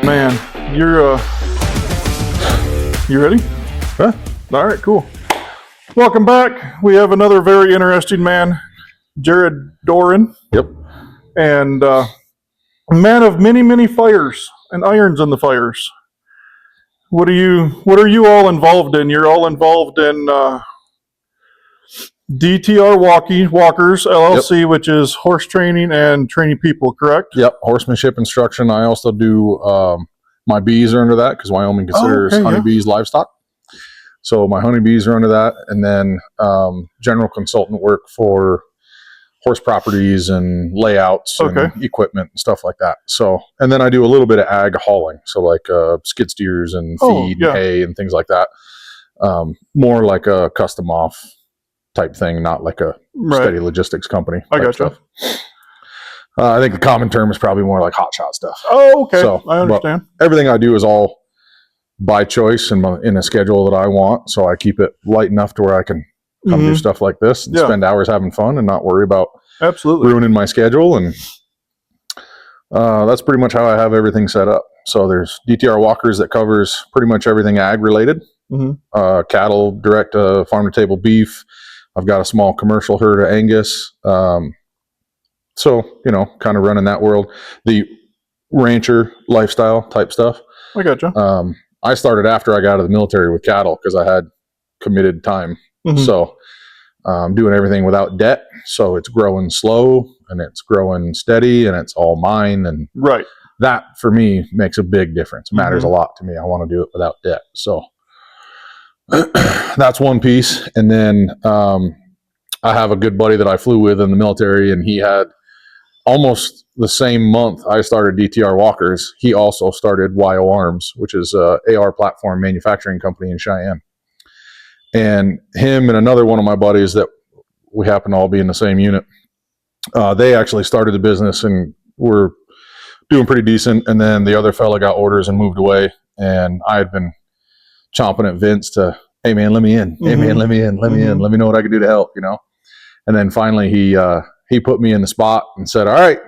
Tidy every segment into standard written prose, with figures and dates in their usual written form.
Man, you're you ready? Huh? All right, cool. Welcome back. We have another very interesting man, Jerod Doran. Yep. And a man of many, many fires and irons in the fires. What are you all involved in? You're all involved in DTR Walkers LLC, Yep. which is horse training and training people, correct? Yep. Horsemanship instruction. I also do, my bees are under that because Wyoming considers honeybees livestock. So my honeybees are under that. And then general consultant work for horse properties and layouts and equipment and stuff like that. So, and then I do a little bit of ag hauling. So like skid steers and feed and hay and things like that. More like a custom off type thing, not like a steady logistics company. I gotcha. I think the common term is probably more like hotshot stuff. Oh, okay. So, I understand. Everything I do is all by choice and in a schedule that I want. So I keep it light enough to where I can come do stuff like this and spend hours having fun and not worry about ruining my schedule. And that's pretty much how I have everything set up. So there's DTR Walkers that covers pretty much everything ag related. Cattle, direct farm to table beef. I've got a small commercial herd of Angus. So, you know, kind of running that world. The rancher lifestyle type stuff. I gotcha. I started after I got out of the military with cattle because I had committed time. So I'm doing everything without debt. So it's growing slow and it's growing steady and it's all mine. And that for me makes a big difference. It matters a lot to me. I want to do it without debt. So that's one piece. And then I have a good buddy that I flew with in the military, and he had almost the same month I started DTR Walkers. He also started YO Arms, which is a AR platform manufacturing company in Cheyenne. And him and another one of my buddies that we happen to all be in the same unit, they actually started the business and were doing pretty decent. And then the other fella got orders and moved away. And I had been chomping at Vince to, hey man, let me in. Hey man, let me in. Let me in. Let me know what I can do to help, you know? And then finally he put me in the spot and said, all right,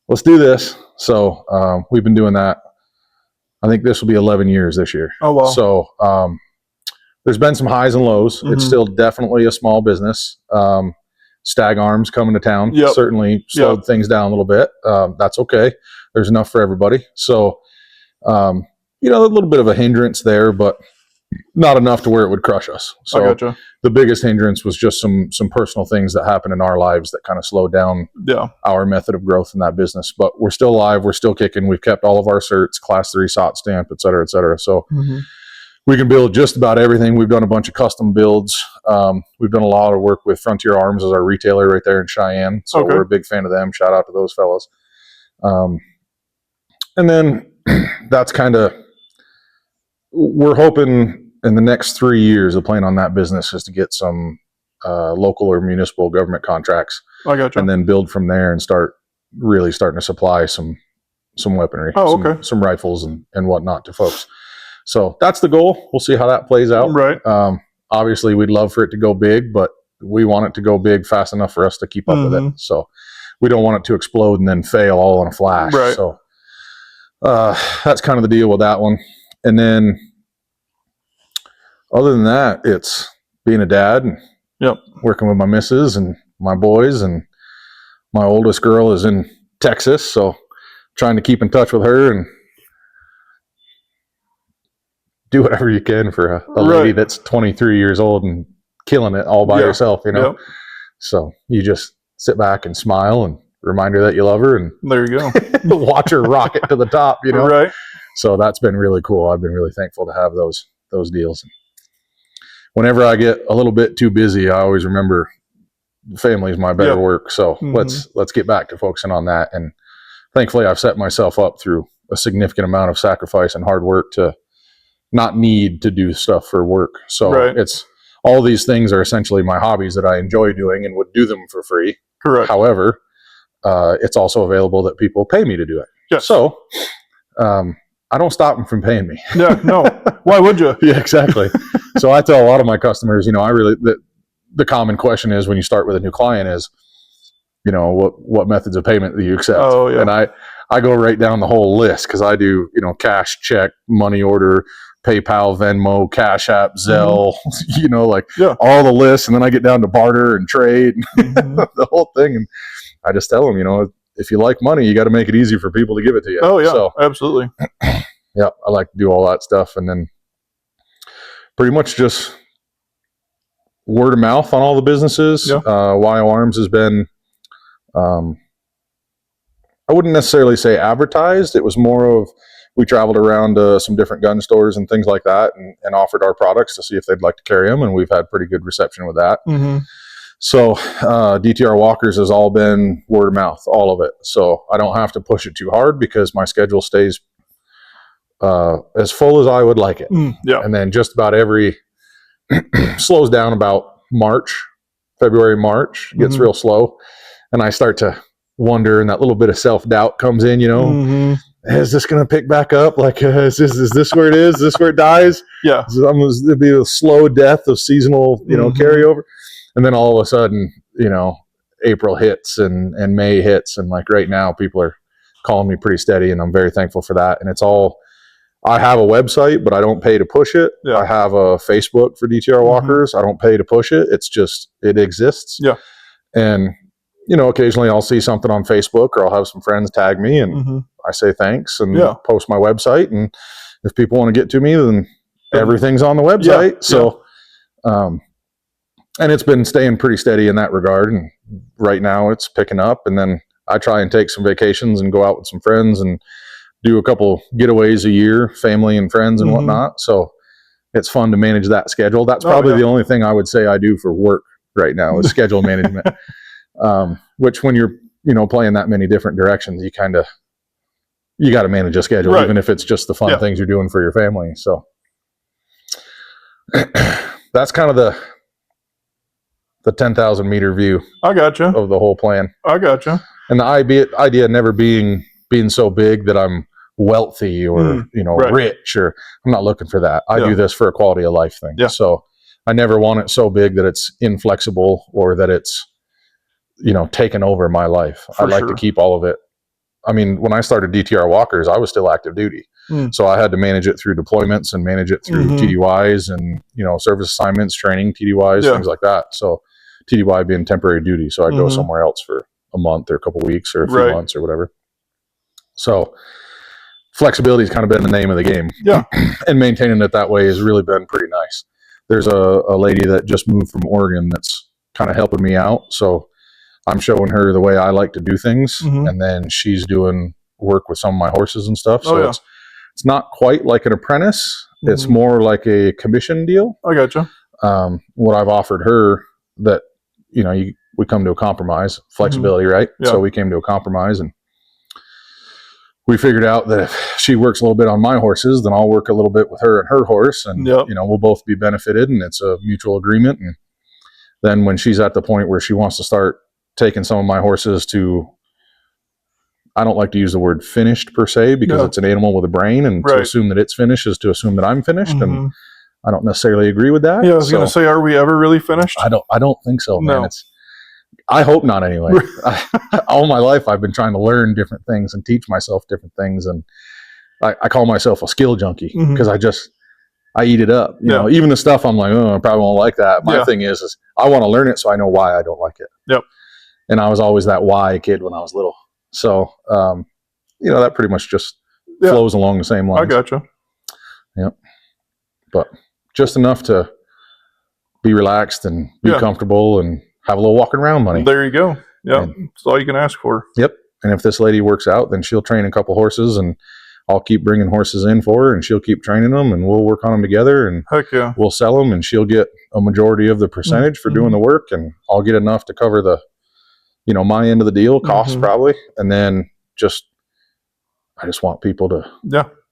let's do this. So we've been doing that. I think this will be 11 years this year. Oh, wow. So there's been some highs and lows. It's still definitely a small business. Stag Arms coming to town certainly slowed things down a little bit. That's okay. There's enough for everybody. So, you know, a little bit of a hindrance there, but not enough to where it would crush us. So the biggest hindrance was just some personal things that happened in our lives that kind of slowed down our method of growth in that business. But we're still alive. We're still kicking. We've kept all of our certs, class 3 SOT stamp, et cetera, et cetera. So we can build just about everything. We've done a bunch of custom builds. We've done a lot of work with Frontier Arms as our retailer right there in Cheyenne. So we're a big fan of them. Shout out to those fellas. And then that's kind of, we're hoping in the next 3 years, the plan on that business is to get some local or municipal government contracts. I gotcha. And then build from there and starting to supply some weaponry, some rifles and whatnot to folks. So that's the goal. We'll see how that plays out. Right. Obviously, we'd love for it to go big, but we want it to go big fast enough for us to keep up with it. So we don't want it to explode and then fail all in a flash. Right. So that's kind of the deal with that one. And then other than that, it's being a dad and working with my missus and my boys, and my oldest girl is in Texas. So trying to keep in touch with her and do whatever you can for a lady that's 23 years old and killing it all by herself, you know? So you just sit back and smile and remind her that you love her, and there you go. Watch her rocket to the top, you know? Right. So that's been really cool. I've been really thankful to have those deals. Whenever I get a little bit too busy, I always remember family is my better work. So let's get back to focusing on that. And thankfully I've set myself up through a significant amount of sacrifice and hard work to not need to do stuff for work. So it's all these things are essentially my hobbies that I enjoy doing and would do them for free. Correct. However, it's also available that people pay me to do it. Yes. So I don't stop them from paying me. Yeah, no. Why would you? Yeah, exactly. So I tell a lot of my customers, you know, the common question is when you start with a new client is, you know, what methods of payment do you accept? Oh, yeah. And I go right down the whole list because I do, cash, check, money order, PayPal, Venmo, Cash App, Zelle, all the lists. And then I get down to barter and trade, the whole thing. And I just tell them, if you like money, you got to make it easy for people to give it to you. Oh yeah, so, absolutely. Yeah, I like to do all that stuff. And then pretty much just word of mouth on all the businesses. Yeah. YO Arms has been, I wouldn't necessarily say advertised. It was more of, we traveled around to some different gun stores and things like that and offered our products to see if they'd like to carry them. And we've had pretty good reception with that. Mm-hmm. So DTR Walkers has all been word of mouth, all of it. So I don't have to push it too hard because my schedule stays as full as I would like it. Yeah. And then just about every slows down about February, March, gets real slow. And I start to wonder, and that little bit of self-doubt comes in, is this going to pick back up? Like, is this where it is? Is this where it dies? Yeah. It'll be a slow death of seasonal, carryover. And then all of a sudden, April hits and May hits. And like right now, people are calling me pretty steady, and I'm very thankful for that. And it's all, I have a website, but I don't pay to push it. Yeah. I have a Facebook for DTR Walkers. I don't pay to push it. It's just, it exists. Yeah. And, occasionally I'll see something on Facebook, or I'll have some friends tag me, and I say thanks and post my website. And if people want to get to me, then everything's on the website. Yeah. So, and it's been staying pretty steady in that regard. And right now it's picking up. And then I try and take some vacations and go out with some friends and do a couple getaways a year, family and friends and whatnot. So it's fun to manage that schedule. That's probably the only thing I would say I do for work right now is schedule management. Which when you're, playing that many different directions, you got to manage a schedule, right, even if it's just the fun things you're doing for your family. So that's kind of the 10,000 meter view. I gotcha. Of the whole plan. I gotcha. And the idea never being so big that I'm wealthy or, right, rich, or I'm not looking for that. I do this for a quality of life thing. Yeah. So I never want it so big that it's inflexible or that it's, taken over my life. I like to keep all of it. I mean, when I started DTR Walkers, I was still active duty. So I had to manage it through deployments and manage it through TDYs and, service assignments, training, TDYs, things like that. So TDY being temporary duty. So I'd go somewhere else for a month or a couple of weeks or a few months or whatever. So flexibility has kind of been the name of the game. Yeah. And maintaining it that way has really been pretty nice. There's a lady that just moved from Oregon that's kind of helping me out. So I'm showing her the way I like to do things. And then she's doing work with some of my horses and stuff. So it's not quite like an apprentice. It's more like a commission deal. I gotcha. What I've offered her that, we come to a compromise, flexibility, right? Yeah. So we came to a compromise, and we figured out that if she works a little bit on my horses, then I'll work a little bit with her and her horse, and we'll both be benefited, and it's a mutual agreement. And then when she's at the point where she wants to start taking some of my horses to, I don't like to use the word finished per se, because it's an animal with a brain, and to assume that it's finished is to assume that I'm finished, and I don't necessarily agree with that. Yeah, I was going to say, are we ever really finished? I don't think so, man. No. I hope not anyway. All my life I've been trying to learn different things and teach myself different things, and I call myself a skill junkie because I eat it up. You know, even the stuff I'm like, oh, I probably won't like that. My thing is I want to learn it so I know why I don't like it. Yep. And I was always that why kid when I was little. So, that pretty much just flows along the same lines. I gotcha. Yep. But just enough to be relaxed and be comfortable and have a little walking around money. There you go. Yeah. That's all you can ask for. Yep. And if this lady works out, then she'll train a couple horses, and I'll keep bringing horses in for her, and she'll keep training them, and we'll work on them together, and heck yeah, we'll sell them, and she'll get a majority of the percentage for doing the work, and I'll get enough to cover the, my end of the deal, costs probably. And then I just want people to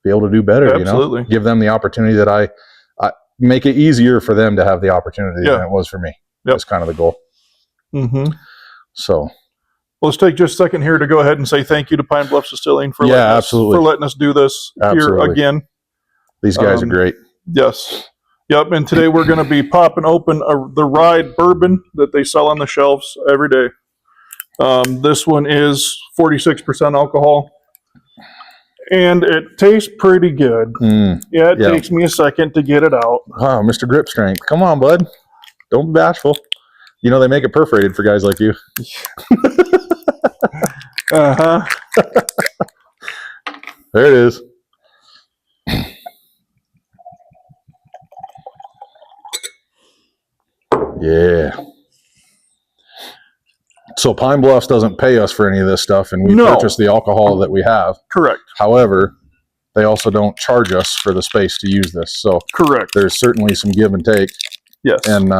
be able to do better, Absolutely. Give them the opportunity that I make it easier for them to have the opportunity than it was for me. That's kind of the goal. So, well, let's take just a second here to go ahead and say thank you to Pine Bluff Distilling for letting us do this here again. These guys are great. Yes. Yep. And today we're going to be popping open the Ride Bourbon that they sell on the shelves every day. This one is 46% alcohol. and it tastes pretty good. Yeah, it Yeah. takes me a second to get it out. Wow, Mr. Grip Strength. Come on, bud. Don't be bashful. You know, they make it perforated for guys like you. Uh-huh. There it is. Yeah. So Pine Bluffs doesn't pay us for any of this stuff, and we purchase the alcohol that we have. Correct. However, they also don't charge us for the space to use this. So correct. There's certainly some give and take. Yes. And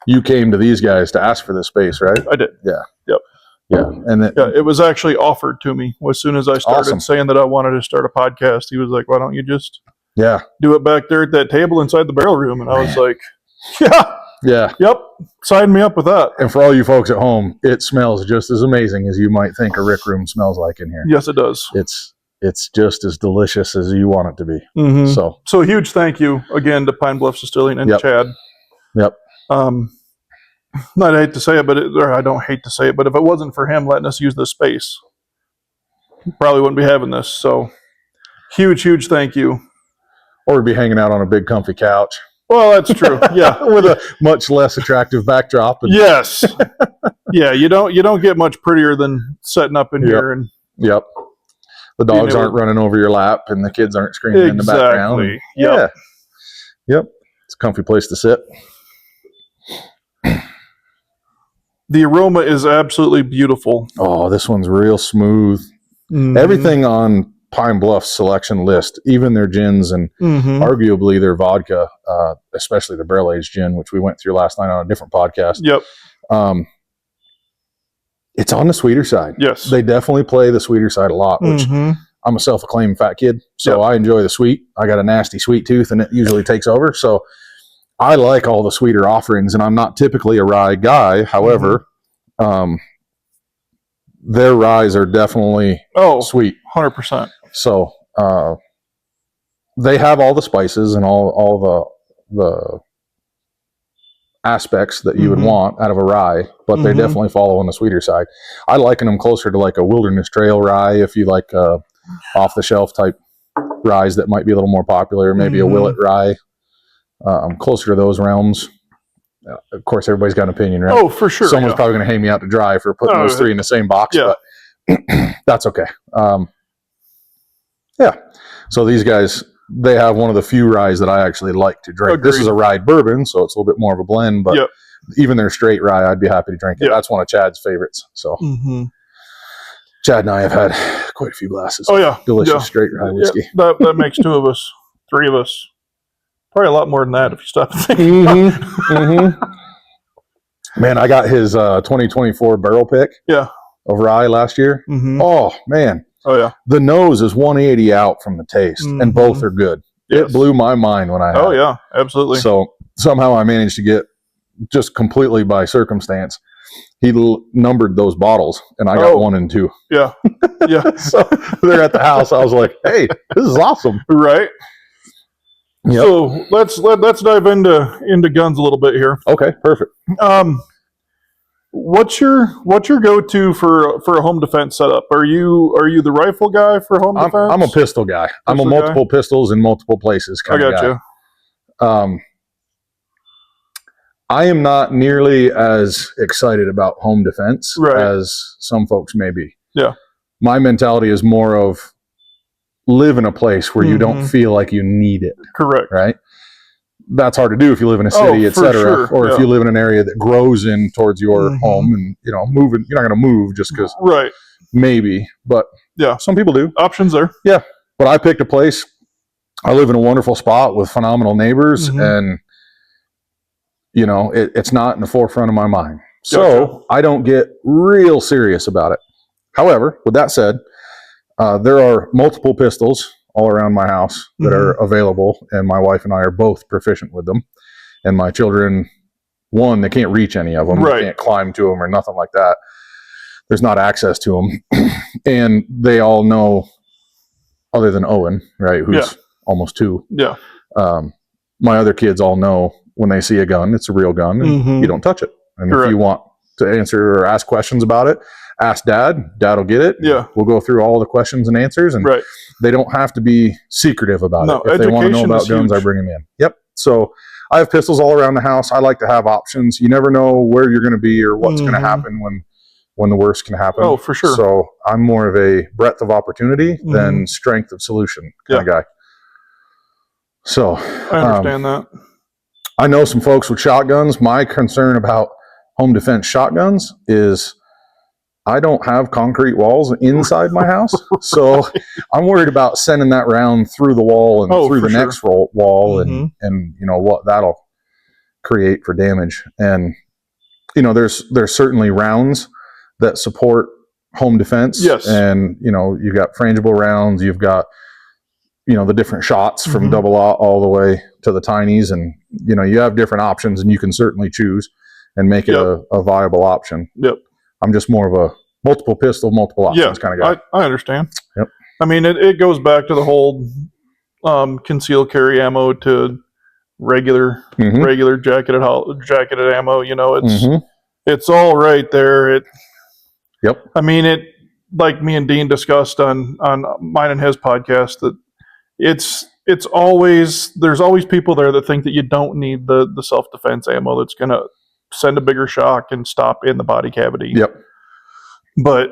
you came to these guys to ask for this space, right? I did. Yeah. Yep. Yeah. And it was actually offered to me as soon as I started saying that I wanted to start a podcast. He was like, "Why don't you just do it back there at that table inside the barrel room?" And I was like, "Yeah, yep, sign me up with that." And for all you folks at home, it smells just as amazing as you might think a Rick Room smells like in here. Yes, it does. It's just as delicious as you want it to be. So huge thank you again to Pine Bluff Distilling and Chad. Yep. I hate to say it, or I don't hate to say it, but if it wasn't for him letting us use this space, we probably wouldn't be having this. So huge thank you. Or we'd be hanging out on a big comfy couch. Well, that's true. Yeah. With a much less attractive backdrop. Yes. Yeah, you don't get much prettier than setting up in here and the dogs aren't running over your lap and the kids aren't screaming in the background. Yep. It's a comfy place to sit. The aroma is absolutely beautiful. Oh, this one's real smooth. Everything on Pine Bluff's selection list, even their gins and arguably their vodka, especially the barrel-aged gin, which we went through last night on a different podcast. Yep. It's on the sweeter side. Yes. They definitely play the sweeter side a lot, which I'm a self-acclaimed fat kid, so I enjoy the sweet. I got a nasty sweet tooth, and it usually takes over. So I like all the sweeter offerings, and I'm not typically a rye guy. However, their ryes are definitely sweet. 100%. So they have all the spices and all the aspects that you would want out of a rye, but they definitely follow on the sweeter side. I liken them closer to like a Wilderness Trail rye, if you like off-the-shelf type ryes that might be a little more popular, maybe a Willet rye. I'm closer to those realms. Of course, everybody's got an opinion, right? Oh, for sure. Someone's probably going to hang me out to dry for putting those three in the same box, but that's okay. So these guys, they have one of the few ryes that I actually like to drink. Agreed. This is a rye bourbon, so it's a little bit more of a blend, but even their straight rye, I'd be happy to drink it. That's one of Chad's favorites. So Chad and I have had quite a few glasses. Oh, yeah. Delicious straight rye whiskey. That makes two of us, three of us. Probably a lot more than that if you stop and think. Man, I got his 2024 barrel pick of rye last year. Oh, man. Oh, yeah. The nose is 180 out from the taste, and both are good. Yes. It blew my mind when I had it. Yeah, absolutely. So somehow I managed to get, just completely by circumstance, he numbered those bottles, and I got 1 and 2. Yeah. Yeah. So they're at the house. I was like, hey, this is awesome. Right. Yep. So let's dive into guns a little bit here. Okay, perfect. What's your go-to for a home defense setup? Are you the rifle guy for home defense? I'm a pistol guy. I'm a multiple pistols in multiple places kind of guy. I got you. I am not nearly as excited about home defense as some folks may be. Yeah. My mentality is more of live in a place where you don't feel like you need it. Correct. Right? That's hard to do if you live in a city, etc., or if you live in an area that grows in towards your home, and moving, you're not going to move just because maybe, but some people do. Options there. Yeah, but I picked a place. I live in a wonderful spot with phenomenal neighbors, and it's not in the forefront of my mind, so I don't get real serious about it. However, with that said, there are multiple pistols all around my house that are available, and my wife and I are both proficient with them. And my children, they can't reach any of them. They can't climb to them or nothing like that. There's not access to them. And they all know, other than Owen, right, who's almost 2. Yeah. My other kids all know when they see a gun, it's a real gun, and you don't touch it. And if you want to answer or ask questions about it, ask Dad. Dad will get it. Yeah. We'll go through all the questions and answers, and they don't have to be secretive about it. If they want to know about guns, I bring them in. Yep. So I have pistols all around the house. I like to have options. You never know where you're going to be or what's going to happen when the worst can happen. Oh, for sure. So I'm more of a breadth of opportunity than strength of solution kind of guy. So I understand that. I know some folks with shotguns. My concern about home defense shotguns is I don't have concrete walls inside my house. So I'm worried about sending that round through the wall and through the next wall and you know what that'll create for damage. And you know, there's certainly rounds that support home defense. Yes. And you know, you've got frangible rounds, you've got, you know, the different shots from double aught all the way to the tinies, and you know, you have different options and you can certainly choose and make it a viable option. Yep. I'm just more of a multiple pistol, multiple options kind of guy. I understand. Yep. I mean, it goes back to the whole concealed carry ammo to regular jacketed ammo. You know, it's all right there. Yep. I mean, it, like me and Dean discussed on mine and his podcast, that it's always, there's always people there that think that you don't need the self-defense ammo that's going to send a bigger shock and stop in the body cavity. Yep. But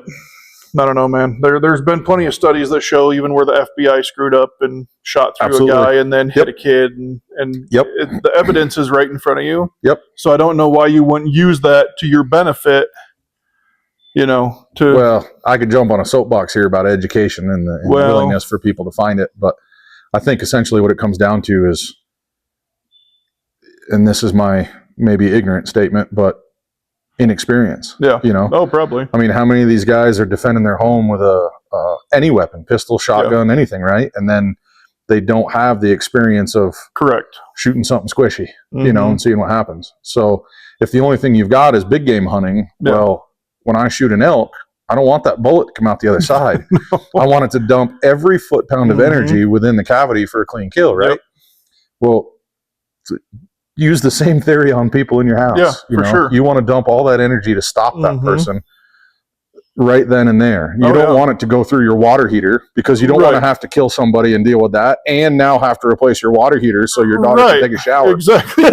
I don't know, man. There's been plenty of studies that show even where the FBI screwed up and shot through a guy and then hit a kid, and the evidence is right in front of you. Yep. So I don't know why you wouldn't use that to your benefit. You know, well, I could jump on a soapbox here about education and the willingness for people to find it, but I think essentially what it comes down to is, and this is my maybe ignorant statement, but inexperience. Yeah. You know? Oh, probably. I mean, how many of these guys are defending their home with any weapon, pistol, shotgun, anything, right? And then they don't have the experience of shooting something squishy, you know, and seeing what happens. So if the only thing you've got is big game hunting, well, when I shoot an elk, I don't want that bullet to come out the other side. I want it to dump every foot-pound of energy within the cavity for a clean kill, right? Yep. Well, use the same theory on people in your house. Yeah, you know? sure. You want to dump all that energy to stop that person right then and there. You don't want it to go through your water heater, because you don't want to have to kill somebody and deal with that, and now have to replace your water heater so your daughter can take a shower. Exactly.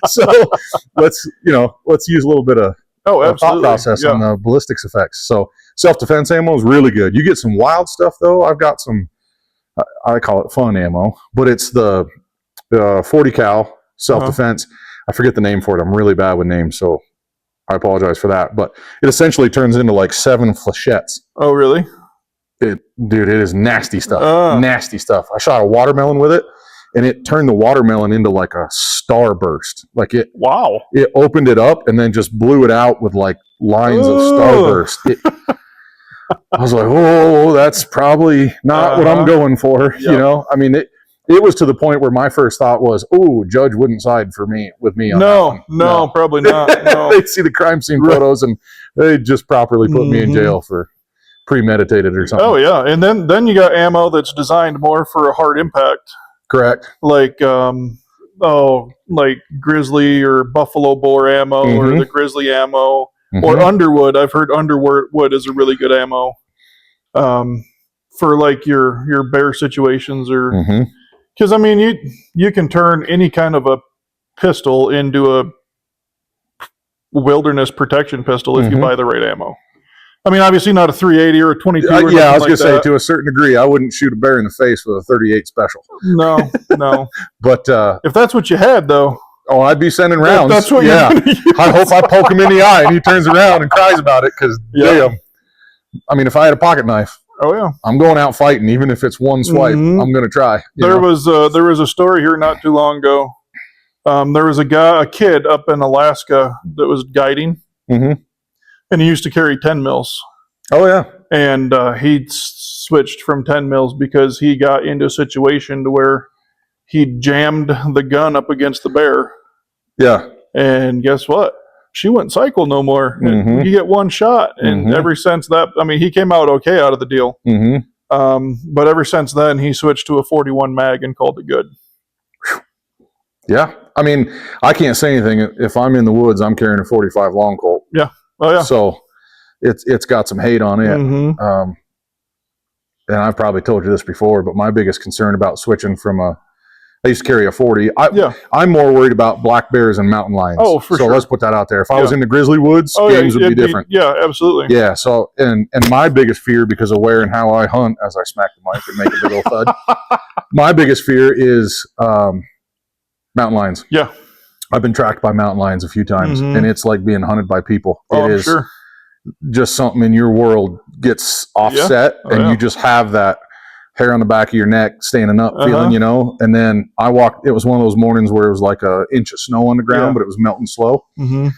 So let's use a little bit of thought process on the ballistics effects. So self-defense ammo is really good. You get some wild stuff though. I've got some, I call it fun ammo, but it's the 40 cal self-defense. I forget the name for it. I'm really bad with names, so I apologize for that. But it essentially turns into like 7 flechettes. Oh, really? Dude, it is nasty stuff. Nasty stuff. I shot a watermelon with it, and it turned the watermelon into like a starburst. Like it opened it up and then just blew it out with like lines of starburst. I was like, oh, that's probably not what I'm going for. You know, I mean, it was to the point where my first thought was, oh, Judge wouldn't side with me on that one. No, probably not. No. They'd see the crime scene photos and they'd just properly put me in jail for premeditated or something. Oh yeah, and then you got ammo that's designed more for a hard impact. Correct. Like like grizzly or buffalo boar ammo or the grizzly ammo or underwood. I've heard underwood is a really good ammo for like your bear situations, or because I mean you can turn any kind of a pistol into a wilderness protection pistol if you buy the right ammo. I mean, obviously not a 380 or a 22. I was going to say, to a certain degree, I wouldn't shoot a bear in the face with a 38 special. No. But if that's what you had, though. Oh, I'd be sending rounds. That's what you're going to use. I hope I poke him in the eye and he turns around and cries about it, because damn. I mean, if I had a pocket knife, I'm going out fighting, even if it's one swipe. I'm going to try. There was a story here not too long ago. There was a kid up in Alaska that was guiding. And he used to carry 10 mils. Oh, yeah. And he switched from 10 mils because he got into a situation to where he jammed the gun up against the bear. Yeah. And guess what? She wouldn't cycle no more. You get one shot. And ever since that, I mean, he came out okay out of the deal. But ever since then, he switched to a 41 mag and called it good. Yeah. I mean, I can't say anything. If I'm in the woods, I'm carrying a 45 long Colt. Yeah. Oh, yeah. So, it's got some hate on it. And I've probably told you this before, but my biggest concern about switching from I used to carry a 40. I'm more worried about black bears and mountain lions. Oh, for sure. So let's put that out there. If I was in the grizzly woods, games would be different. Yeah, absolutely. Yeah. So, and my biggest fear, because of where and how I hunt, as I smack the mic and make a big old thud, my biggest fear is mountain lions. Yeah. I've been tracked by mountain lions a few times, and it's like being hunted by people. Oh, I'm sure. Just something in your world gets offset, and you just have that hair on the back of your neck standing up feeling, you know. And then I walked, it was one of those mornings where it was like an inch of snow on the ground, but it was melting slow. And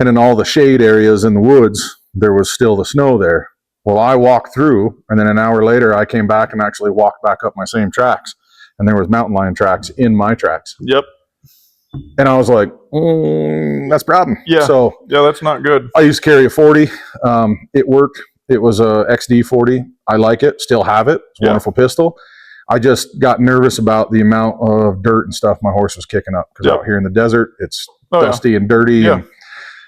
in all the shade areas in the woods, there was still the snow there. Well, I walked through, and then an hour later I came back and actually walked back up my same tracks, and there was mountain lion tracks in my tracks. Yep. And I was like, that's a problem. Yeah. So yeah, that's not good. I used to carry a 40. It worked. It was a XD 40. I like it. Still have it. It's a wonderful pistol. I just got nervous about the amount of dirt and stuff my horse was kicking up, because out here in the desert, it's dusty and dirty.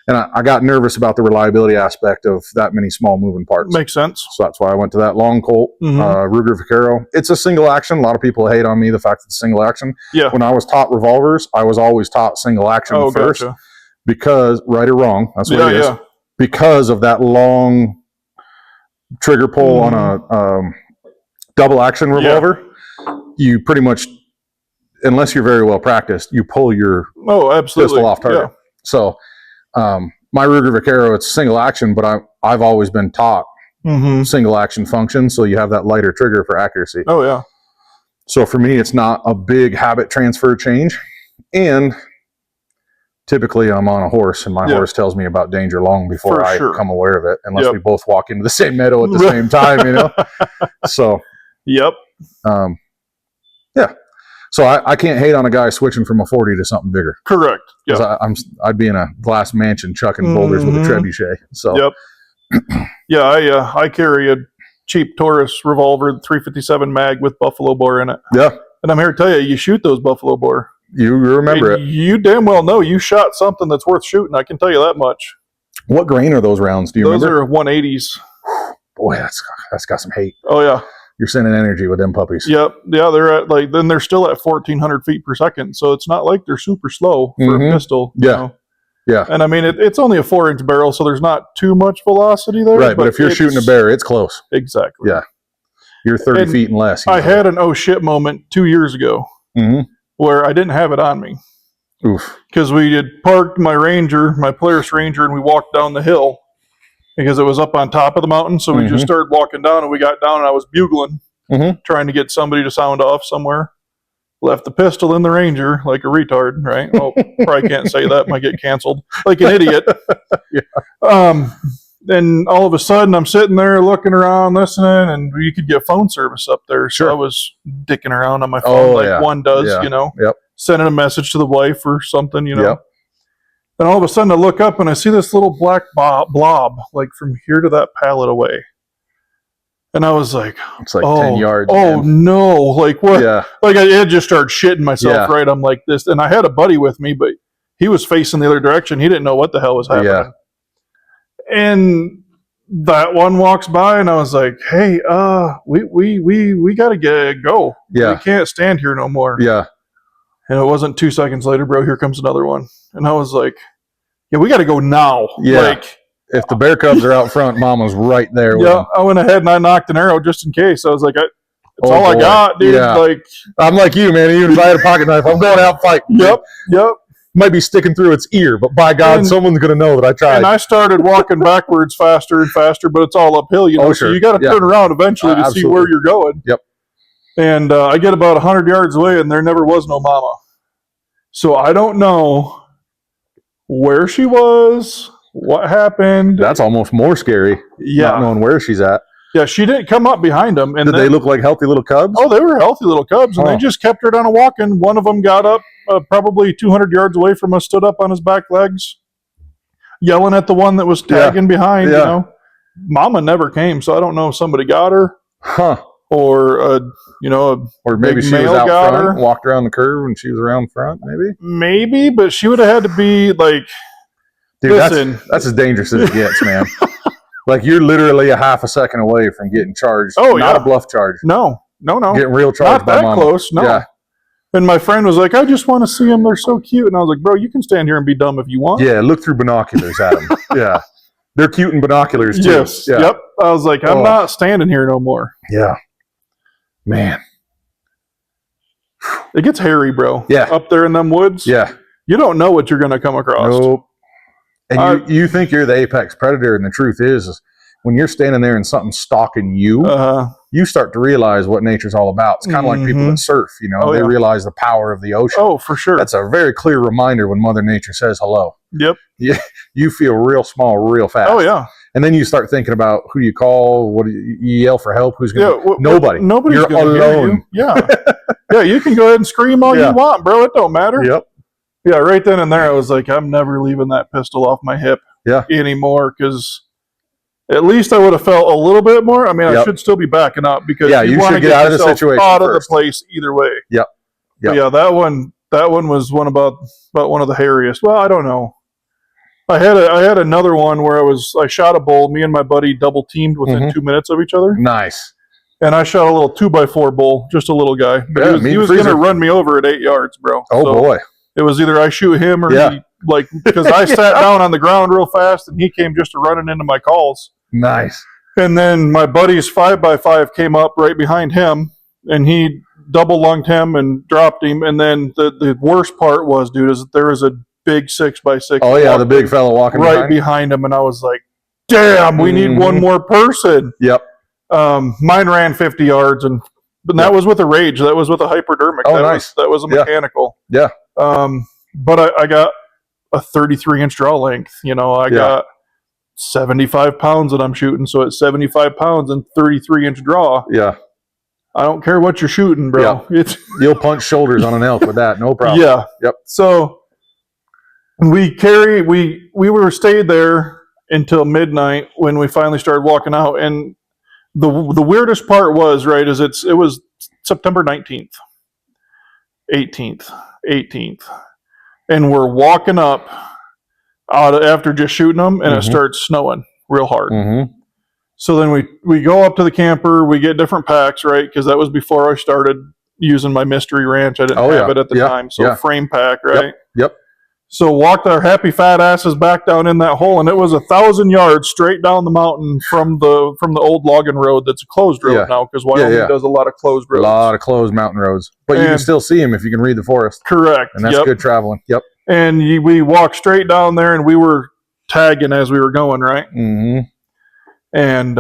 And I got nervous about the reliability aspect of that many small moving parts. Makes sense. So that's why I went to that long Colt, Ruger Vaquero. It's a single action. A lot of people hate on me the fact that it's single action. Yeah. When I was taught revolvers, I was always taught single action first. Gotcha. Because, right or wrong, that's what it is. Because of that long trigger pull on a double action revolver, you pretty much, unless you're very well practiced, you pull your pistol off target. So my Ruger Vaquero, it's single action, but I've always been taught single action function, so you have that lighter trigger for accuracy. So for me, it's not a big habit transfer change. And typically I'm on a horse, and my horse tells me about danger long before I become aware of it, unless we both walk into the same meadow at the same time, you know? So, so I can't hate on a guy switching from a 40 to something bigger. Correct. I'd be in a glass mansion chucking boulders with a trebuchet. So, I carry a cheap Taurus revolver, 357 mag with buffalo bore in it. And I'm here to tell you, you shoot those buffalo bore. You remember it. You damn well know you shot something that's worth shooting. I can tell you that much. What grain are those rounds? Do you remember? Those are 180s. Boy, that's got some hate. Oh, yeah. You're sending energy with them puppies. Yep. Yeah, they're still at 1,400 feet per second. So it's not like they're super slow for a pistol. You know? Yeah. And I mean, it's only a 4-inch barrel, so there's not too much velocity there. Right, but if you're shooting a bear, it's close. Exactly. Yeah. You're 30 feet and less. I had an oh shit moment 2 years ago where I didn't have it on me. Oof. Because we had parked my Polaris Ranger, and we walked down the hill because it was up on top of the mountain. So we just started walking down, and we got down, and I was bugling, trying to get somebody to sound off somewhere. Left the pistol in the Ranger like a retard, right? Oh, probably can't say that. Might get canceled. Like an idiot. Then all of a sudden, I'm sitting there looking around, listening, and you could get phone service up there. So I was dicking around on my phone one does, you know, sending a message to the wife or something, you know. And all of a sudden, I look up and I see this little black blob, like from here to that pallet away. And I was like, it's like 10 yards. Oh, no. Like, what? Yeah. Like, I had just started shitting myself, right? I'm like this. And I had a buddy with me, but he was facing the other direction. He didn't know what the hell was happening. Yeah. And that one walks by, and I was like, hey, we got to go. Yeah. We can't stand here no more. Yeah. And it wasn't 2 seconds later, bro, here comes another one. And I was like, yeah, we got to go now. Yeah. Like, if the bear cubs are out front, Mama's right there. Yeah, I went ahead and I knocked an arrow just in case. I was like, that's all I got, dude. Yeah. Like, I'm like you, man. Even if I had a pocket knife, I'm going out fighting. Yep. Might be sticking through its ear, but by God, someone's going to know that I tried. And I started walking backwards faster and faster, but it's all uphill, you know. So you got to turn around eventually to see where you're going. Yep. And I get about 100 yards away, and there never was no Mama. So I don't know where she was. What happened? That's almost more scary. Yeah. Not knowing where she's at. Yeah, she didn't come up behind them. And Did they look like healthy little cubs? Oh, they were healthy little cubs, and they just kept her down a walking. One of them got up probably 200 yards away from us, stood up on his back legs, yelling at the one that was tagging behind, you know. Mama never came, so I don't know if somebody got her. Or, or maybe she was out front, walked around the curve, and she was around front, maybe? Maybe, but she would have had to be like... Dude, that's as dangerous as it gets, man. Like you're literally a half a second away from getting charged. Oh, not a bluff charge. No. Getting real charged. Not that close. No. Yeah. And my friend was like, I just want to see them. They're so cute. And I was like, bro, you can stand here and be dumb if you want. Yeah, look through binoculars at them. Yeah. They're cute in binoculars, too. Yes. Yeah. Yep. I was like, I'm not standing here no more. Yeah. Man. It gets hairy, bro. Yeah. Up there in them woods. Yeah. You don't know what you're going to come across. Nope. And you think you're the apex predator, and the truth is when you're standing there and something's stalking you, you start to realize what nature's all about. It's kind of like people that surf, they realize the power of the ocean. Oh, for sure. That's a very clear reminder when Mother Nature says hello. Yep. You feel real small real fast. Oh, yeah. And then you start thinking about who do you call, what do you yell for help, who's going to nobody. Nobody's You're alone. Yeah. Yeah, you can go ahead and scream all you want, bro. It don't matter. Yep. Yeah, right then and there, I was like, I'm never leaving that pistol off my hip anymore, because at least I would have felt a little bit more. I mean, I should still be backing up, because you want to get out of the situation out of the place either way. Yep. But yeah, that one was one about one of the hairiest. Well, I don't know. I had another one where I shot a bull. Me and my buddy double teamed within 2 minutes of each other. Nice. And I shot a little 2x4 bull, just a little guy. But he was going to run me over at 8 yards, bro. Oh, so boy. It was either I shoot him or he, because I sat down on the ground real fast and he came just running into my calls. Nice. And then my buddy's 5x5 came up right behind him, and he double lunged him and dropped him. And then the worst part was, dude, is that there was a big 6x6. Oh, yeah, the big fellow walking right behind him. And I was like, damn, we need one more person. Yep. Mine ran 50 yards, but that was with a Rage. That was with a hypodermic. Oh, nice. That was a mechanical. Yeah. But I got a 33-inch draw length. I got 75 pounds that I'm shooting. So at 75 pounds and 33-inch draw. Yeah. I don't care what you're shooting, bro. Yeah. You'll punch shoulders on an elk with that. No problem. Yeah. Yep. So we were stayed there until midnight when we finally started walking out. And the weirdest part was, it was September 19th, 18th. And we're walking up out after just shooting them, and it starts snowing real hard. So then we go up to the camper, we get different packs, right? Because that was before I started using my mystery ranch. I didn't have it at the time. So frame pack, right? Yep. So walked our happy fat asses back down in that hole, and it was 1,000 yards straight down the mountain from the old logging road that's a closed road now, because Wyoming does a lot of closed roads. A lot of closed mountain roads. But you can still see them if you can read the forest. Correct. And that's good traveling. Yep. And we walked straight down there, and we were tagging as we were going, right? And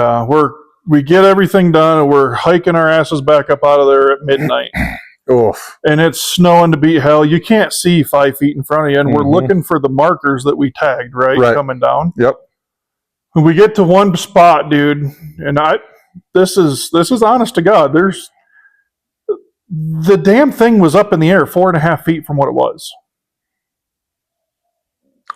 we get everything done, and we're hiking our asses back up out of there at midnight. Oof. And it's snowing to beat hell. You can't see 5 feet in front of you, and we're looking for the markers that we tagged, right? Coming down. Yep. And we get to one spot, dude, and this is honest to God. The damn thing was up in the air 4.5 feet from what it was.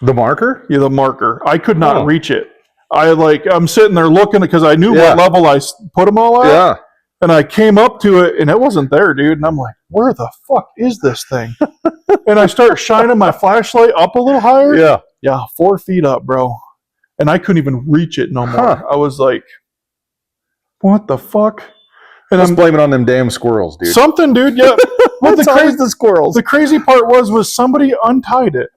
The marker? Yeah, the marker. I could not reach it. I'm sitting there looking because I knew what level I put them all at. Yeah. And I came up to it, and it wasn't there, dude. And I'm like, where the fuck is this thing? And I start shining my flashlight up a little higher. Yeah. Yeah, 4 feet up, bro. And I couldn't even reach it no more. I was like, what the fuck? And I'm blaming it on them damn squirrels, dude. Something, dude. Yeah. Well, the squirrels. The crazy part was somebody untied it.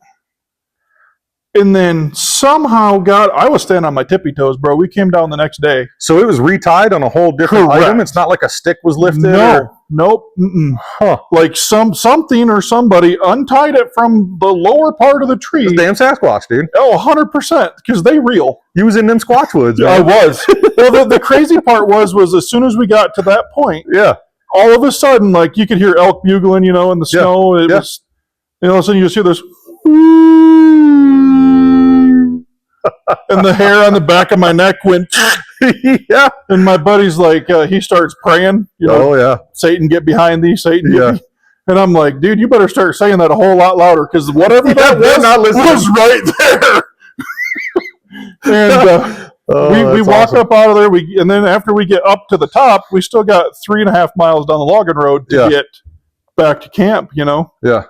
And then somehow I was standing on my tippy toes, bro. We came down the next day. So it was retied on a whole different item? It's not like a stick was lifted? No. Nope. Huh. Like something or somebody untied it from the lower part of the tree. The damn Sasquatch, dude. Oh, 100%. Because they real. You was in them Squatch woods, man. I was. Well, the crazy part was as soon as we got to that point, all of a sudden, like, you could hear elk bugling, in the snow. It was, all of a sudden you just hear this, and the hair on the back of my neck went, and my buddy's like, he starts praying, Satan, get behind thee, Satan, get me. And I'm like, dude, you better start saying that a whole lot louder, because whatever that was right there. And we walk up out of there, and then after we get up to the top, we still got 3.5 miles down the logging road to get back to camp, Yeah.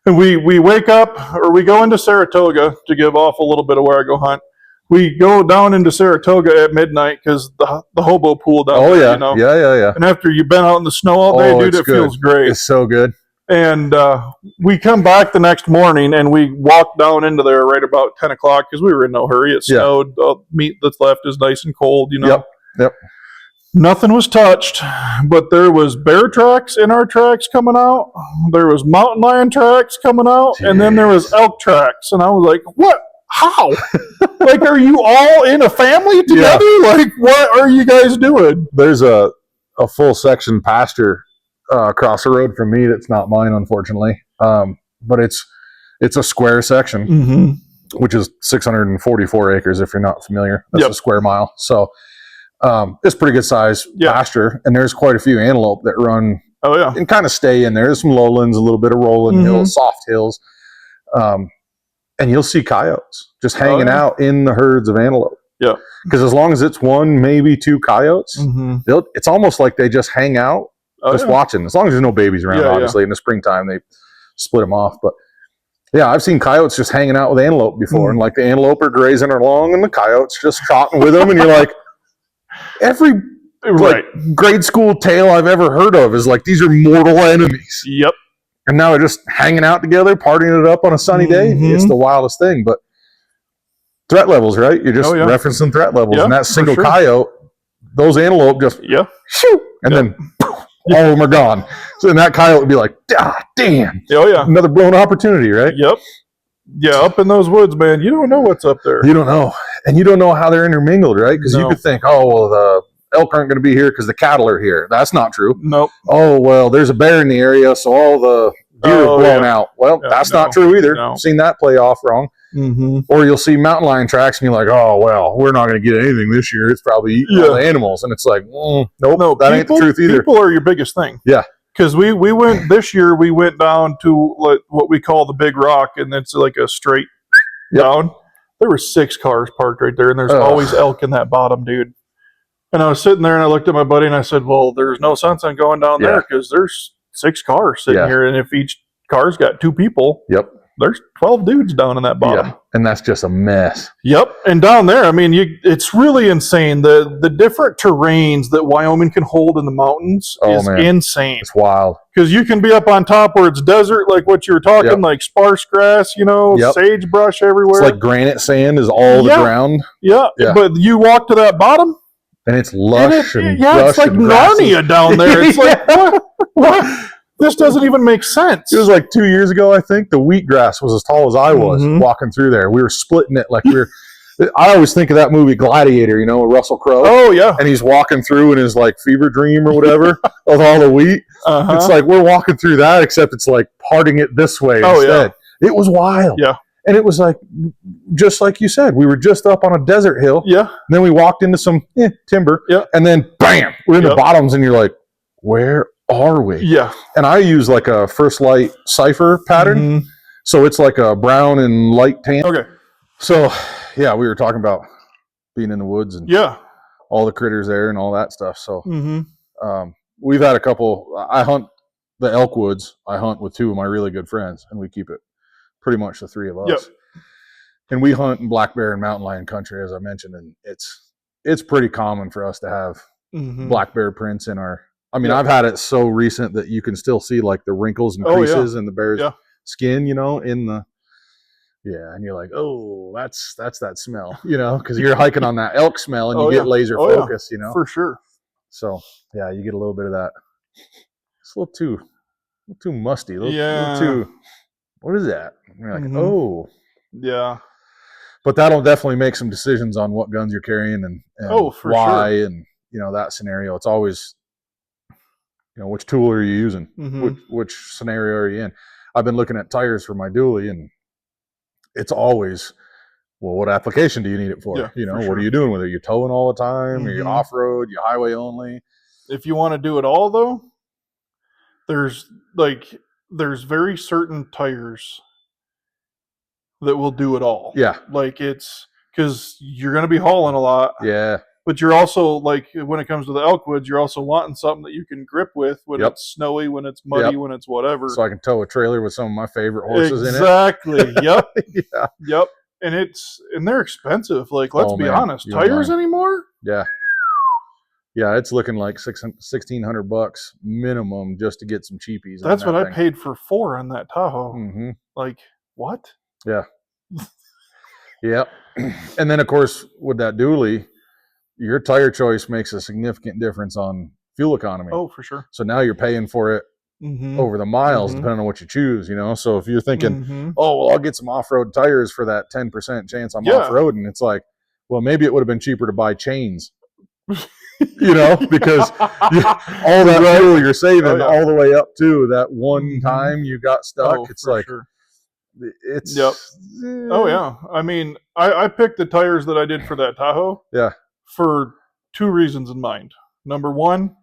And we wake up, or we go into Saratoga to give off a little bit of where I go hunt. we go down into Saratoga at midnight because the hobo pool down there. Yeah. You know? Yeah. And after you've been out in the snow all day, dude, it feels great. It's so good. And we come back the next morning and we walk down into there right about 10 o'clock because we were in no hurry. It snowed. The meat that's left is nice and cold, you know. Yep. Nothing was touched, but there was bear tracks in our tracks coming out. There was mountain lion tracks coming out. Jeez. And then there was elk tracks. And I was like, what? How? Like, are you all in a family together? Yeah. Like, what are you guys doing? There's a full section pasture across the road from me that's not mine, unfortunately. But it's a square section, which is 644 acres, if you're not familiar. That's a square mile. So it's pretty good size pasture, and there's quite a few antelope that run and kind of stay in there. There's some lowlands, a little bit of rolling hills, soft hills, and you'll see coyotes just hanging out in the herds of antelope. Yeah, because as long as it's one, maybe two coyotes, it's almost like they just hang out, watching. As long as there's no babies around, obviously in the springtime they split them off, but. Yeah, I've seen coyotes just hanging out with antelope before, and like the antelope are grazing along, and the coyotes just trotting with them, and you're like, every grade school tale I've ever heard of is like these are mortal enemies. Yep. And now they're just hanging out together, partying it up on a sunny day. It's the wildest thing. But threat levels, right? You're just referencing threat levels, and that single coyote, those antelope just shoot, and then all of them are gone. So then that coyote would be like, damn. Oh, yeah. Another blown opportunity, right? Yep. Yeah, up in those woods, man, you don't know what's up there. You don't know. And you don't know how they're intermingled, right? Because you could think, oh, well, the elk aren't going to be here because the cattle are here. That's not true. Nope. Oh, well, there's a bear in the area, so all the deer are blown out. Well, that's not true either. No. I've seen that play off wrong. Or you'll see mountain lion tracks, and you're like, oh, well, we're not going to get anything this year. It's probably eating all the animals. And it's like, nope, that ain't the truth either. People are your biggest thing. Yeah. Because we went this year, we went down to like what we call the Big Rock, and it's like a straight down. There were 6 cars parked right there, and there's always elk in that bottom, dude. And I was sitting there, and I looked at my buddy, and I said, well, there's no sense in going down there because there's 6 cars sitting here, and if each car's got 2 people, there's 12 dudes down in that bottom. Yeah, and that's just a mess. Yep, and down there, I mean, it's really insane. The different terrains that Wyoming can hold in the mountains is insane. It's wild. Because you can be up on top where it's desert, like what you were talking, like sparse grass, sagebrush everywhere. It's like granite sand is all the ground. Yeah, but you walk to that bottom, and it's lush and it's like Narnia down there. It's like, what? This doesn't even make sense. It was like 2 years ago, I think. The wheatgrass was as tall as I was walking through there. We were splitting it like we were. I always think of that movie Gladiator, with Russell Crowe. Oh, yeah. And he's walking through in his like fever dream or whatever with all the wheat. It's like we're walking through that, except it's like parting it this way instead. It was wild. Yeah. And it was like, just like you said, we were just up on a desert hill. Yeah. And then we walked into some timber. Yeah. And then, bam, we're in the bottoms, and you're like, where are we? Yeah. And I use like a First Light cipher pattern. So it's like a brown and light tan. Okay. So, yeah, we were talking about being in the woods and all the critters there and all that stuff. So we've had a couple. I hunt the elk woods. I hunt with 2 of my really good friends, and we keep it pretty much the 3 of us. Yep. And we hunt in black bear and mountain lion country, as I mentioned, and it's pretty common for us to have black bear prints in our. I mean, I've had it so recent that you can still see like the wrinkles and creases in the bear's skin, in the, and you're like, oh, that's that smell, because you're hiking on that elk smell and you get laser focus, For sure. So, yeah, you get a little bit of that. It's a little too musty. A little too, what is that? And you're like, oh. Yeah. But that'll definitely make some decisions on what guns you're carrying and for why sure. and, that scenario. It's always, which tool are you using? Which scenario are you in? I've been looking at tires for my dually, and it's always, well, what application do you need it for? For sure. What are you doing with it? You towing all the time? Are you off-road? You highway only? If you want to do it all, though, there's very certain tires that will do it all. Yeah. Like it's because you're going to be hauling a lot. Yeah. But you're also, like, when it comes to the elk woods, you're also wanting something that you can grip with when it's snowy, when it's muddy, when it's whatever. So I can tow a trailer with some of my favorite horses in it. Exactly. Yep. Yeah. Yep. and they're expensive. Like, let's be honest, tires anymore? Yeah. Yeah, it's looking like $1,600 minimum just to get some cheapies. That's what I paid for 4 on that Tahoe. Mm-hmm. Like, what? Yeah. Yeah. And then, of course, with that dually, your tire choice makes a significant difference on fuel economy. Oh, for sure. So now you're paying for it over the miles, depending on what you choose, So if you're thinking, oh, well, I'll get some off-road tires for that 10% chance I'm off-roading, it's like, well, maybe it would have been cheaper to buy chains. Because all that fuel you're saving all the way up to that one time you got stuck, it's like, it's oh yeah. I mean, I picked the tires that I did for that Tahoe for 2 reasons in mind. Number 1,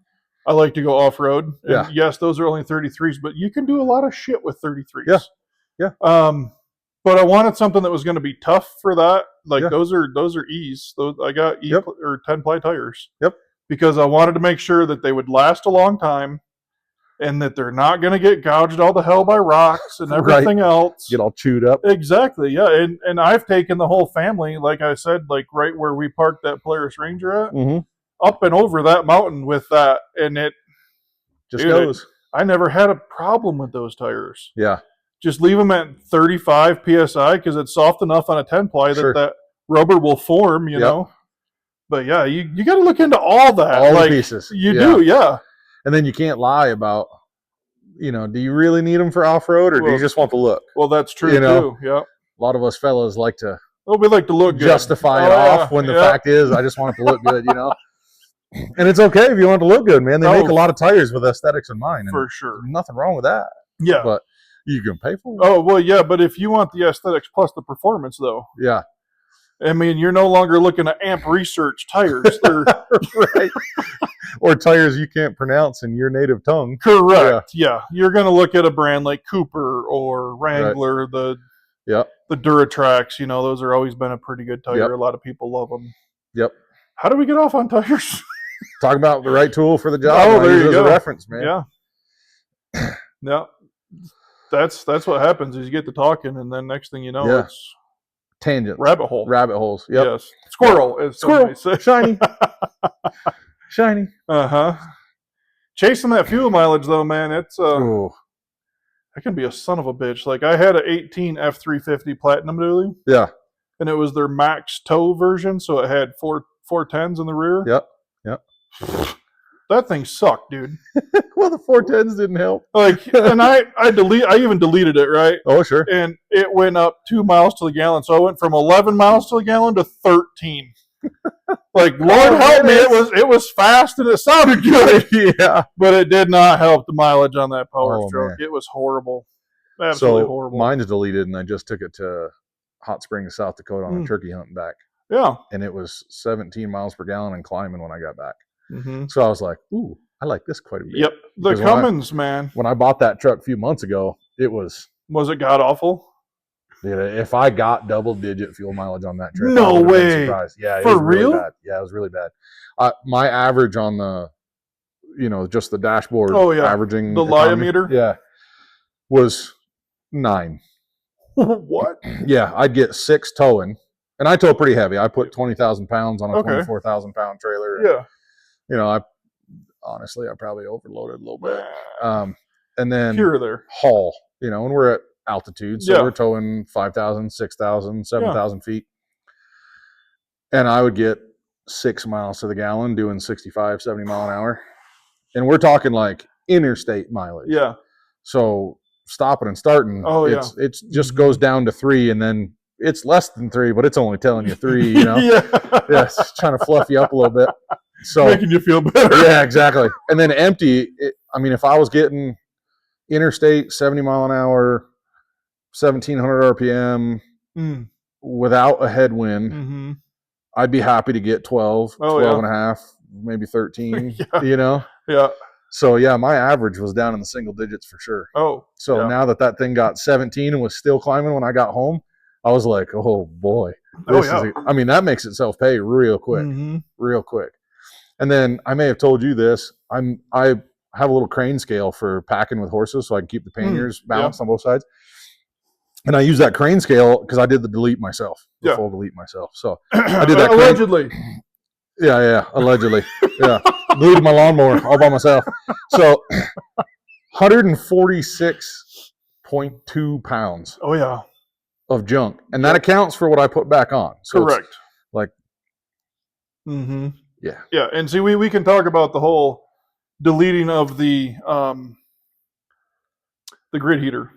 I like to go off-road. And yes, those are only 33s, but you can do a lot of shit with 33s. Yeah. But I wanted something that was going to be tough for that. Like those are E's. Those I got or 10-ply tires. Yep. Because I wanted to make sure that they would last a long time and that they're not going to get gouged all the hell by rocks and everything else. Get all chewed up. Exactly, yeah. And I've taken the whole family, like I said, like right where we parked that Polaris Ranger at, up and over that mountain with that. And it just goes. I never had a problem with those tires. Yeah. Just leave them at 35 PSI because it's soft enough on a 10-ply that rubber will form, you know. But yeah, you got to look into all that. All the pieces. You do, yeah. And then you can't lie about, do you really need them for off-road or do you just want the look? Well, that's true too, yeah. A lot of us fellas like to we like to look good. Justify it off when the fact is I just want it to look good, And it's okay if you want it to look good, man. They make a lot of tires with aesthetics in mind. For sure. Nothing wrong with that. Yeah. But you can pay for it. Oh, well, yeah, but if you want the aesthetics plus the performance, though. Yeah. I mean, you're no longer looking at Amp Research tires. Right. Or tires you can't pronounce in your native tongue. Correct. Yeah. You're going to look at a brand like Cooper or Wrangler, the Duratrax. Those are always been a pretty good tire. A lot of people love them. Yep. How do we get off on tires? Talk about the right tool for the job. Oh, there you go. As a reference, man. Yeah. Yeah. That's what happens is you get to talking, and then next thing you know, it's tangents, rabbit holes. Yep. Yes, squirrel, as somebody says. Shiny. Chasing that fuel mileage, though, man, it's it can be a son of a bitch. Like I had an 18 F350 Platinum dually. Yeah, and it was their max tow version, so it had 410s in the rear. Yep. That thing sucked, dude. Well, the 410s didn't help. And I even deleted it, right? Oh, sure. And it went up 2 miles to the gallon. So I went from 11 miles to the gallon to 13. Lord help me, it was fast and it sounded good. Yeah. But it did not help the mileage on that power stroke. Man. It was horrible. Absolutely horrible. Mine's deleted, and I just took it to Hot Springs, South Dakota on a turkey hunt and back. Yeah. And it was 17 miles per gallon and climbing when I got back. Mm-hmm. So I was like, ooh, I like this quite a bit. Yep. The Cummins, man. When I bought that truck a few months ago, it was... Was it god-awful? Dude, if I got double-digit fuel mileage on that trip, no way. Yeah, for real? Really bad. Yeah, it was really bad. My average on the, just the dashboard, averaging the Liometer, was 9. What? Yeah, I'd get 6 towing, and I tow pretty heavy. I put 20,000 pounds on a 24,000 pound trailer. Yeah. I probably overloaded a little bit. And then here or there, haul, and we're at altitude, so we're towing 5,000, 6,000, 7,000 feet. And I would get 6 miles to the gallon doing 65, 70 mile an hour. And we're talking like interstate mileage. Yeah. So stopping and starting, it's just goes down to 3, and then it's less than 3, but it's only telling you 3, It's trying to fluff you up a little bit. So making you feel better. Yeah, exactly. And then empty, if I was getting interstate 70 mile an hour, 1,700 RPM without a headwind, I'd be happy to get 12 and a half, maybe 13, Yeah. So, my average was down in the single digits for sure. Oh. So now that thing got 17 and was still climbing when I got home, I was like, oh, boy. That makes itself pay real quick, real quick. And then I may have told you this. I have a little crane scale for packing with horses so I can keep the panniers balanced on both sides. And I use that crane scale because I did the delete myself, the full delete myself. So I did that allegedly. Yeah, allegedly. Yeah, deleted my lawnmower all by myself. So 146.2 pounds. Oh yeah, of junk, and that accounts for what I put back on. So correct. Like, yeah. And see, we can talk about the whole deleting of the grid heater.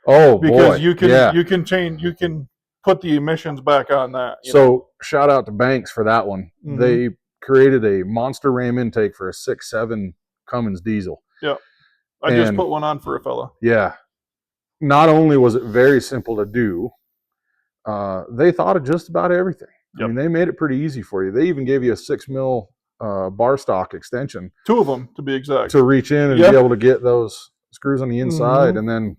Oh, because boy. you can change, you can put the emissions back on that. So shout out to Banks for that one. They created a monster ram intake for a 6.7 Cummins Diesel. Yeah, I just put one on for a fella. Yeah, not only was it very simple to do, they thought of just about everything. I mean, they made it pretty easy for you. They even gave you a 6 mil bar stock extension. 2 of them, to be exact. To reach in and be able to get those screws on the inside. And then,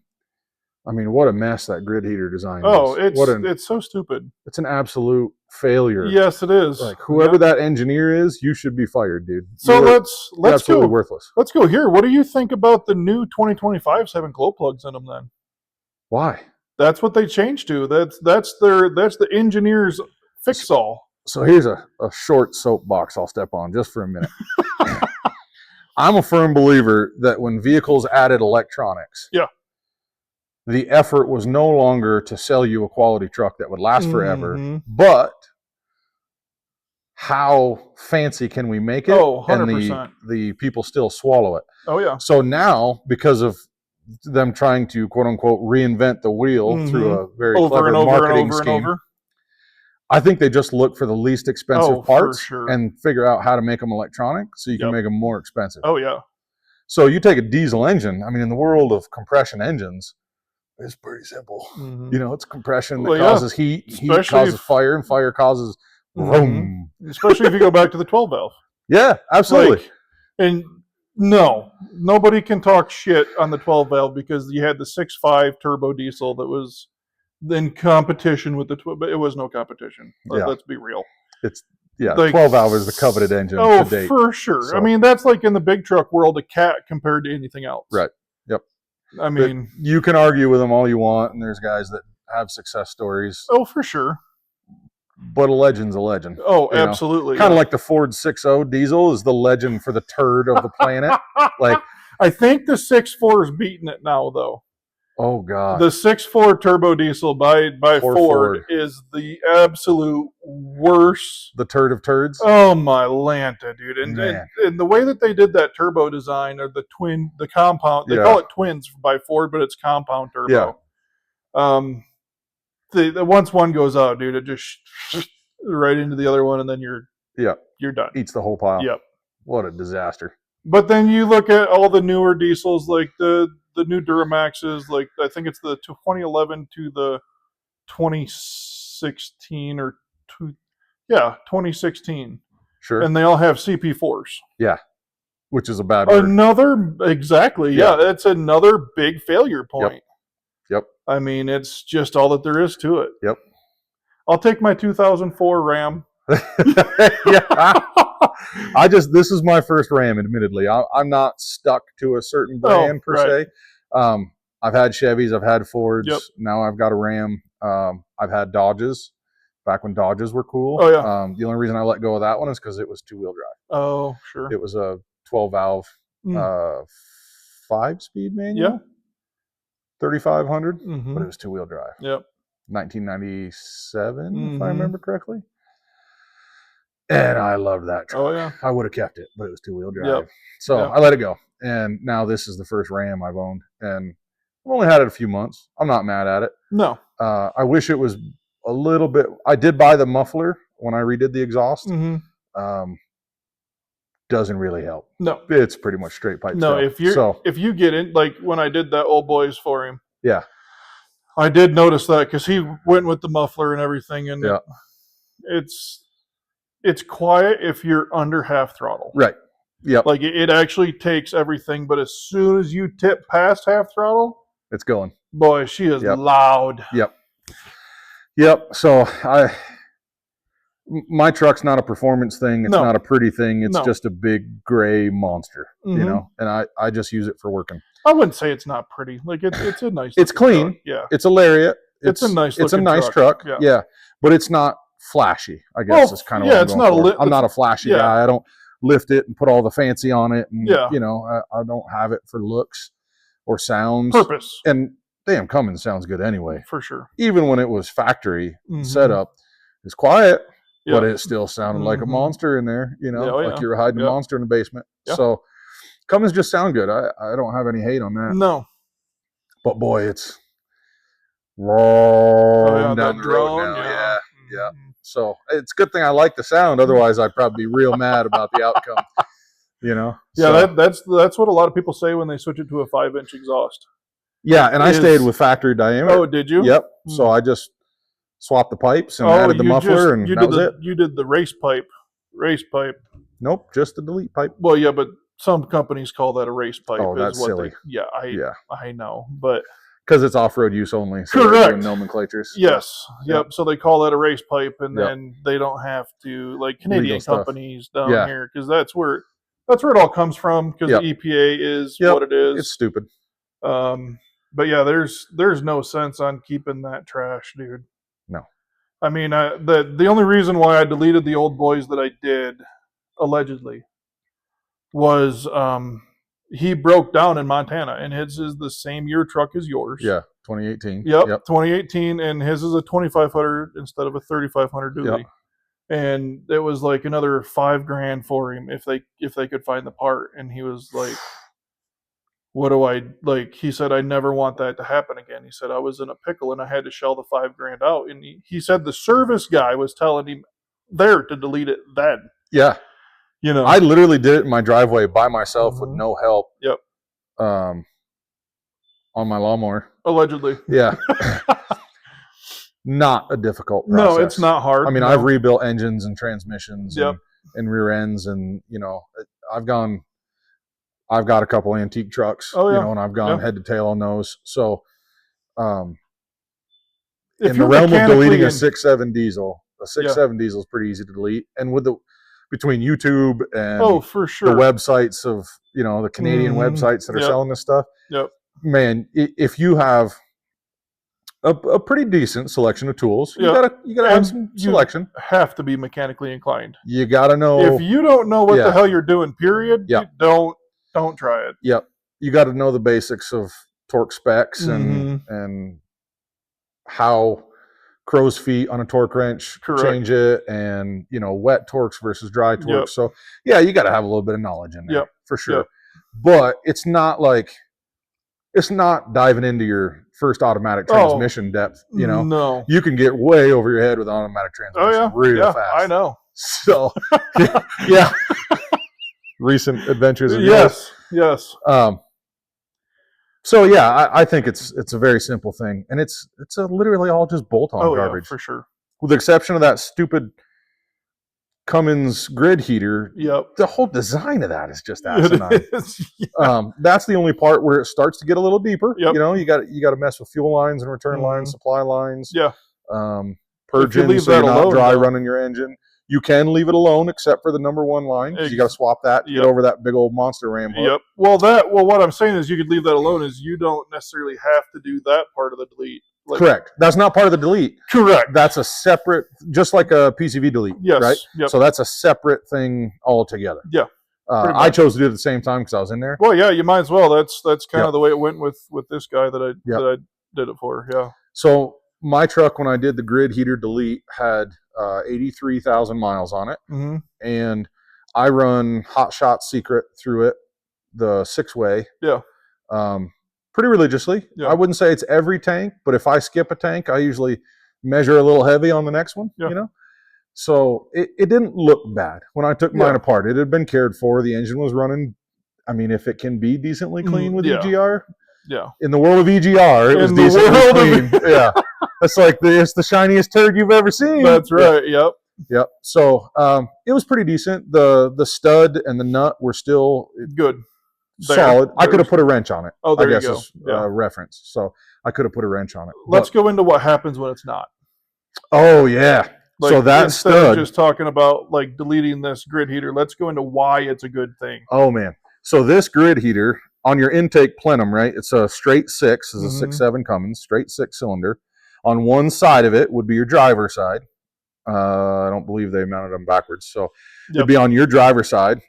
I mean, what a mess that grid heater design is. It's so stupid. It's an absolute failure. Yes, it is. Like, whoever that engineer is, you should be fired, dude. So let's absolutely go. Worthless. Let's go here. What do you think about the new 2025s having glow plugs in them then? Why? That's what they changed to. That's the engineer's fix-all. So here's a short soapbox I'll step on just for a minute. I'm a firm believer that when vehicles added electronics, the effort was no longer to sell you a quality truck that would last forever, but how fancy can we make it? Oh, 100%. And the people still swallow it. Oh, yeah. So now, because of them trying to, quote unquote, reinvent the wheel through a very clever marketing scheme, I think they just look for the least expensive parts and figure out how to make them electronic so you can make them more expensive. Oh, yeah. So you take a diesel engine. I mean, in the world of compression engines, it's pretty simple. You know, it's compression that causes heat, heat causes fire, and fire causes vroom. Especially if you go back to the 12 valve. Yeah, absolutely. And no, nobody can talk shit on the 12 valve because you had the 6.5 turbo diesel that was in competition with the 12, but it was no competition. Let's be real. It's 12 valve is the coveted engine to date. For sure. So, I mean, that's like in the big truck world a cat compared to anything else. Right. Yep. I mean, but you can argue with them all you want, and there's guys that have success stories. Oh, for sure. But a legend's a legend. Oh, absolutely. Kind of like the Ford 6.0 diesel is the legend for the turd of the planet. Like, I think the 6.4 is beating it now, though. Oh, God. The 6.4 turbo diesel by Ford is the absolute worst. The turd of turds? Oh, my Lanta, dude. And the way that they did that turbo design, or the compound, they call it twins by Ford, but it's compound turbo. Yeah. Once one goes out, dude, it just right into the other one, and then you're done. Eats the whole pile. Yep. What a disaster. But then you look at all the newer diesels, like the new Duramaxes, like I think it's the 2011 to the 2016 or 2016. Sure. And they all have CP4s. Yeah. Which is a bad word. Exactly. Yeah. That's another big failure point. Yep. I mean, it's just all that there is to it. Yep. I'll take my 2004 Ram. This is my first Ram, admittedly. I'm not stuck to a certain brand per se. I've had Chevys, I've had Fords. Yep. Now I've got a Ram. I've had Dodges back when Dodges were cool. Oh, yeah. The only reason I let go of that one is because it was 2-wheel drive. Oh, sure. It was a 12 valve, 5-speed manual. Yeah. 3,500, but it was 2-wheel drive. Yep. 1997, if I remember correctly. And I loved that truck. Oh, yeah. I would have kept it, but it was 2-wheel drive. Yep. So I let it go. And now this is the first Ram I've owned. And I've only had it a few months. I'm not mad at it. No. I wish it was a little bit. I did buy the muffler when I redid the exhaust. Doesn't really help. No. It's pretty much straight pipe. No, stuff. if you get in, like when I did that old boys for him. Yeah. I did notice that because he went with the muffler and everything. And it's quiet if you're under half throttle. Right. Yep. Like it actually takes everything, but as soon as you tip past half throttle, it's going. Boy, she is loud. Yep. So My truck's not a performance thing. It's not a pretty thing. It's just a big gray monster, you know, and I just use it for working. I wouldn't say it's not pretty. Like it's a nice. It's clean. Truck. Yeah. It's a Lariat. It's a nice. It's a nice truck. Yeah. But it's not flashy. I guess is kind of what I'm going for. I'm not a flashy guy. I don't lift it and put all the fancy on it. And, you know, I don't have it for looks or sounds. Purpose. And damn, Cummins sounds good anyway. For sure. Even when it was factory setup, it's quiet. But it still sounded like a monster in there, you know, like you were hiding a monster in the basement. So Cummins just sound good. I don't have any hate on that. No. But boy, it's roaring down the road now. Yeah. So it's a good thing I like the sound. Otherwise, I'd probably be real mad about the outcome, you know. Yeah, that's what a lot of people say when they switch it to a 5-inch exhaust. Yeah, and I stayed with factory diameter. Oh, did you? Yep. So I just swapped the pipes and added the muffler, and that was it. You did the race pipe. Nope, just the delete pipe. Well, yeah, but some companies call that a race pipe. Oh, that's silly. I know, but because it's off-road use only. So correct. Nomenclatures. Yes. Yep. So they call that a race pipe, and then they don't have to, like Canadian companies down here, because that's where it all comes from. Because the EPA is what it is. It's stupid. But yeah, there's no sense on keeping that trash, dude. No. I mean, the only reason why I deleted the old boys that I did, allegedly, was he broke down in Montana, and his is the same year truck as yours. Yeah, 2018. Yep, 2018, and his is a 2500 instead of a 3500 dually. Yep. And it was like another $5,000 for him if they could find the part. And he was like, what do I like? He said, I never want that to happen again. He said, I was in a pickle and I had to shell the $5,000 out. And he said the service guy was telling him there to delete it then. Yeah. You know, I literally did it in my driveway by myself with no help. Yep. On my lawnmower. Allegedly. Yeah. Not a difficult process. No, it's not hard. I mean, I've rebuilt engines and transmissions and rear ends, and, you know, I've got a couple antique trucks, you know, and I've gone head to tail on those. So, in the realm of deleting a 6.7 diesel, a 6.7 diesel is pretty easy to delete. And between YouTube and for sure, the websites of, you know, the Canadian websites that are selling this stuff, man, if you have a pretty decent selection of tools, you gotta have some selection. You have to be mechanically inclined. You gotta know. If you don't know what the hell you're doing, period, you don't try it. Yep. You got to know the basics of torque specs and how crow's feet on a torque wrench change it, and, you know, wet torques versus dry torques. So yeah, you got to have a little bit of knowledge in there for sure. But it's not diving into your first automatic transmission depth. You know, no, you can get way over your head with automatic transmission real fast. I know. So yeah. Recent adventures of yes. So yeah, I think it's a very simple thing, and it's literally all just bolt-on garbage for sure. With the exception of that stupid Cummins grid heater. Yep. The whole design of that is just asinine. That's the only part where it starts to get a little deeper. Yep. You know, you got to mess with fuel lines and return lines, supply lines. Yeah. Purging so you're not dry running your engine. You can leave it alone, except for the number one line. You got to swap that to get over that big old monster ram hook. Yep. Well, what I'm saying is you could leave that alone. Is you don't necessarily have to do that part of the delete. Correct. That's not part of the delete. Correct. That's a separate, just like a PCV delete. Yes. Right. Yep. So that's a separate thing altogether. Yeah. I chose to do it at the same time because I was in there. Well, yeah, you might as well. That's kind of the way it went with this guy that I did it for. Yeah. So my truck, when I did the grid heater delete, had 83,000 miles on it. Mm-hmm. And I run Hot Shot Secret through it, the 6-way. Yeah. Pretty religiously. Yeah. I wouldn't say it's every tank, but if I skip a tank, I usually measure a little heavy on the next one, you know? So it didn't look bad when I took mine apart. It had been cared for. The engine was running. I mean, if it can be decently clean with EGR. Yeah. In the world of EGR, it was decently clean. Yeah. That's like it's the shiniest turd you've ever seen. That's right. Yep. Yep. So it was pretty decent. The stud and the nut were still good, solid. I could have put a wrench on it. Oh, there you go. Is, reference. So I could have put a wrench on it. Let's go into what happens when it's not. Oh yeah. Like, so that instead stud, of just talking about like deleting this grid heater, let's go into why it's a good thing. Oh man. So this grid heater on your intake plenum, right? It's a straight 6, is a 6.7 Cummins, straight 6 cylinder. On one side of it would be your driver side. I don't believe they mounted them backwards. So it'd be on your driver side.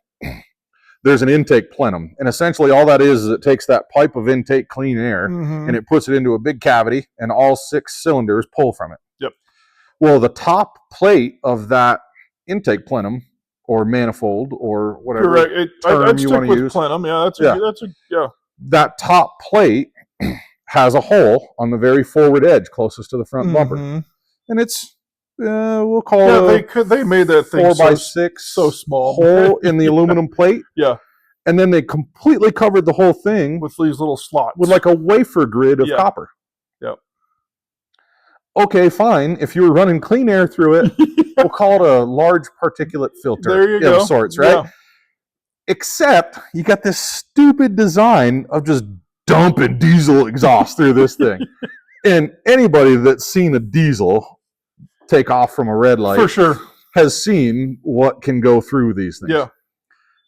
There's an intake plenum. And essentially all that is it takes that pipe of intake clean air and it puts it into a big cavity and all 6 cylinders pull from it. Yep. Well, the top plate of that intake plenum or manifold or whatever term you want to use. Plenum. Yeah, that's a That top plate has a hole on the very forward edge closest to the front bumper. And it's we'll call it they made that thing 4x6 so small hole in the aluminum plate. Yeah. And then they completely covered the whole thing with these little slots with like a wafer grid of copper. Yep. Okay, fine. If you were running clean air through it, we'll call it a large particulate filter there you go. Of sorts, right? Yeah. Except you got this stupid design of just dumping diesel exhaust through this thing. And anybody that's seen a diesel take off from a red light for sure has seen what can go through these things. Yeah.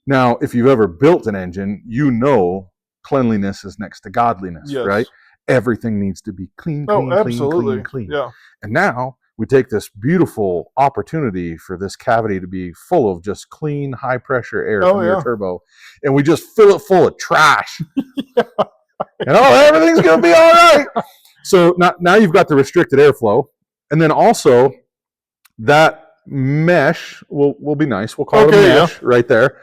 Now, if you've ever built an engine, you know cleanliness is next to godliness, right? Everything needs to be clean, clean. Yeah. And now we take this beautiful opportunity for this cavity to be full of just clean, high pressure air from your turbo, and we just fill it full of trash. And everything's going to be all right. So now you've got the restricted airflow. And then also that mesh will be nice. We'll call it a mesh right there,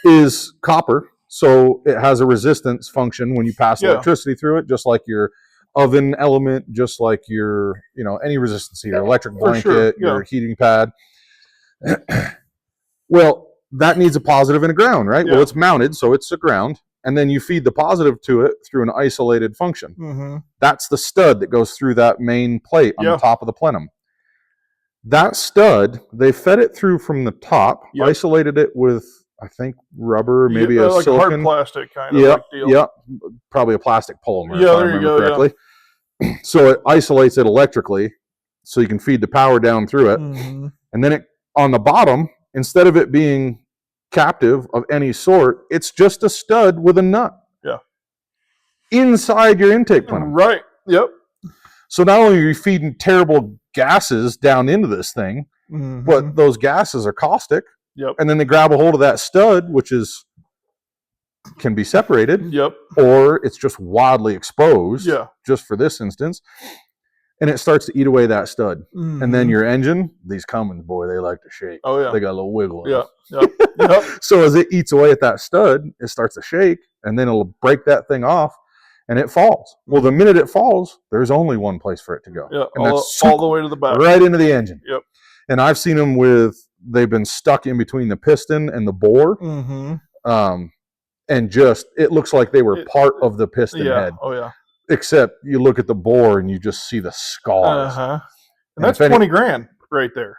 is copper. So it has a resistance function when you pass electricity through it, just like your oven element, just like your, any resistance heater, electric blanket, your heating pad. Well, that needs a positive and a ground, right? Well, it's mounted, so it's a ground. And then you feed the positive to it through an isolated function. That's the stud that goes through that main plate on the top of the plenum. That stud, they fed it through from the top, isolated it with, I think, rubber, maybe a like silicon. Hard plastic kind of deal. Yeah, probably a plastic polymer, if I remember correctly. Yeah. So it isolates it electrically, so you can feed the power down through it. And then on the bottom, instead of it being captive of any sort, it's just a stud with a nut. Yeah. Inside your intake plenum. Right. Yep. So not only are you feeding terrible gases down into this thing, but those gases are caustic. Yep. And then they grab a hold of that stud, which can be separated. Yep. Or it's just wildly exposed. Yeah. Just for this instance. And it starts to eat away that stud. And then your engine, these Cummins, boy, they like to shake. Oh, yeah. They got a little wiggle in it. Yep. So as it eats away at that stud, it starts to shake, and then it'll break that thing off, and it falls. Well, the minute it falls, there's only one place for it to go. Yeah, and that's all the way to the back. Right into the engine. Yep. And I've seen them they've been stuck in between the piston and the bore. And just, it looks like they were part of the piston head. Oh, yeah. Except you look at the bore and you just see the scars. And that's 20 grand right there.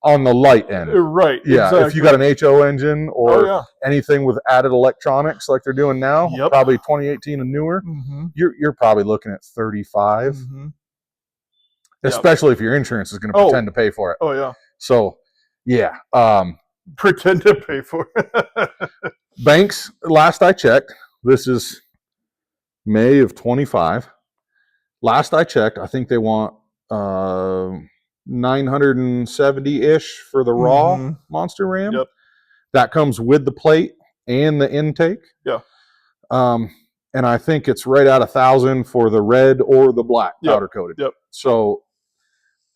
On the light end. Right. Yeah. Exactly. If you got an HO engine or anything with added electronics like they're doing now, probably 2018 and newer, you're probably looking at 35. Especially if your insurance is going to pretend to pay for it. Oh, yeah. So, yeah. Pretend to pay for it. Banks, last I checked, this is May of 25. Last I checked, I think they want 970-ish for the raw Monster Ram. Yep. That comes with the plate and the intake. Yeah. And I think it's right at 1,000 for the red or the black powder coated. Yep. So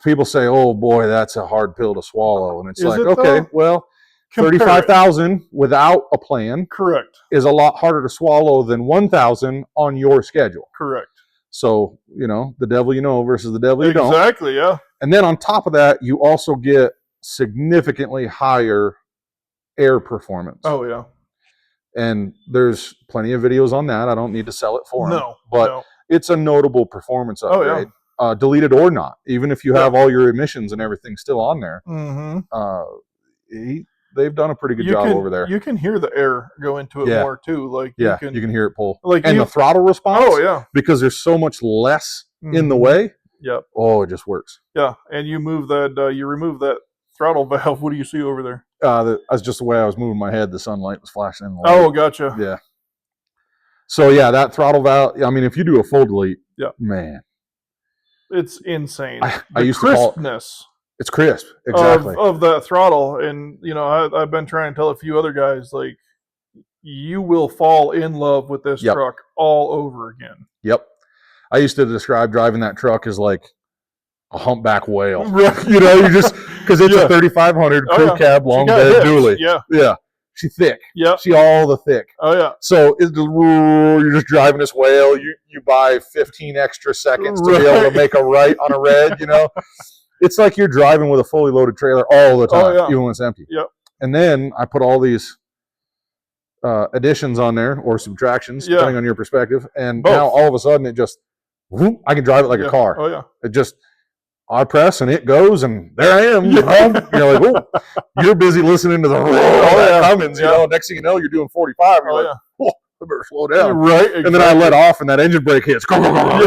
people say, "Oh boy, that's a hard pill to swallow," and it's okay, well, 35,000 without a plan, correct, is a lot harder to swallow than 1,000 on your schedule. Correct. So, the devil you know versus the devil you don't. Exactly, yeah. And then on top of that, you also get significantly higher air performance. Oh, yeah. And there's plenty of videos on that. I don't need to sell it for them. No. But it's a notable performance upgrade. Oh, yeah. Deleted or not. Even if you have all your emissions and everything still on there. They've done a pretty good job over there. You can hear the air go into it more too. Like you can hear it pull. Like and the throttle response. Oh yeah, because there's so much less in the way. Yep. Oh, it just works. Yeah, and you remove that throttle valve. What do you see over there? That's just the way I was moving my head. The sunlight was flashing in the light. Oh, gotcha. Yeah. So yeah, that throttle valve. I mean, if you do a full delete, man, it's insane. I used crispness. To call it's crisp, exactly, of that throttle. And I've been trying to tell a few other guys, like, you will fall in love with this truck all over again. Yep. I used to describe driving that truck as like a humpback whale. Right. You just because it's a 3500 crew cab long bed dually. Yeah. She's thick. Yeah. She all the thick. Oh yeah. So you're just driving this whale. You buy 15 extra seconds to be able to make a right on a red. It's like you're driving with a fully loaded trailer all the time, even when it's empty. Yep. And then I put all these additions on there or subtractions, depending on your perspective. And now all of a sudden it just, I can drive it like a car. Oh yeah. It just, I press and it goes and there I am. You're like, oh, you're busy listening to the Cummins. Next thing you know, you're doing 45. You're like, oh, I better slow down. Right. Exactly. And then I let off and that engine brake hits. And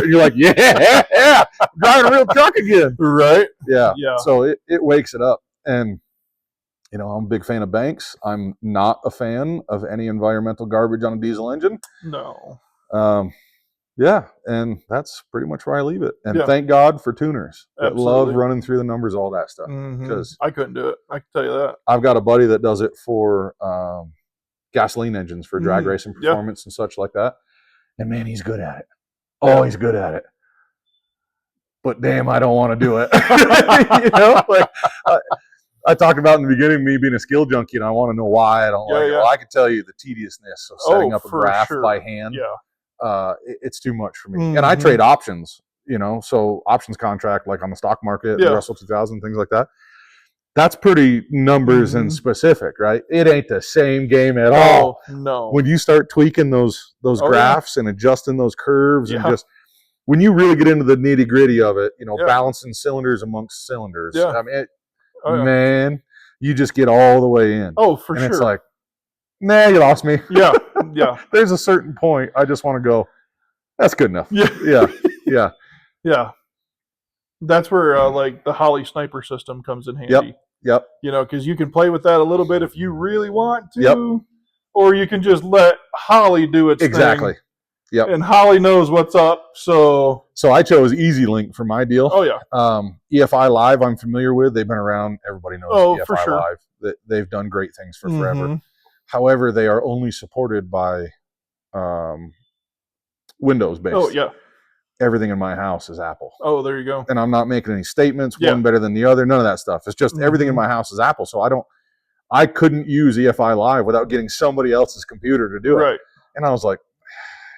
you're like, yeah, driving a real truck again. Right. Yeah. So it wakes it up. And I'm a big fan of banks. I'm not a fan of any environmental garbage on a diesel engine. No. Yeah, and that's pretty much where I leave it. And thank God for tuners that love running through the numbers, all that stuff. Because I couldn't do it. I can tell you that. I've got a buddy that does it for gasoline engines for drag racing performance and such like that. And man, he's good at it. Oh, he's good at it. But damn, I don't want to do it. I talked about in the beginning me being a skill junkie, and I want to know why I don't like it. Well, I can tell you the tediousness of setting up a graph by hand. Yeah. It's too much for me. And I trade options, so options contract like on the stock market, the Russell 2000, things like that. That's pretty numbers and specific, right? It ain't the same game at all. No. When you start tweaking those graphs and adjusting those curves and just when you really get into the nitty gritty of it, balancing cylinders amongst cylinders. I mean, man, you just get all the way in. Oh, for sure. And it's like, nah, you lost me. Yeah. There's a certain point I just want to go, that's good enough. Yeah. That's where like the Holley sniper system comes in handy. Yep. Because you can play with that a little bit if you really want to, or you can just let Holley do its thing. Yep. And Holley knows what's up. So I chose EasyLink for my deal. Oh yeah. EFI Live I'm familiar with. They've been around. Everybody knows EFI for sure. Live. They've done great things for forever. However, they are only supported by Windows based. Oh yeah. Everything in my house is Apple. Oh, there you go. And I'm not making any statements, one better than the other, none of that stuff. It's just everything in my house is Apple. So I couldn't use EFI Live without getting somebody else's computer to do it. Right. And I was like,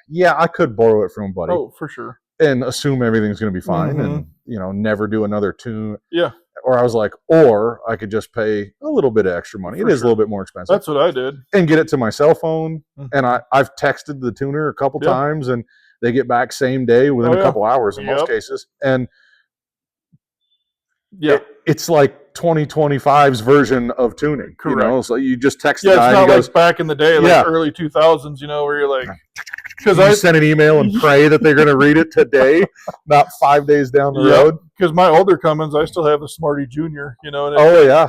yeah, I could borrow it from a buddy. Oh, for sure. And assume everything's going to be fine and, never do another tune. Yeah. Or I was like, or I could just pay a little bit of extra money. It is a little bit more expensive. That's what I did. And get it to my cell phone. And I've texted the tuner a couple times and they get back same day within a couple hours in most cases. And it's like 2025's version of tuning. Correct. So you just text the guy. Yeah, it's not like goes, back in the day, like early 2000s, where you're like, because I send an email and pray that they're going to read it today, not 5 days down the road. Because my older Cummins, I still have the Smarty Junior. And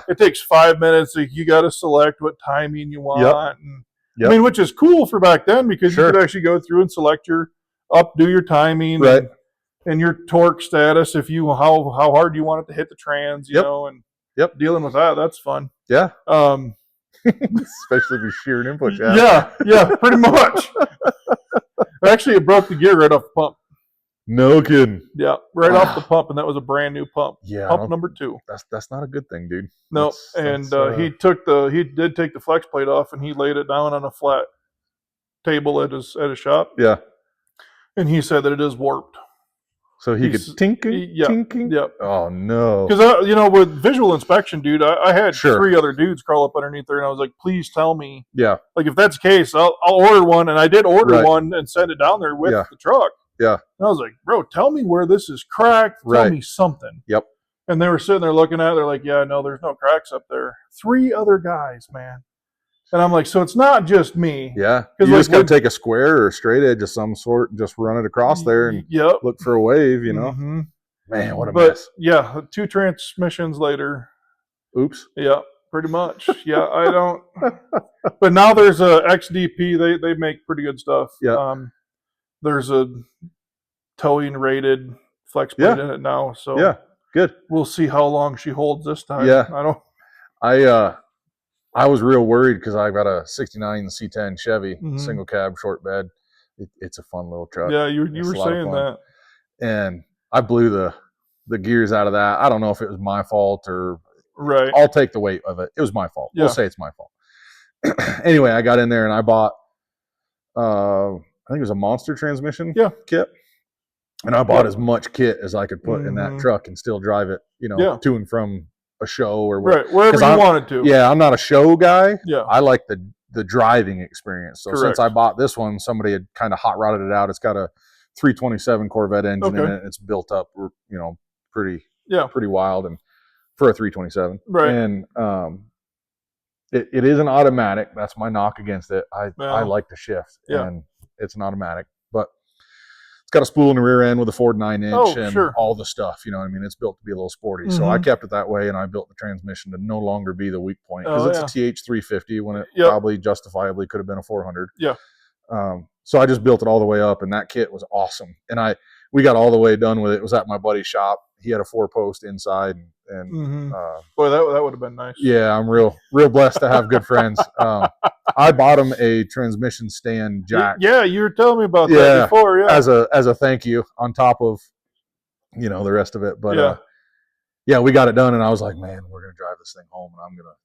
it takes 5 minutes. Like, you got to select what timing you want. And, I mean, which is cool for back then because you could actually go through and select do your timing and your torque status. If you how hard you want it to hit the trans, and dealing with that's fun. Yeah. Especially if you're shearing input. Yeah, pretty much. Actually, it broke the gear right off the pump. No kidding. Yeah, right off the pump, and that was a brand new pump. Yeah, pump number 2. That's not a good thing, dude. No, he did take the flex plate off, and he laid it down on a flat table at his shop. Yeah, and he said that it is warped. So he could tinking. Yep. Oh no. Because with visual inspection, dude, I had 3 other dudes crawl up underneath there, and I was like, "Please tell me." Yeah. Like if that's the case, I'll order one, and I did order one and send it down there with the truck. Yeah. And I was like, "Bro, tell me where this is cracked. Tell me something." Yep. And they were sitting there looking at it. They're like, "Yeah, no, there's no cracks up there." 3 other guys, man. And I'm like, so it's not just me. Yeah. You just got to take a square or a straight edge of some sort and just run it across there and look for a wave, Man, what a mess. Yeah, 2 transmissions later. Oops. Yeah, pretty much. Yeah, I don't. But now there's a XDP. They make pretty good stuff. Yeah. There's a towing rated flex plate in it now. So yeah, good. We'll see how long she holds this time. Yeah. I was real worried because I've got a 69 C10 Chevy, single cab, short bed. It's a fun little truck. Yeah, you were saying that. And I blew the gears out of that. I don't know if it was my fault or right. I'll take the weight of it. It was my fault. Yeah. We'll say it's my fault. Anyway, I got in there and I bought I think it was a Monster transmission kit. And I bought as much kit as I could put in that truck and still drive it, to and from a show or whatever. Right, wherever you wanted to. Yeah, I'm not a show guy. Yeah. I like the driving experience. So since I bought this one, somebody had kind of hot rodded it out. It's got a 327 Corvette engine in it. It's built up, pretty wild, and for a 327. Right. And it is an automatic. That's my knock against it. I like the shift, and it's an automatic, but it's got a spool in the rear end with a Ford 9-inch and all the stuff. You know what I mean? It's built to be a little sporty. So I kept it that way, and I built the transmission to no longer be the weak point because it's a TH350 when it probably justifiably could have been a 400. Yeah. So I just built it all the way up, and that kit was awesome. And we got all the way done with it. It was at my buddy's shop. He had a 4-post inside, and boy, that would have been nice. Yeah, I'm real blessed to have good friends. I bought him a transmission stand jack. Yeah, you were telling me about that before. Yeah, as a thank you on top of the rest of it. But we got it done, and I was like, man, we're gonna drive this thing home, and I'm gonna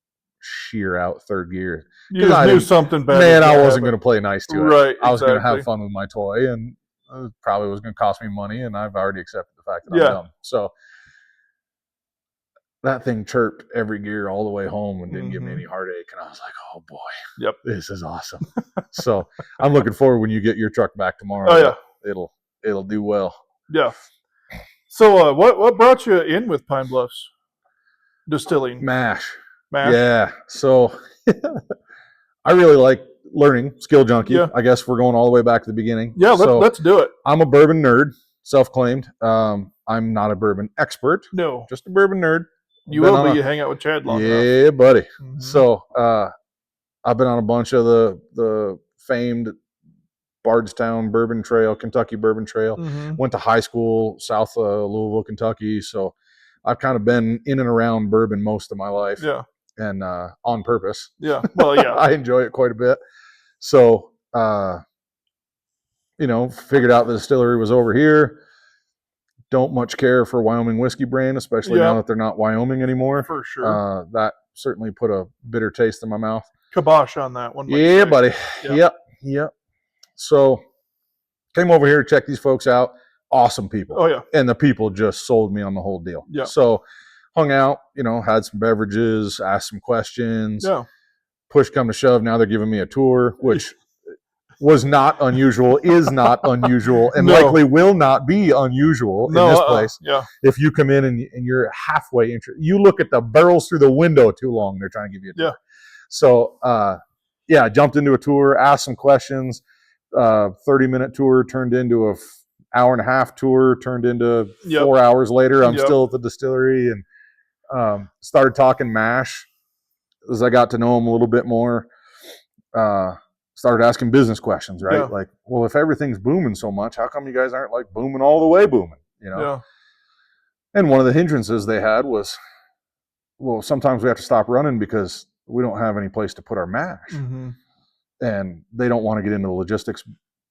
shear out third gear. You just knew something bad. Man, I wasn't gonna play nice to it. Right, I was gonna have fun with my toy, and it probably was gonna cost me money, and I've already accepted the fact that I'm dumb. So that thing chirped every gear all the way home and didn't give me any heartache. And I was like, oh boy, this is awesome. So I'm looking forward when you get your truck back tomorrow. Oh yeah. It'll do well. Yeah. So what brought you in with Pine Bluffs Distilling? Mash. Yeah. So I really like learning, skill junkie. Yeah. I guess we're going all the way back to the beginning. Yeah, let's do it. I'm a bourbon nerd, self-claimed. I'm not a bourbon expert. No. Just a bourbon nerd. You will be. You hang out with Chad long enough. Yeah, buddy. So I've been on a bunch of the famed Bardstown Bourbon Trail, Kentucky Bourbon Trail. Went to high school south of Louisville, Kentucky. So I've kind of been in and around bourbon most of my life. Yeah. And on purpose. Yeah. Well, yeah. I enjoy it quite a bit. So, figured out the distillery was over here. Don't much care for Wyoming whiskey brand, especially now that they're not Wyoming anymore. For sure. That certainly put a bitter taste in my mouth. Kibosh on that one. Yeah, buddy. Yep. So came over here to check these folks out. Awesome people. Oh, yeah. And the people just sold me on the whole deal. Yeah. So hung out, had some beverages, asked some questions. Yeah. Push come to shove, now they're giving me a tour, which was not unusual, is not unusual, and likely will not be unusual in this place. Yeah. If you come in and you're halfway interested, you look at the barrels through the window too long, they're trying to give you a tour. Yeah. So, I jumped into a tour, asked some questions. 30-minute tour turned into a hour-and-a-half tour, turned into 4 hours later. I'm still at the distillery, and started talking mash as I got to know them a little bit more. Started asking business questions, right? Yeah. Like, well, if everything's booming so much, how come you guys aren't like booming all the way booming? Yeah. And one of the hindrances they had was, well, sometimes we have to stop running because we don't have any place to put our mash. And they don't want to get into the logistics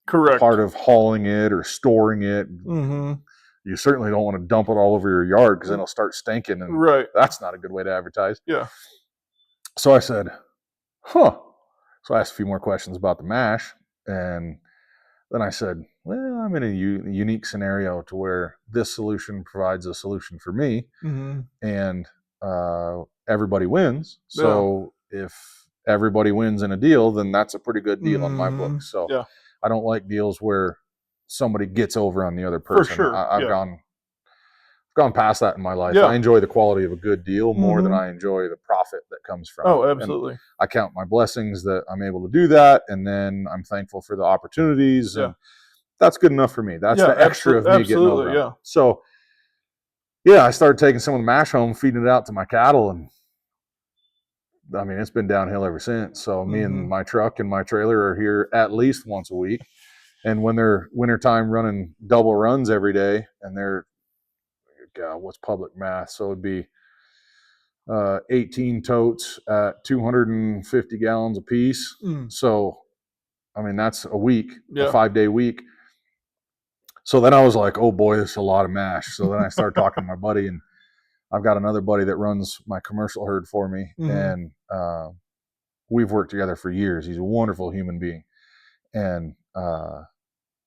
part of hauling it or storing it. You certainly don't want to dump it all over your yard because then it'll start stinking, and that's not a good way to advertise. Yeah. So I said, So I asked a few more questions about the mash, and then I said, well, I'm in a unique scenario to where this solution provides a solution for me, and everybody wins. So if everybody wins in a deal, then that's a pretty good deal on my book. So I don't like deals where somebody gets over on the other person. For sure. I've gone past that in my life. I enjoy the quality of a good deal more than I enjoy the profit that comes from it. Oh, absolutely. And I count my blessings that I'm able to do that, and then I'm thankful for the opportunities, and that's good enough for me. That's the extra of me getting over. Yeah. So yeah, I started taking some of the mash home, feeding it out to my cattle, and I mean, it's been downhill ever since. So me and my truck and my trailer are here at least once a week. And when they're wintertime running double runs every day, and they're, God, what's public math? So it'd be 18 totes at 250 gallons a piece. So, I mean, that's a week, a 5-day week. So then I was like, oh boy, this is a lot of mash. So then I started talking to my buddy, and I've got another buddy that runs my commercial herd for me. And we've worked together for years. He's a wonderful human being. And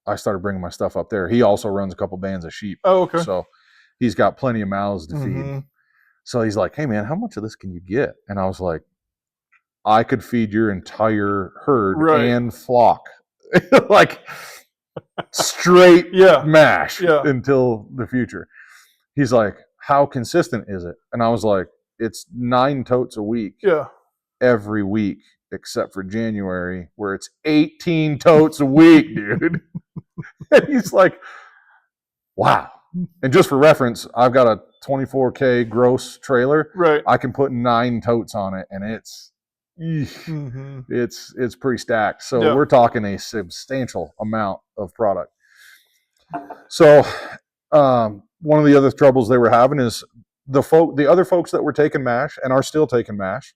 I started bringing my stuff up there. He also runs a couple bands of sheep. Oh, okay. So he's got plenty of mouths to feed. So he's like, hey man, how much of this can you get? And I was like, I could feed your entire herd and flock. Like straight mash until the future. He's like, how consistent is it? And I was like, it's 9 totes a week. Every week except for January, where it's 18 totes a week, dude. And he's like, wow. And just for reference, I've got a 24K gross trailer. I can put 9 totes on it, and it's pretty stacked. So we're talking a substantial amount of product. So one of the other troubles they were having is the other folks that were taking mash and are still taking mash,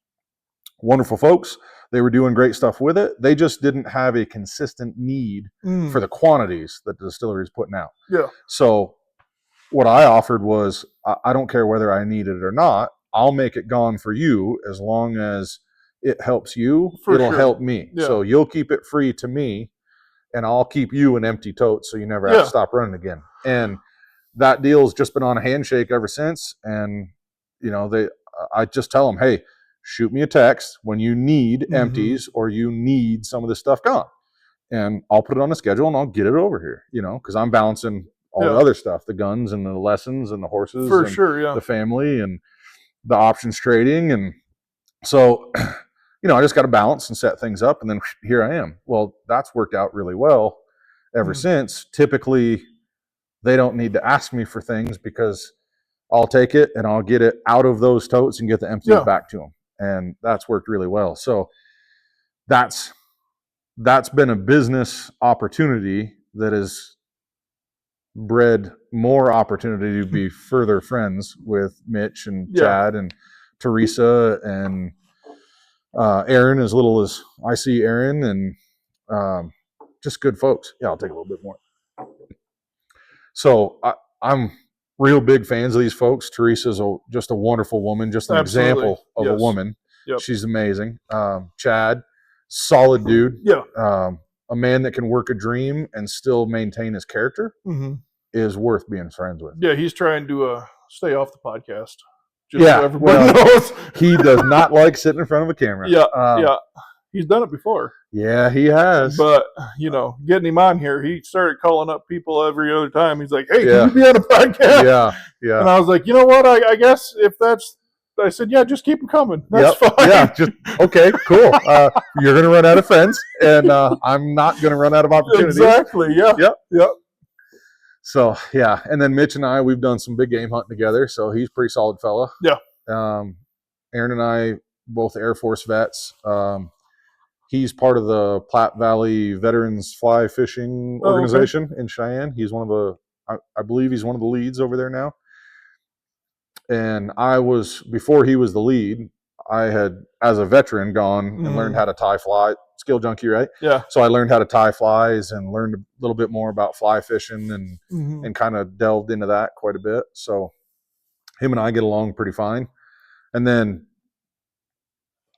wonderful folks. They were doing great stuff with it. They just didn't have a consistent need for the quantities that the distillery is putting out. So what I offered was, I don't care whether I need it or not. I'll make it gone for you as long as it helps you. It'll help me. So you'll keep it free to me, and I'll keep you an empty tote so you never have to stop running again. And that deal's just been on a handshake ever since. And you know, I just tell them, hey, shoot me a text when you need empties or you need some of this stuff gone, and I'll put it on the schedule and I'll get it over here, you know, because I'm balancing all the other stuff, the guns and the lessons and the horses, the family and the options trading. And so, you know, I just got to balance and set things up, and then here I am. Well, that's worked out really well ever since. Typically they don't need to ask me for things because I'll take it and I'll get it out of those totes and get the empties back to them. And that's worked really well. So that's been a business opportunity that has bred more opportunity to be further friends with Mitch and Chad and Teresa and Aaron, as little as I see Aaron, and just good folks. Yeah, I'll take a little bit more. So I'm real big fans of these folks. Teresa's just a wonderful woman, just an example of a woman. She's amazing. Chad, solid dude. A man that can work a dream and still maintain his character is worth being friends with. Yeah, he's trying to stay off the podcast. Just so everybody knows. He does not like sitting in front of a camera. He's done it before. Yeah, he has. But, you know, getting him on here, he started calling up people every other time. He's like, hey, can you be on a podcast? And I was like, you know what? I guess if that's, I said, yeah, just keep them coming. That's fine. Just, okay, cool. You're going to run out of friends, and I'm not going to run out of opportunities. Exactly, So, yeah. And then Mitch and I, we've done some big game hunting together, so he's a pretty solid fella. Aaron and I, both Air Force vets. He's part of the Platte Valley Veterans Fly Fishing Organization in Cheyenne. He's one of the, I believe he's one of the leads over there now. And before he was the lead, I had, as a veteran, gone and learned how to tie fly, skill junkie, right? So I learned how to tie flies and learned a little bit more about fly fishing and kind of delved into that quite a bit. So him and I get along pretty fine. And then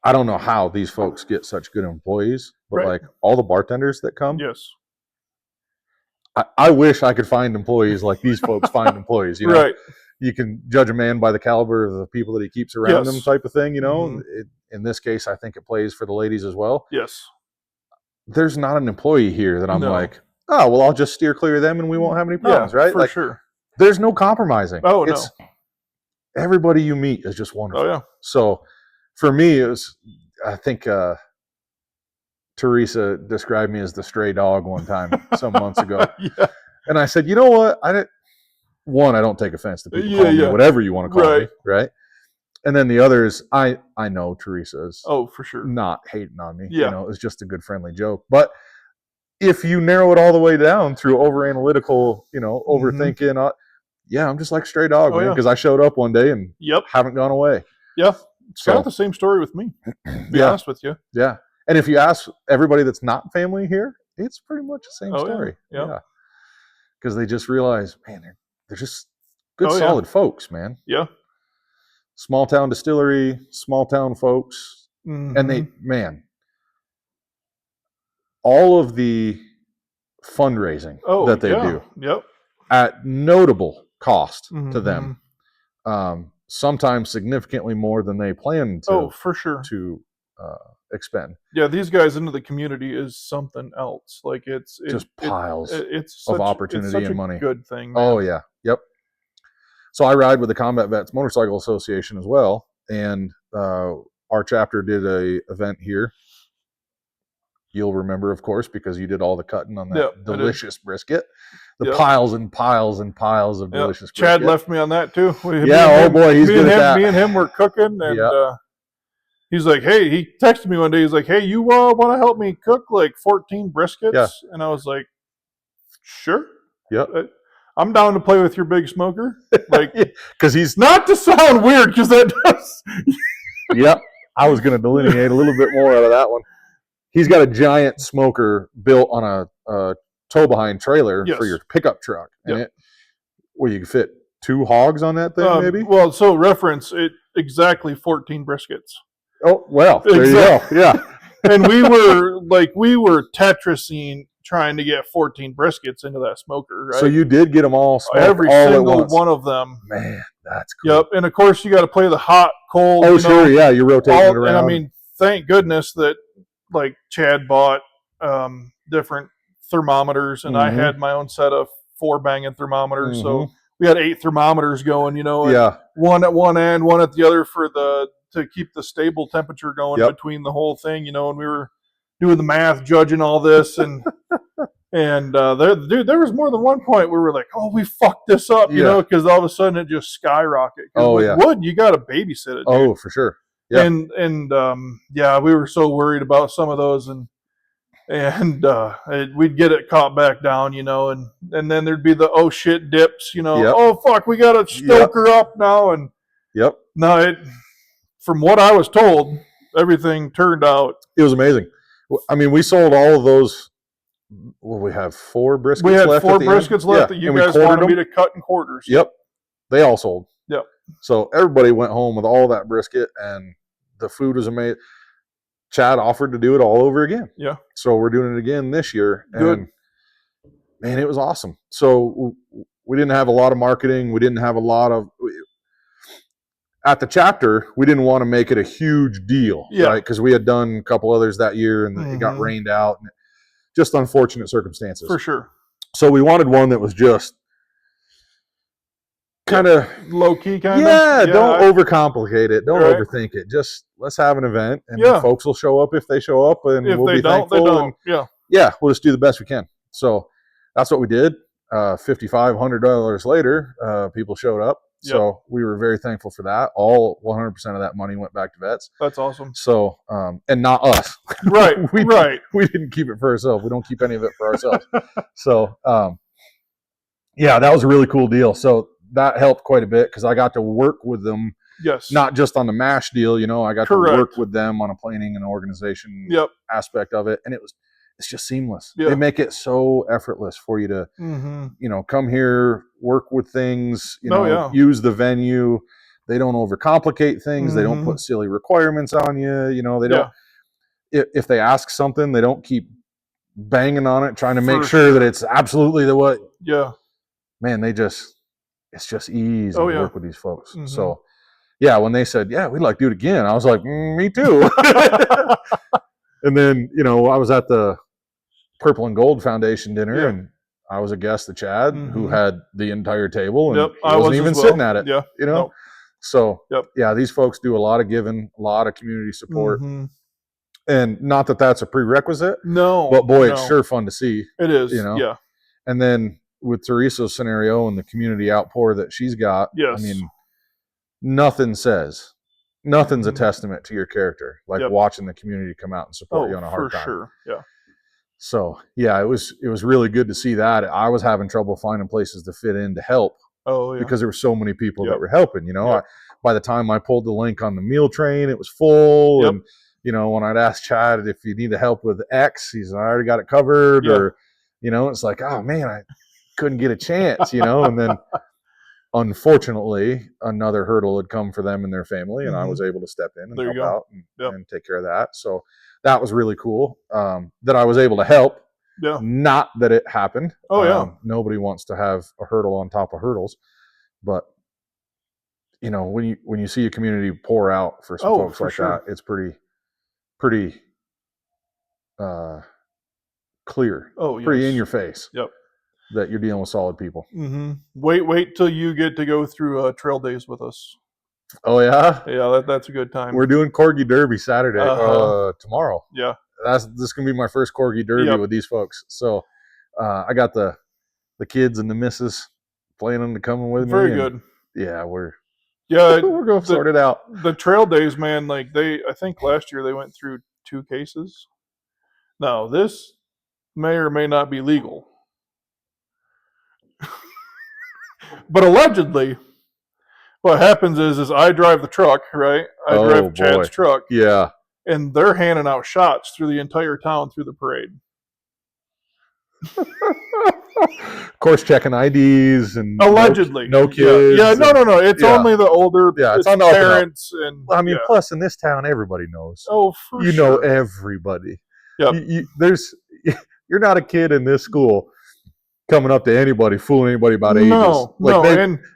I don't know how these folks get such good employees, but like all the bartenders that come. I wish I could find employees like these folks find employees, you know? You can judge a man by the caliber of the people that he keeps around him, type of thing, you know? In this case, I think it plays for the ladies as well. There's not an employee here that I'm like, oh, well, I'll just steer clear of them and we won't have any problems, right? For sure. There's no compromising. No. Everybody you meet is just wonderful. So for me, it was, I think Teresa described me as the stray dog one time some months ago. And I said, you know what? one, I don't take offense to people calling me whatever you want to call me, right? And then the other is I know Teresa's for sure not hating on me. You know, it's just a good friendly joke. But if you narrow it all the way down through over analytical, you know, overthinking, I'm just like stray dog, man, because I showed up one day and haven't gone away. Yeah. It's kind of the same story with me, to be honest with you. Yeah. And if you ask everybody that's not family here, it's pretty much the same story. Yeah. Because they just realize, man, they're just good, solid folks, man. Yeah. Small town distillery, small town folks. And they, man, all of the fundraising that they do at notable cost to them, sometimes significantly more than they plan to for sure to expend. Yeah, these guys into the community is something else. Like it's just piles it's of opportunity and money. Good thing, man. Oh yeah, yep. So I ride with the Combat Vets Motorcycle Association as well, and our chapter did a event here. You'll remember, of course, because you did all the cutting on that delicious brisket. The piles and piles and piles of delicious brisket. Chad left me on that too. He's good at that. Me and him were cooking, and he's like, hey, he texted me one day. He's like, hey, you want to help me cook like 14 briskets? Yeah. And I was like, sure. Yep. I'm down to play with your big smoker. Like, because he's not to sound weird, because that does. Yep. I was going to delineate a little bit more out of that one. He's got a giant smoker built on a tow-behind trailer for your pickup truck. And you can fit 2 hogs on that thing, maybe? Well, so reference, it exactly 14 briskets. Oh, well, there you go. Yeah. And we were Tetrising trying to get 14 briskets into that smoker, right? So you did get them all smoked every all single one of them. Man, that's cool. Yep. And of course, you got to play the hot, cold. Oh, sure. Yeah. You're rotating it around. And I mean, thank goodness that like Chad bought different thermometers, and I had my own set of 4 banging thermometers. So we had 8 thermometers going, you know, and one at one end, one at the other to keep the stable temperature going between the whole thing, you know, and we were doing the math, judging all this, and there was more than one point where we were like, oh, we fucked this up, you know, because all of a sudden it just skyrocketed. Wood, you got to babysit it. Oh, for sure. Yeah. And we were so worried about some of those, and we'd get it caught back down, you know, and then there'd be the oh shit dips, you know, oh fuck, we got to stoke her up now, and no, from what I was told, everything turned out. It was amazing. I mean, we sold all of those. Well, we have 4 briskets left. We had 4 briskets left that you guys wanted me to cut in quarters. Yep. They all sold. Yep. So everybody went home with all that brisket, and the food was amazing. Chad offered to do it all over again. Yeah. So we're doing it again this year. Good. And man, it was awesome. So we didn't have a lot of marketing. We didn't have a lot of... At the chapter, we didn't want to make it a huge deal, right? Because we had done a couple others that year, and it got rained out. And just unfortunate circumstances. For sure. So we wanted one that was just kind of low-key, kind of? Yeah, don't overcomplicate it. Don't overthink it. Just let's have an event, and folks will show up if they show up, and we'll be thankful. They don't. We'll just do the best we can. So that's what we did. $5,500 later, people showed up. So we were very thankful for that. All 100% of that money went back to vets. That's awesome. So, and not us. Right, we didn't keep it for ourselves. We don't keep any of it for ourselves. So, that was a really cool deal. So that helped quite a bit because I got to work with them. Yes. Not just on the mash deal, you know, I got to work with them on a planning and organization aspect of it. And it's just seamless. They make it so effortless for you to, you know, come here, work with things, you know, use the venue. They don't overcomplicate things. They don't put silly requirements on you. You know, they don't, if they ask something, they don't keep banging on it, trying to make sure that it's absolutely the what. Yeah. Man, it's just easy to work with these folks. So, when they said, we'd like to do it again, I was like, me too. And then, you know, I was at the Purple and Gold Foundation dinner, and I was a guest of Chad, who had the entire table, and I wasn't even sitting at it. Yeah, you know. Nope. So these folks do a lot of giving, a lot of community support, and not that that's a prerequisite. No, but boy, it's sure fun to see. It is. You know. Yeah. And then with Teresa's scenario and the community outpour that she's got, yes. I mean, nothing's a testament to your character like watching the community come out and support you on a hard time. Sure. Yeah. So yeah, it was really good to see that. I was having trouble finding places to fit in to help. Oh yeah. Because there were so many people that were helping. By the time I pulled the link on the meal train, it was full. And when I'd ask Chad if you need help with X, he's I already got it covered. Or it's like, oh man, I couldn't get a chance. And then unfortunately, another hurdle had come for them and their family, and I was able to step in and help out and take care of that. So that was really cool that I was able to help. Yeah. Not that it happened. Oh, nobody wants to have a hurdle on top of hurdles, but when you see a community pour out for some folks like that, it's pretty clear. Oh, yes. Pretty in your face. Yep. That you're dealing with solid people. Mm-hmm. Wait till you get to go through trail days with us. Oh yeah. Yeah, that's a good time. We're doing Corgi Derby Saturday tomorrow. Yeah. This is gonna be my first Corgi Derby with these folks. So I got the kids and the missus planning to come with me. Very good. Yeah, we're going to sort it out. The trail days, man, I think last year they went through 2 cases. Now, this may or may not be legal. But allegedly, what happens is I drive the truck, right? I drive Chad's truck. Yeah. And they're handing out shots through the entire town through the parade. Of course, checking IDs and allegedly no kids. Yeah, no. It's only the older it's on parents and plus in this town everybody knows. Oh, for you know everybody. Yeah. You're not a kid in this school coming up to anybody, fooling anybody about ages.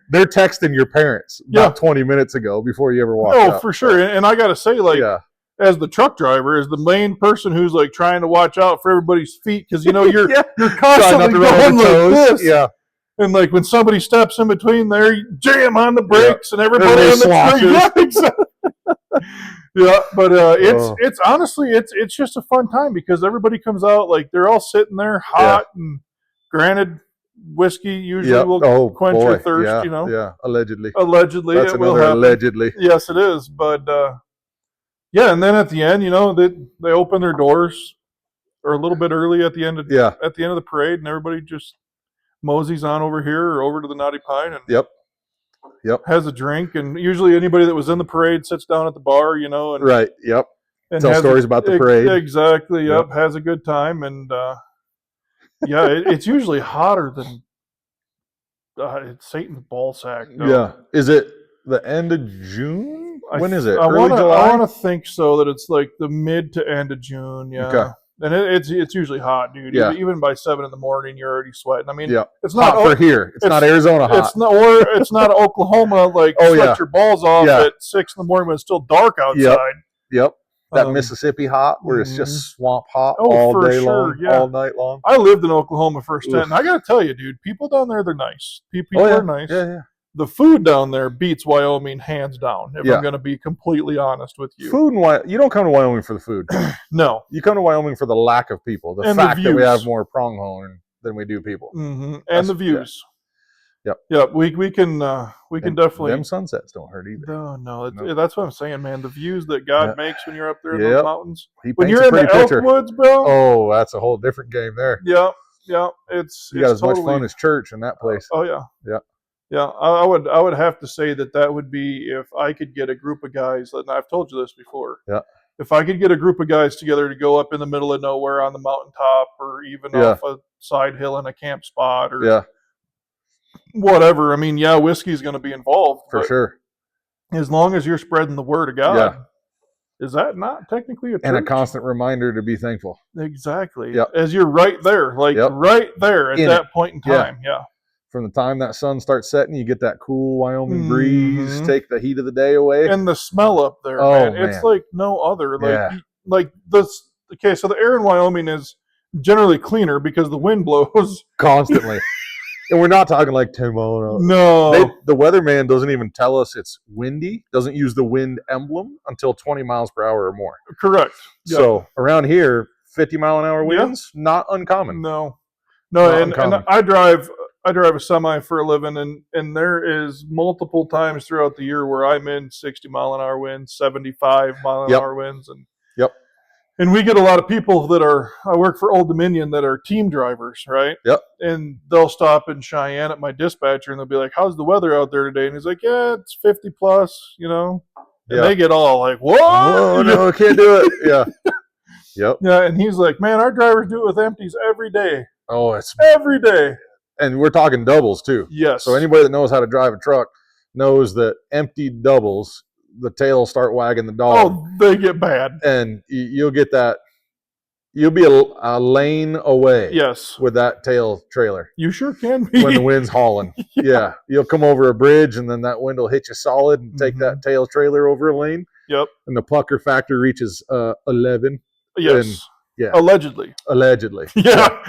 They're texting your parents about 20 minutes ago before you ever walk out. Oh, for sure. And I got to say, as the truck driver, as the main person who's trying to watch out for everybody's feet, because you're constantly going like this. Yeah. And when somebody steps in between there, you jam on the brakes and everybody on the tree. Yeah, exactly. Yeah, but it's honestly it's just a fun time because everybody comes out they're all sitting there hot and granted whiskey usually will quench your thirst, Yeah, allegedly. That's it will happen. Allegedly. Yes, it is. But and then at the end, they open their doors or a little bit early at the end of the parade, and everybody just moseys on over here or over to the Naughty Pine and has a drink. And usually anybody that was in the parade sits down at the bar, and and tell stories about the parade. Exactly. Yep. Has a good time, and it's usually hotter than it's Satan's ball sack. No. Yeah. Is it the end of June? When is it? I want to think so, that it's the mid to end of June. Yeah. Okay. And it's usually hot, dude. Yeah. Even by 7 a.m, you're already sweating. I mean, it's not hot for here. It's not Arizona hot. It's not Oklahoma sweat your balls off at 6 a.m. when it's still dark outside. Yep. That Mississippi hot, where it's just swamp hot all day long, all night long. I lived in Oklahoma for a stint, and I got to tell you, dude, people down there, they're nice. People are nice. Yeah. The food down there beats Wyoming hands down, if I'm going to be completely honest with you. Food and you don't come to Wyoming for the food. No. You come to Wyoming for the lack of people. The fact that we have more pronghorn than we do people. Mm-hmm. And the views. Yep. Yeah, we can definitely. Them sunsets don't hurt either. No, that's what I'm saying, man. The views that God makes when you're up there in those mountains. When you're in the elk woods, bro. Oh, that's a whole different game there. Yeah. You got as much fun as church in that place. Oh yeah. Yeah. Yeah, I would have to say that would be if I could get a group of guys, and I've told you this before. Yeah. If I could get a group of guys together to go up in the middle of nowhere on the mountaintop or even off a side hill in a camp spot or whatever. I mean, whiskey's going to be involved. For sure. As long as you're spreading the word of God. Yeah. Is that not technically a church? And a constant reminder to be thankful. Exactly. Yep. As you're right there, right there at that point in time. Yeah. From the time that sun starts setting, you get that cool Wyoming breeze, take the heat of the day away. And the smell up there, man. It's like no other. Like this. Okay, so the air in Wyoming is generally cleaner because the wind blows constantly. And we're not talking 10 miles an hour. No. The weatherman doesn't even tell us it's windy, doesn't use the wind emblem until 20 miles per hour or more. Correct. So around here, 50 mile an hour winds, not uncommon. No, and I drive I drive a semi for a living, and there is multiple times throughout the year where I'm in 60-mile-an-hour winds, 75-mile-an-hour winds, and we get a lot of people that are. I work for Old Dominion that are team drivers, right? Yep. And they'll stop in Cheyenne at my dispatcher, and they'll be like, "How's the weather out there today?" And he's like, "Yeah, it's 50 plus, And they get all like, "What? Whoa, no, I can't do it." Yeah. Yep. Yeah, and he's like, "Man, our drivers do it with empties every day. Oh, it's every day." And we're talking doubles too. Yes. So anybody that knows how to drive a truck knows that empty doubles, the tail will start wagging the dog. Oh, they get bad. And you'll get that. You'll be a lane away. Yes. With that tail trailer. You sure can be. When the wind's hauling. Yeah. You'll come over a bridge and then that wind will hit you solid and take that tail trailer over a lane. Yep. And the pucker factor reaches 11. Yes. And, yeah. Allegedly. Yeah.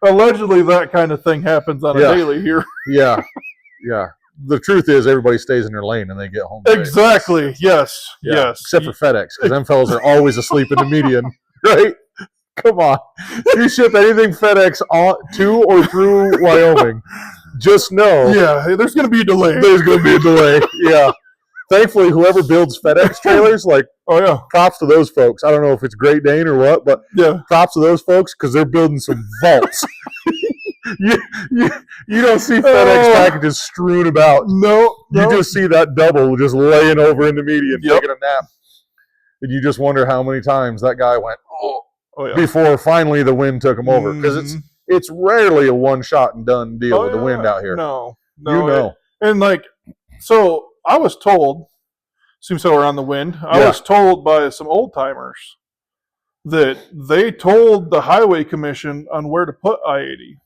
Allegedly, that kind of thing happens on a daily here. Yeah. The truth is, everybody stays in their lane and they get home. Exactly. Right? Yes. Yeah. Yes. Except for FedEx, because them fellas are always asleep in the median, right? Come on. You ship anything FedEx to or through Wyoming, just know. Yeah, there's going to be a delay. There's going to be a delay. Yeah. Thankfully, whoever builds FedEx trailers, props to those folks. I don't know if it's Great Dane or what, but props to those folks because they're building some vaults. You don't see FedEx packages strewn about. No. You just see that double just laying over in the median, taking a nap. And you just wonder how many times that guy went, before finally the wind took him over. Because it's rarely a one-shot and done deal with the wind out here. No. And so I was told, seems so we're on the wind, I was told by some old-timers that they told the Highway Commission on where to put I-80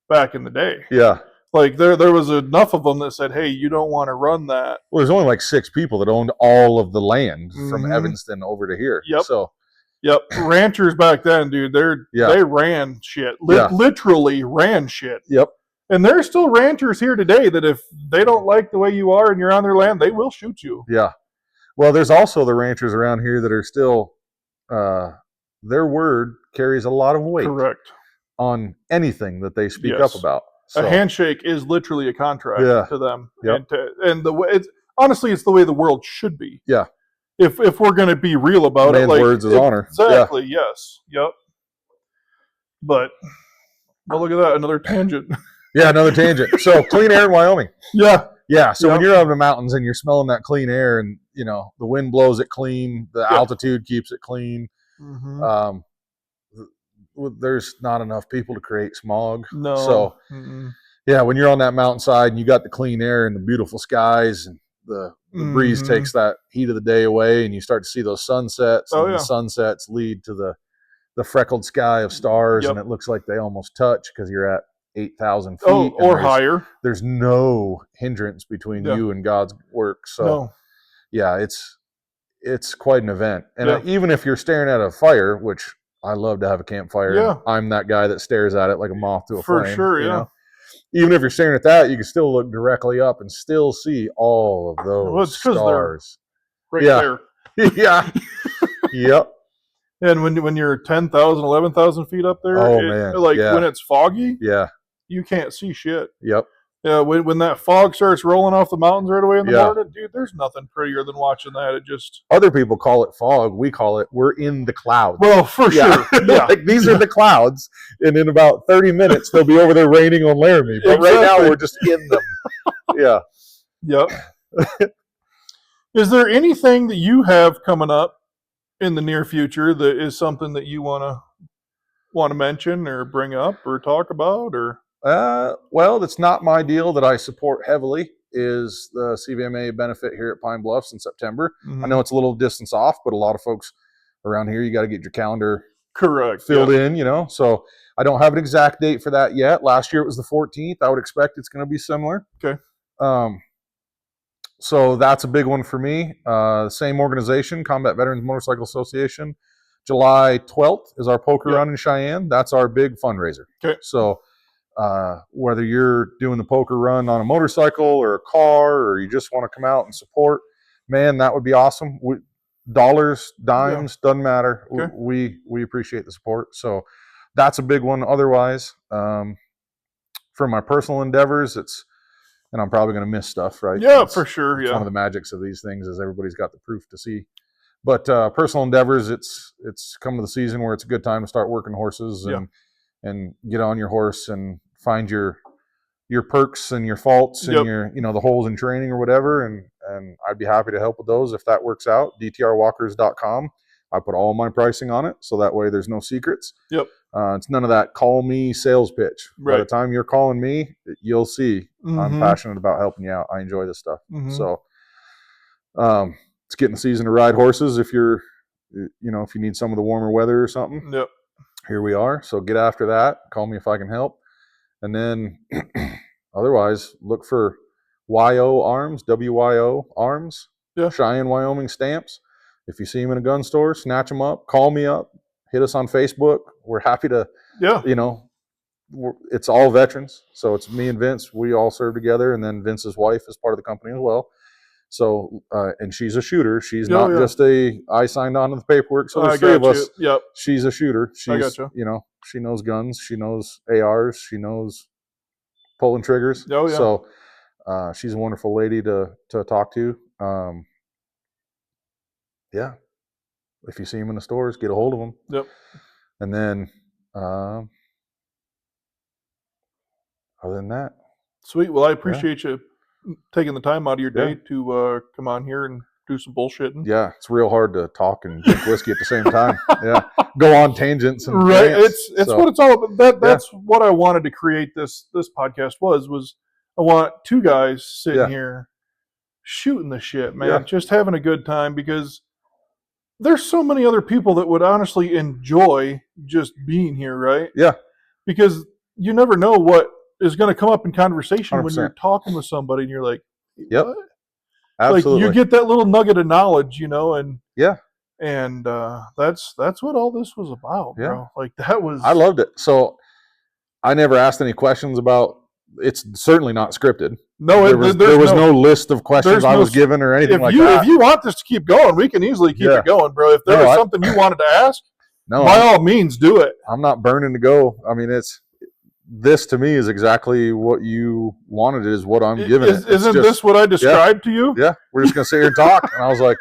back in the day. Yeah. Like there was enough of them that said, "Hey, you don't want to run that." Well, there's only like 6 people that owned all of the land from Evanston over to here. Yep. So, ranchers back then, dude, they ran shit. Literally ran shit. Yep. And there's still ranchers here today that if they don't like the way you are and you're on their land, they will shoot you. Yeah. Well, there's also the ranchers around here that are still, their word carries a lot of weight. Correct. On anything that they speak up about. So. A handshake is literally a contract to them. Yep. And the way honestly, it's the way the world should be. Yeah. If we're going to be real about Man's words is honor. Exactly. Yeah. Yes. Yep. But look at that, another tangent. Yeah, another tangent. So clean air in Wyoming. Yeah. So when you're out in the mountains and you're smelling that clean air, and the wind blows it clean, the altitude keeps it clean. There's not enough people to create smog. No. So when you're on that mountainside and you got the clean air and the beautiful skies and the breeze takes that heat of the day away, and you start to see those sunsets. And the sunsets lead to the freckled sky of stars, and it looks like they almost touch because you're at 8,000 feet or higher. There's no hindrance between you and God's work. So it's quite an event. And even if you're staring at a fire, which I love to have a campfire. I'm that guy that stares at it like a moth to a flame. For sure, know? Even if you're staring at that, you can still look directly up and still see all of those stars. There. Yeah. Yep. And when you're 10,000, 11,000 feet up there, when it's foggy, you can't see shit. Yep. Yeah, when that fog starts rolling off the mountains right away in the morning, dude, there's nothing prettier than watching that. It just other people call it fog. We call it we're in the clouds. Well, for sure. Yeah. Like these are the clouds, and in about 30 minutes they'll be over there raining on Laramie. But right now we're just in them. Yeah. Yep. Is there anything that you have coming up in the near future that is something that you want to mention or bring up or talk about or? Well, that's not my deal that I support heavily is the CVMA benefit here at Pine Bluffs in September. I know it's a little distance off, but a lot of folks around here, you got to get your calendar filled in, so I don't have an exact date for that yet. Last year it was the 14th. I would expect it's going to be similar. Okay. So that's a big one for me. Same organization, Combat Veterans Motorcycle Association. July 12th is our poker run in Cheyenne. That's our big fundraiser. Okay. So whether you're doing the poker run on a motorcycle or a car, or you just want to come out and support, man, that would be awesome. Dollars, dimes, doesn't matter. Okay. We appreciate the support. So that's a big one. Otherwise, for my personal endeavors, and I'm probably going to miss stuff, right? Yeah, for sure. It's one of the magics of these things is everybody's got the proof to see. But personal endeavors, it's come to the season where it's a good time to start working horses and get on your horse and find your perks and your faults and your, the holes in training or whatever. And I'd be happy to help with those if that works out. DTRwalkers.com. I put all my pricing on it, so that way there's no secrets. Yep. It's none of that call me sales pitch. Right. By the time you're calling me, you'll see I'm passionate about helping you out. I enjoy this stuff. So it's getting the season to ride horses if you're, if you need some of the warmer weather or something. Yep. Here we are. So get after that. Call me if I can help. And then otherwise, look for YO Arms, WYO Arms, Cheyenne, Wyoming stamps. If you see them in a gun store, snatch them up, call me up, hit us on Facebook. We're happy to, it's all veterans. So it's me and Vince. We all serve together. And then Vince's wife is part of the company as well. So, and she's a shooter. She's not just I signed on to the paperwork. So there's three of us. Yep. She's a shooter. I gotcha. She knows guns. She knows ARs. She knows pulling triggers. Oh, yeah. So she's a wonderful lady to talk to. If you see them in the stores, get a hold of them. Yep. And then, other than that. Sweet. Well, I appreciate you taking the time out of your day to come on here and do some bullshitting. Yeah, it's real hard to talk and drink whiskey at the same time. Yeah, go on tangents and right. It's what it's all about. That's what I wanted to create this podcast was I want two guys sitting here shooting the shit, man, just having a good time, because there's so many other people that would honestly enjoy just being here, right? Yeah, because you never know what is going to come up in conversation 100%. when you're talking with somebody and you're like, yep. What? Absolutely. Like you get that little nugget of knowledge, and and that's what all this was about, bro. Like that was. I loved it. So I never asked any questions about. It's certainly not scripted. No, there was no list of questions I was given or anything like that. If you want this to keep going, we can easily keep it going, bro. If there was something you wanted to ask, by all means, do it. I'm not burning to go. I mean, this to me is exactly what you wanted. Is what I'm giving it. Isn't this what I described to you? Yeah, we're just gonna sit here and talk, and I was like,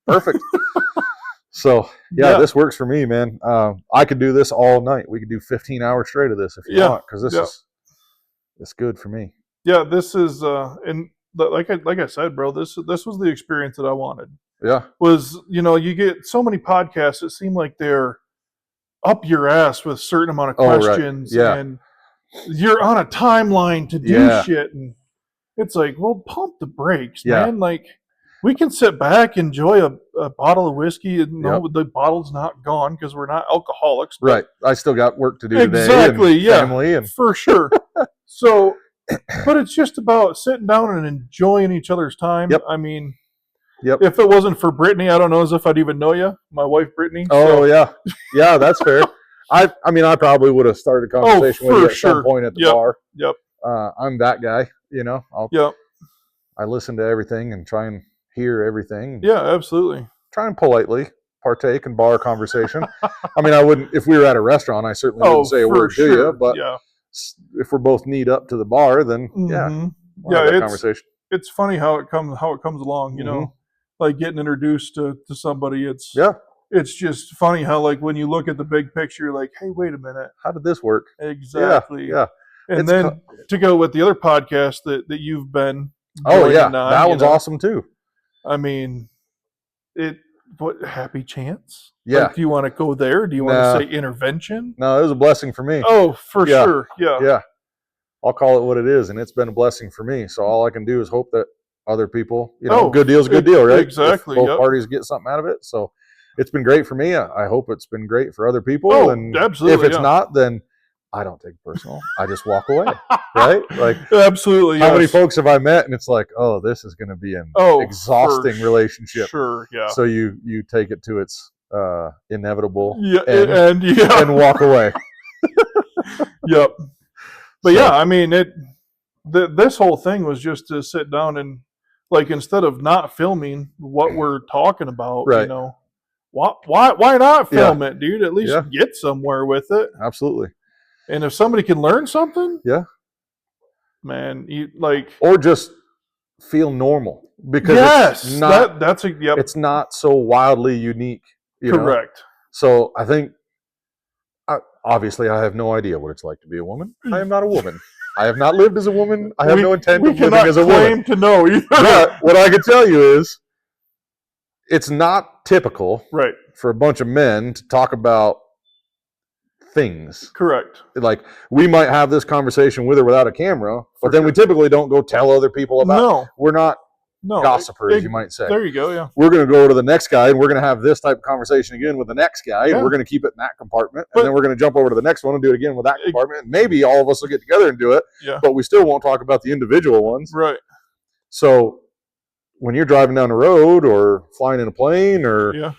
perfect. So this works for me, man. I could do this all night. We could do 15 hours straight of this if you want, because it's good for me. Yeah, this is and like I said, bro, this was the experience that I wanted. Yeah, was you get so many podcasts that seem like they're up your ass with a certain amount of questions, and you're on a timeline to do shit, and it's like, well, pump the brakes, man. Like we can sit back, enjoy a bottle of whiskey, and the bottle's not gone because we're not alcoholics. Right. I still got work to do today. Exactly. Family and for sure. So, but it's just about sitting down and enjoying each other's time. Yep. I mean, if it wasn't for Brittany, I don't know as if I'd even know you. My wife, Brittany. Oh, yeah, that's fair. I mean, I probably would have started a conversation with you at some point at the bar. Yep. I'm that guy, I listen to everything and try and hear everything. Yeah, absolutely. Try and politely partake in bar conversation. I mean, I wouldn't, if we were at a restaurant, I certainly wouldn't say a word to you, but if we're both kneed up to the bar, then we'll have that conversation. It's funny how it comes along, like getting introduced to somebody. It's just funny how, like, when you look at the big picture, you're like, hey, wait a minute. How did this work? Exactly. Yeah. And then to go with the other podcast that you've been that one's awesome too. I mean, Happy Chance? Yeah. Like, do you want to go there? Do you want to say intervention? No, it was a blessing for me. Oh, for sure. Yeah. Yeah. I'll call it what it is, and it's been a blessing for me. So all I can do is hope that other people, good deal's a good deal, right? Exactly. If both parties get something out of it. So it's been great for me. I hope it's been great for other people. Oh, and absolutely. If it's not, then I don't take it personal. I just walk away, right? Like, absolutely. How many folks have I met, and it's like, oh, this is going to be an exhausting relationship. Sure, yeah. So you take it to its inevitable end and walk away. Yep. But I mean, this whole thing was just to sit down and, like, instead of not filming what we're talking about, right. Why not film it, dude? At least get somewhere with it. Absolutely. And if somebody can learn something, man. Or just feel normal, because it's not so wildly unique. Correct. So I think, obviously, I have no idea what it's like to be a woman. I am not a woman. I have not lived as a woman. I have no intent of living as a woman. We cannot claim to know either. But what I can tell you is, it's not typical for a bunch of men to talk about things. Correct. Like, we might have this conversation with or without a camera, but then we typically don't go tell other people about it. We're not gossipers, you might say. There you go, yeah. We're going to go to the next guy, and we're going to have this type of conversation again with the next guy, and we're going to keep it in that compartment, and then we're going to jump over to the next one and do it again with that compartment, and maybe all of us will get together and do it, but we still won't talk about the individual ones. Right. So when you're driving down the road or flying in a plane or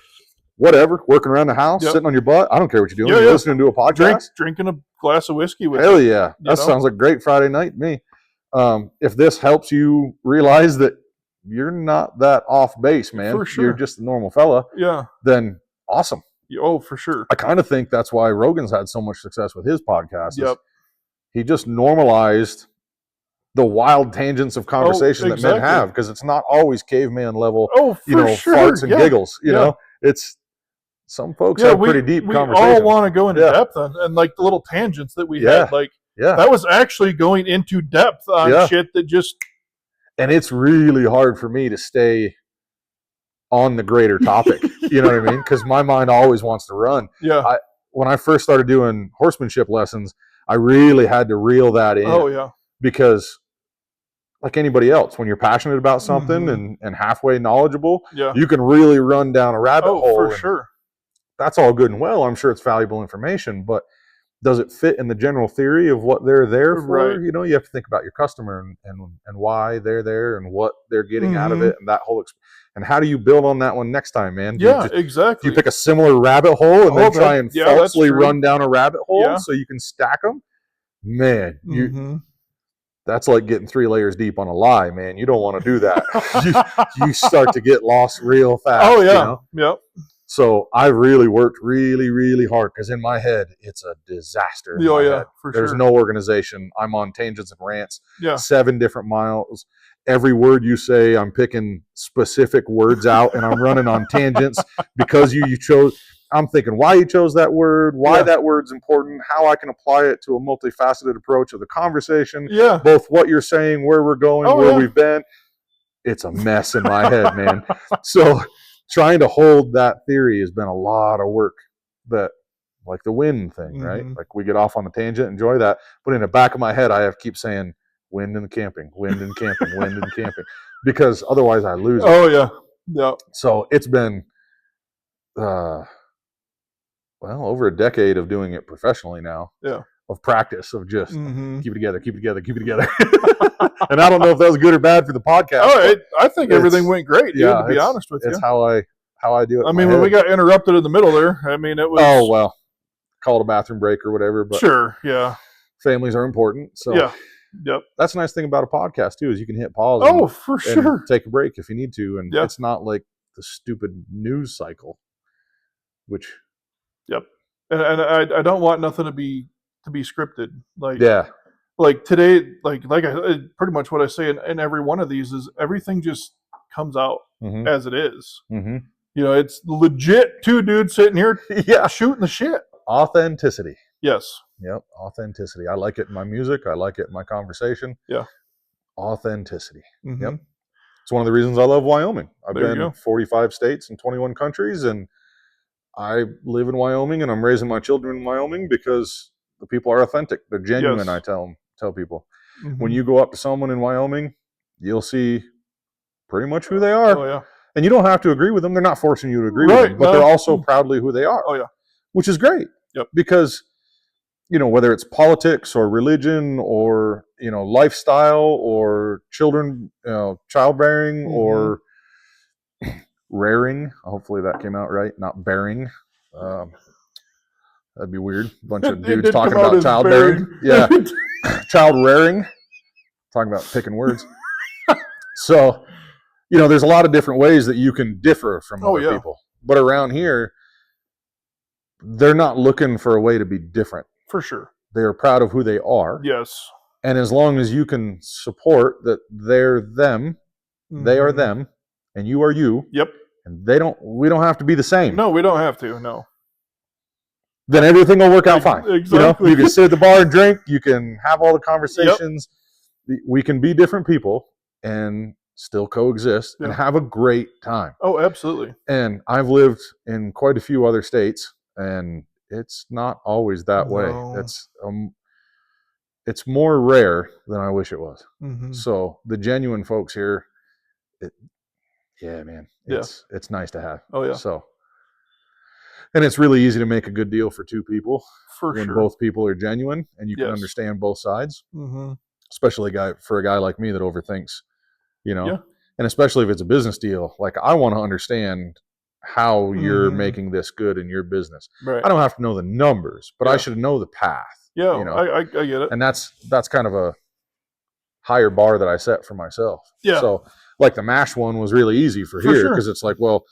whatever, working around the house, sitting on your butt, I don't care what you're doing. You're listening to a podcast. Drinking a glass of whiskey with Hell yeah. That sounds like a great Friday night to me. If this helps you realize that you're not that off base, man. For sure. You're just a normal fella. Yeah. Then awesome. Oh, for sure. I kind of think that's why Rogan's had so much success with his podcast. He just normalized the wild tangents of conversation that men have, because it's not always caveman level, farts and giggles. You know, it's some folks have pretty deep conversations. We all want to go into depth and like the little tangents that we had, that was actually going into depth on shit that just. And it's really hard for me to stay on the greater topic. You know what I mean? Because my mind always wants to run. Yeah. When I first started doing horsemanship lessons, I really had to reel that in. Oh yeah. Because, like anybody else, when you're passionate about something and halfway knowledgeable, you can really run down a rabbit hole. For sure. That's all good and well. I'm sure it's valuable information, but does it fit in the general theory of what they're there for? Right. You know, you have to think about your customer and why they're there and what they're getting out of it, and that whole and how do you build on that one next time, man? Exactly. Do you pick a similar rabbit hole and then try and falsely run down a rabbit hole so you can stack them? Man, that's like getting 3 layers deep on a lie, man. You don't want to do that. you start to get lost real fast. Oh yeah. You know? Yep. So I really worked really, really hard, because in my head, it's a disaster. Oh yeah, for sure. There's no organization. I'm on tangents and rants. Yeah. 7 different miles. Every word you say, I'm picking specific words out, and I'm running on tangents because you chose. I'm thinking why you chose that word, why that word's important, how I can apply it to a multifaceted approach of the conversation. Yeah. Both what you're saying, where we're going, where we've been. It's a mess in my head, man. So trying to hold that theory has been a lot of work. That, like the wind thing, right? Like, we get off on a tangent, enjoy that, but in the back of my head, I have to keep saying wind and camping, wind and camping, wind and camping, because otherwise I lose it. Oh yeah. Yeah. So it's been, over a decade of doing it professionally now. Yeah. Of practice of just keep it together, keep it together, keep it together. And I don't know if that was good or bad for the podcast. Oh, I think everything went great, dude, to be honest with you. It's how I do it. I mean, when we got interrupted in the middle there, I mean, it was. Oh, well, call it a bathroom break or whatever. But sure, yeah. Families are important. So yeah. Yep. That's a nice thing about a podcast too, is you can hit pause. For sure. And take a break if you need to, and it's not like the stupid news cycle. Which. Yep. And I don't want nothing to be scripted. Like like today, like I pretty much what I say in every one of these is everything just comes out as it is. You know, it's legit 2 dudes sitting here shooting the shit. Authenticity. Yes. Yep. Authenticity. I like it in my music. I like it in my conversation. Yeah. Authenticity. Yep. It's one of the reasons I love Wyoming. I've been in 45 states and 21 countries, and I live in Wyoming, and I'm raising my children in Wyoming because the people are authentic. They're genuine. I tell people. When you go up to someone in Wyoming, you'll see pretty much who they are. Oh yeah. And you don't have to agree with them. They're not forcing you to agree with them, but they're also proudly who they are. Oh yeah. Which is great. Yep. Because, you know, whether it's politics or religion or, you know, lifestyle or children, childbearing or rearing. Hopefully that came out right, not bearing. That'd be weird. A bunch of dudes talking about childbearing. Yeah. Child rearing. Talking about picking words. So, you know, there's a lot of different ways that you can differ from other people. But around here, they're not looking for a way to be different. For sure. They are proud of who they are. Yes. And as long as you can support that they're them, they are them, and you are you. Yep. And we don't have to be the same. No, we don't have to. No. Then everything will work out fine. Exactly. You can sit at the bar and drink. You can have all the conversations. Yep. We can be different people and still coexist and have a great time. Oh, absolutely. And I've lived in quite a few other states, and it's not always that way. It's more rare than I wish it was. So the genuine folks here, it's nice to have. Oh yeah. So, and it's really easy to make a good deal for two people when both people are genuine and you can understand both sides. Especially for a guy like me that overthinks, and especially if it's a business deal. Like, I want to understand how you're making this good in your business. Right. I don't have to know the numbers, but I should know the path. Yeah, I get it. And that's kind of a higher bar that I set for myself. Yeah. So, like, the mash one was really easy for here because it's like, well,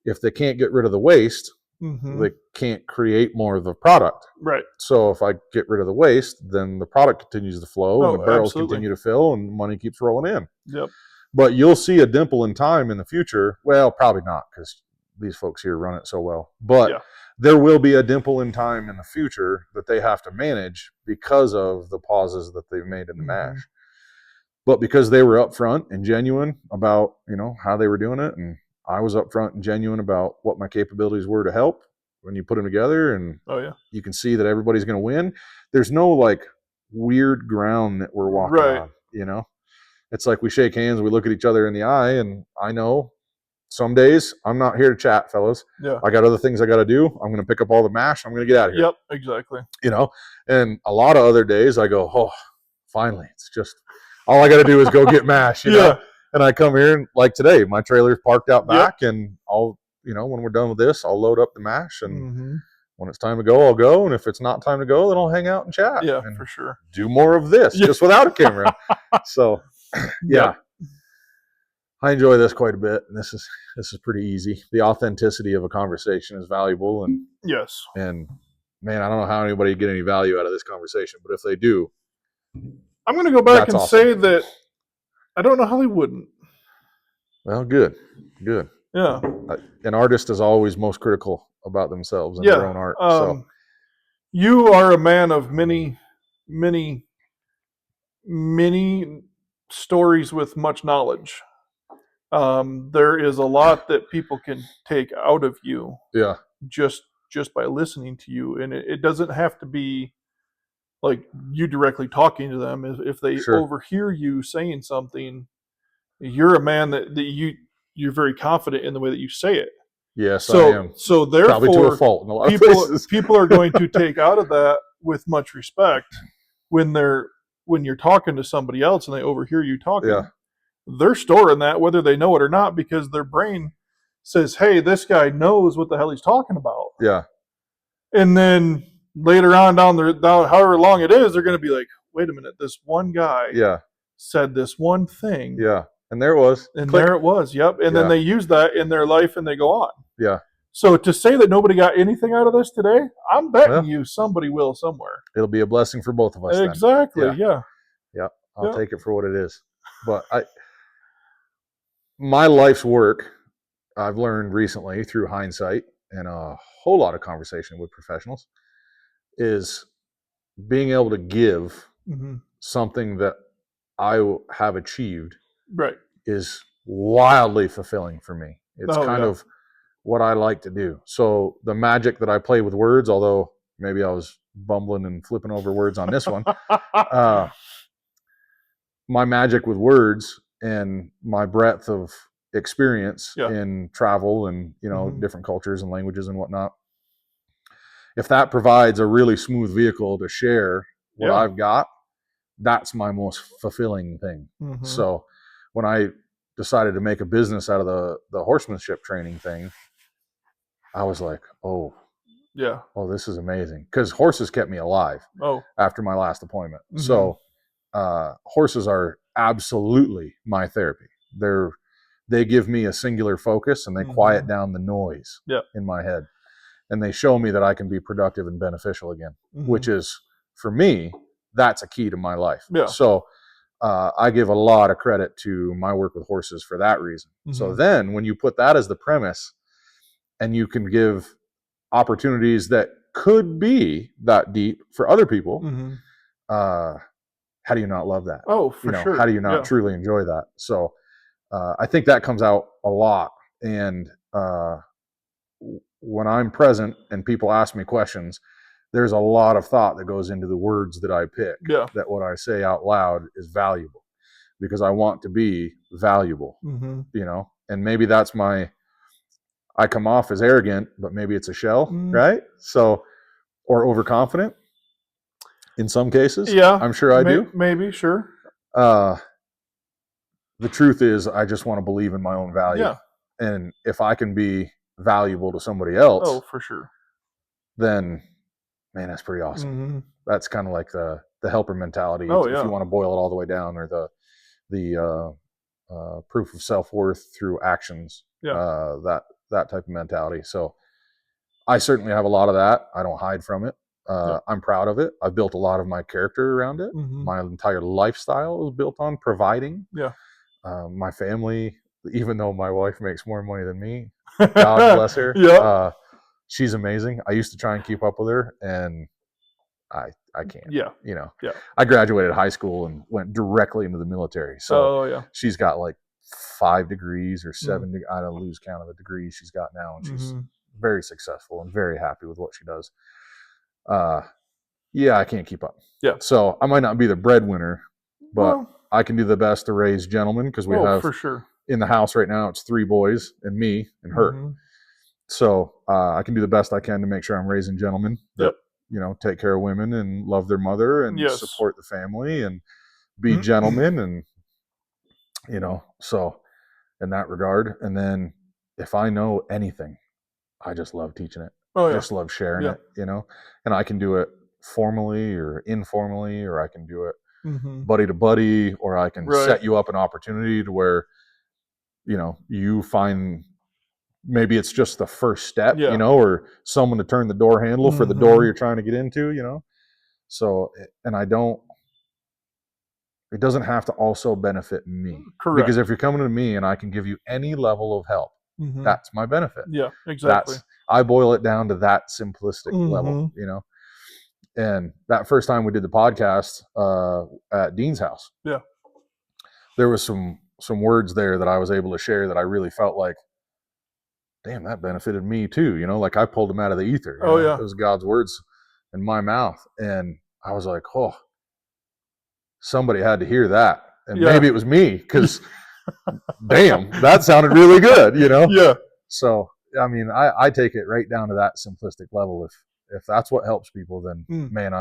if they can't get rid of the waste, they can't create more of the product. Right. So if I get rid of the waste, then the product continues to flow and the barrels continue to fill and money keeps rolling in. Yep. But you'll see a dimple in time in the future. Well, probably not, because these folks here run it so well. But there will be a dimple in time in the future that they have to manage because of the pauses that they've made in the mash. But because they were upfront and genuine about, how they were doing it, and I was upfront and genuine about what my capabilities were to help, when you put them together and you can see that everybody's going to win, there's no like weird ground that we're walking on, It's like we shake hands, we look at each other in the eye, and I know some days I'm not here to chat, fellas. Yeah. I got other things I got to do. I'm going to pick up all the mash. I'm going to get out of here. Yep, exactly. And a lot of other days I go, oh, finally, it's just all I got to do is go get mash, you know? And I come here, and like today, my trailer's parked out back, and I'll, when we're done with this, I'll load up the mash, and when it's time to go, I'll go. And if it's not time to go, then I'll hang out and chat. Yeah, and for sure. do more of this, just without a camera. So, I enjoy this quite a bit, and this is pretty easy. The authenticity of a conversation is valuable, and and man, I don't know how anybody get any value out of this conversation, but if they do, I'm going to go back and say that I don't know how they wouldn't. Well, good. Yeah. An artist is always most critical about themselves and their own art. So you are a man of many, many, many stories with much knowledge. There is a lot that people can take out of you. Yeah. Just by listening to you, and it doesn't have to be like you directly talking to them. If they overhear you saying something, you're a man that you're very confident in the way that you say it. Yes, I am. So therefore, probably to a fault in a lot of places. People are going to take out of that with much respect when you're talking to somebody else and they overhear you talking. Yeah. They're storing that whether they know it or not, because their brain says, hey, this guy knows what the hell he's talking about. Yeah. And then later on down however long it is, they're going to be like, wait a minute, this one guy said this one thing. Yeah. And there it was. And there it was. Yep. And then they use that in their life and they go on. Yeah. So to say that nobody got anything out of this today, I'm betting you somebody will somewhere. It'll be a blessing for both of us. Exactly. Then. Yeah. I'll take it for what it is. But my life's work, I've learned recently through hindsight and a whole lot of conversation with professionals, is being able to give something that I have achieved is wildly fulfilling for me. It's kind of what I like to do. So the magic that I play with words, although maybe I was bumbling and flipping over words on this one, my magic with words and my breadth of experience in travel and, different cultures and languages and whatnot, if that provides a really smooth vehicle to share what I've got, that's my most fulfilling thing. So when I decided to make a business out of the horsemanship training thing, I was like, oh, this is amazing. Because horses kept me alive after my last appointment. So horses are absolutely my therapy. They give me a singular focus, and they quiet down the noise in my head. And they show me that I can be productive and beneficial again, which is, for me, that's a key to my life. Yeah. So I give a lot of credit to my work with horses for that reason. So then when you put that as the premise and you can give opportunities that could be that deep for other people, how do you not love that? Oh, for sure. How do you not truly enjoy that? So I think that comes out a lot. And when I'm present and people ask me questions, there's a lot of thought that goes into the words that I pick, that what I say out loud is valuable because I want to be valuable, and maybe that's I come off as arrogant, but maybe it's a shell, right? So, or overconfident in some cases. Yeah. I'm sure I do. Maybe, sure. The truth is I just want to believe in my own value. Yeah. And if I can be valuable to somebody else, oh, for sure, then man, that's pretty awesome. That's kind of like the helper mentality. Oh, if you want to boil it all the way down, or the proof of self-worth through actions, that type of mentality. So I certainly have a lot of that. I don't hide from it. I'm proud of it. I've built a lot of my character around it. My entire lifestyle is built on providing. My family, even though my wife makes more money than me, God bless her. She's amazing. I used to try and keep up with her, and I can't. I graduated high school and went directly into the military. So she's got like 5 degrees or 7. I don't lose count of the degrees she's got now, and she's very successful and very happy with what she does. I can't keep up. So I might not be the breadwinner, but I can do the best to raise gentlemen, because we have, for sure, in the house right now, it's 3 boys and me and her. So I can do the best I can to make sure I'm raising gentlemen that take care of women and love their mother and support the family and be gentlemen, and so in that regard. And then if I know anything, I just love teaching it. Just love sharing it, and I can do it formally or informally, or I can do it buddy to buddy, or I can set you up an opportunity to where you find, maybe it's just the first step, or someone to turn the door handle for the door you're trying to get into, so, and it doesn't have to also benefit me. Correct. Because if you're coming to me and I can give you any level of help, that's my benefit. Exactly. I boil it down to that simplistic level, and that first time we did the podcast at Dean's house, there was some words there that I was able to share that I really felt like, damn, that benefited me too. Like I pulled them out of the ether. It was God's words in my mouth. And I was like, oh, somebody had to hear that. And maybe it was me, because damn, that sounded really good, So, I mean, I take it right down to that simplistic level. If that's what helps people, then man,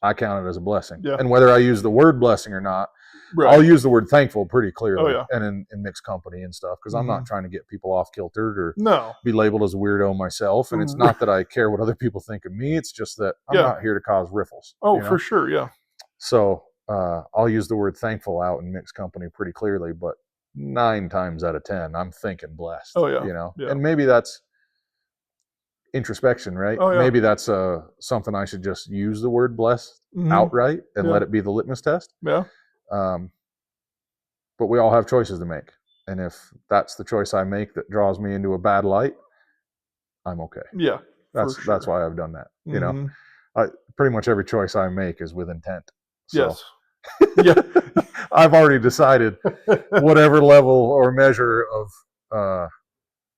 I count it as a blessing. And whether I use the word blessing or not, I'll use the word thankful pretty clearly, and in mixed company and stuff, because I'm not trying to get people off kiltered or be labeled as a weirdo myself. And it's not that I care what other people think of me. It's just that I'm not here to cause riffles. For sure. So I'll use the word thankful out in mixed company pretty clearly, but 9 times out of 10, I'm thinking blessed. And maybe that's introspection, right? Maybe that's something I should just use the word blessed outright and let it be the litmus test. But we all have choices to make, and if that's the choice I make that draws me into a bad light, I'm okay. That's why I've done that. Pretty much every choice I make is with intent. So. I've already decided whatever level or measure of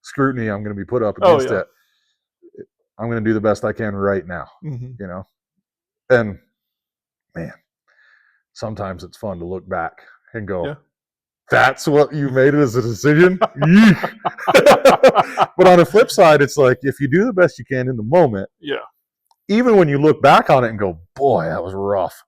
scrutiny I'm going to be put up against it, I'm going to do the best I can right now, and man, sometimes it's fun to look back and go, that's what you made it as a decision. But on the flip side, it's like, if you do the best you can in the moment, even when you look back on it and go, boy, that was rough,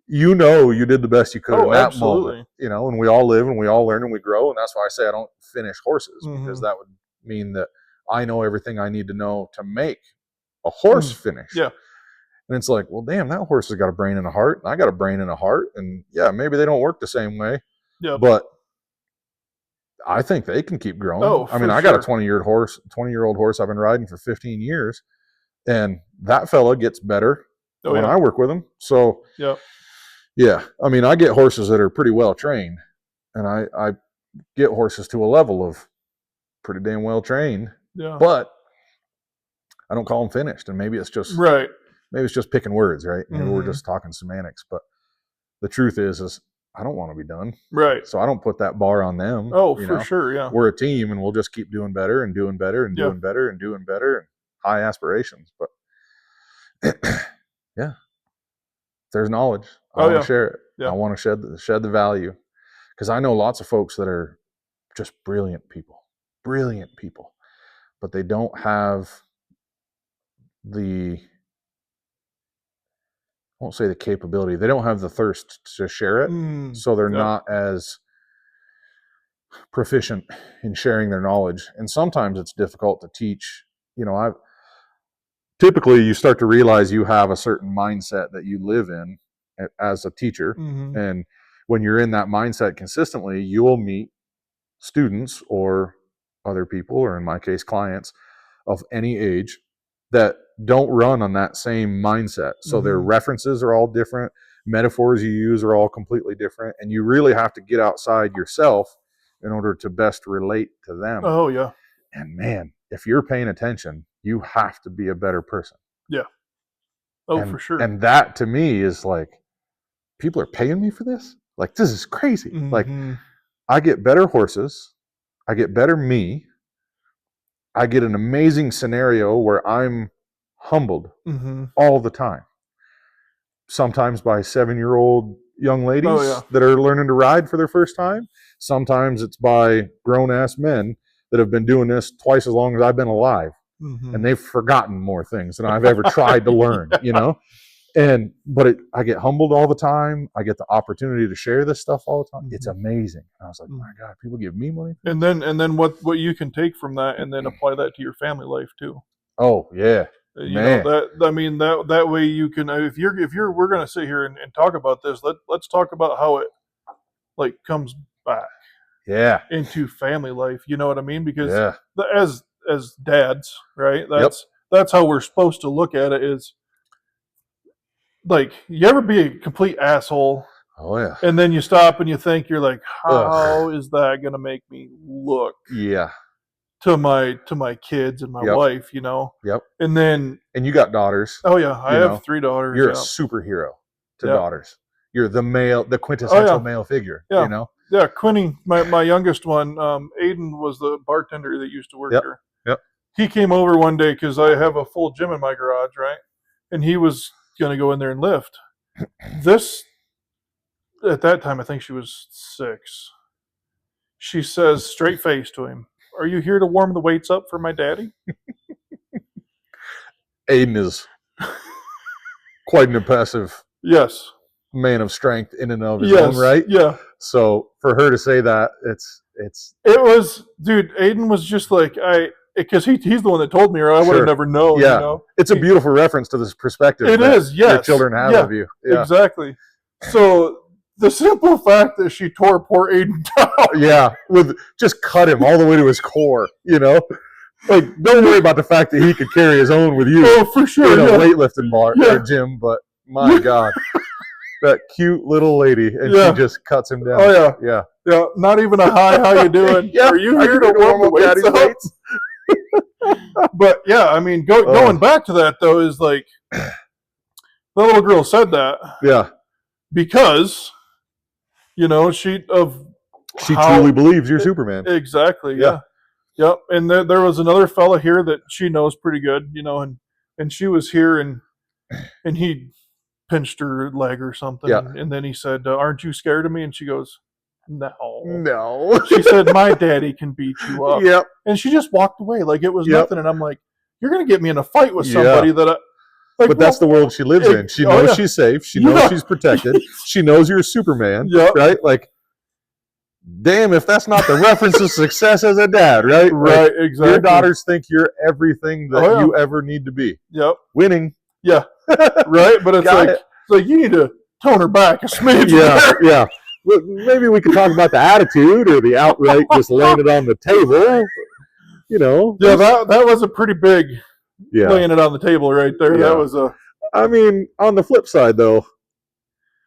you did the best you could in that moment, and we all live and we all learn and we grow. And that's why I say I don't finish horses, because that would mean that I know everything I need to know to make a horse finish. And it's like, well, damn, that horse has got a brain and a heart, and I got a brain and a heart. And maybe they don't work the same way, but I think they can keep growing. I mean, I got a 20-year-old horse I've been riding for 15 years, and that fella gets better when I work with them. So, yeah. I mean, I get horses that are pretty well trained, and I get horses to a level of pretty damn well trained. Yeah. But I don't call them finished, and maybe it's just Maybe it's just picking words, right? Maybe we're just talking semantics, but the truth is I don't want to be done. Right. So I don't put that bar on them. Oh, for sure, yeah. We're a team, and we'll just keep doing better and doing better and doing better and doing better, and high aspirations. But yeah, there's knowledge. I want to share it. Yeah. I want to shed the value, because I know lots of folks that are just brilliant people, but they don't have I won't say the capability. They don't have the thirst to share it. So they're not as proficient in sharing their knowledge. And sometimes it's difficult to teach. Typically you start to realize you have a certain mindset that you live in as a teacher. Mm-hmm. And when you're in that mindset consistently, you will meet students or other people, or in my case, clients of any age that don't run on that same mindset. So their references are all different. Metaphors you use are all completely different. And you really have to get outside yourself in order to best relate to them. Oh, yeah. And man, if you're paying attention, you have to be a better person. Yeah. Oh, for sure. And that to me is like, people are paying me for this? Like, this is crazy. Mm-hmm. Like, I get better horses. I get better me. I get an amazing scenario where I'm humbled all the time. Sometimes by 7-year-old young ladies that are learning to ride for their first time. Sometimes it's by grown-ass men that have been doing this twice as long as I've been alive. Mm-hmm. And they've forgotten more things than I've ever tried to learn, But I get humbled all the time. I get the opportunity to share this stuff all the time. Mm-hmm. It's amazing. And I was like, my God, people give me money. And then what you can take from that and then apply that to your family life too. Oh yeah. That way you can, we're going to sit here and talk about this. Let's talk about how it like comes back. Yeah. Into family life. You know what I mean? Because as dads, right? That's how we're supposed to look at it is, like, you ever be a complete asshole? Oh, yeah. And then you stop and you think, you're like, how is that going to make me look? Yeah. To my kids and my wife, Yep. And you got daughters. Oh, yeah. I have 3 daughters. You're a superhero to daughters. You're the quintessential male figure, Yeah, Quinny, my youngest one, Aiden was the bartender that used to work here. Yep. He came over one day because I have a full gym in my garage, right? And he was going to go in there and lift. At that time, I think she was 6. She says, straight face to him, "Are you here to warm the weights up for my daddy?" Aiden is quite an impressive man of strength in and of his own right. Yeah. So for her to say that, it was, dude, Aiden was just like, because he's the one that told me, or I would have never known. Yeah. It's a beautiful reference to this perspective. It is, yes. Your children have of you. Yeah. Exactly. So the simple fact that she tore poor Aiden down. Yeah. Just cut him all the way to his core, Like, don't worry about the fact that he could carry his own with you. Oh, for sure. In a weightlifting bar or gym, but my God. That cute little lady, and she just cuts him down. Oh, yeah. Yeah. Not even a hi, how you doing? Are you here to warm the weights up? But yeah, I mean, going back to that though is like, the little girl said that. Yeah. Because, she truly believes you're Superman. Exactly. Yeah. Yep. And there was another fella here that she knows pretty good, and she was here and he pinched her leg or something. Yeah. And then he said, "Aren't you scared of me?" And she goes, No. She said, "My daddy can beat you up." Yep. And she just walked away like it was nothing. And I'm like, you're going to get me in a fight with somebody that but that's the world she lives in. She knows she's safe. She knows she's protected. She knows you're Superman. Right? Like, damn, if that's not the reference to success as a dad, right? Right, exactly. Your daughters think you're everything that you ever need to be. Yep. Winning. Yeah. Right? But it's like you need to tone her back a smidge. Yeah. Well, maybe we could talk about the attitude or the outright just laying it on the table. Yeah, that was a pretty big laying it on the table right there. Yeah. That was I mean, on the flip side, though,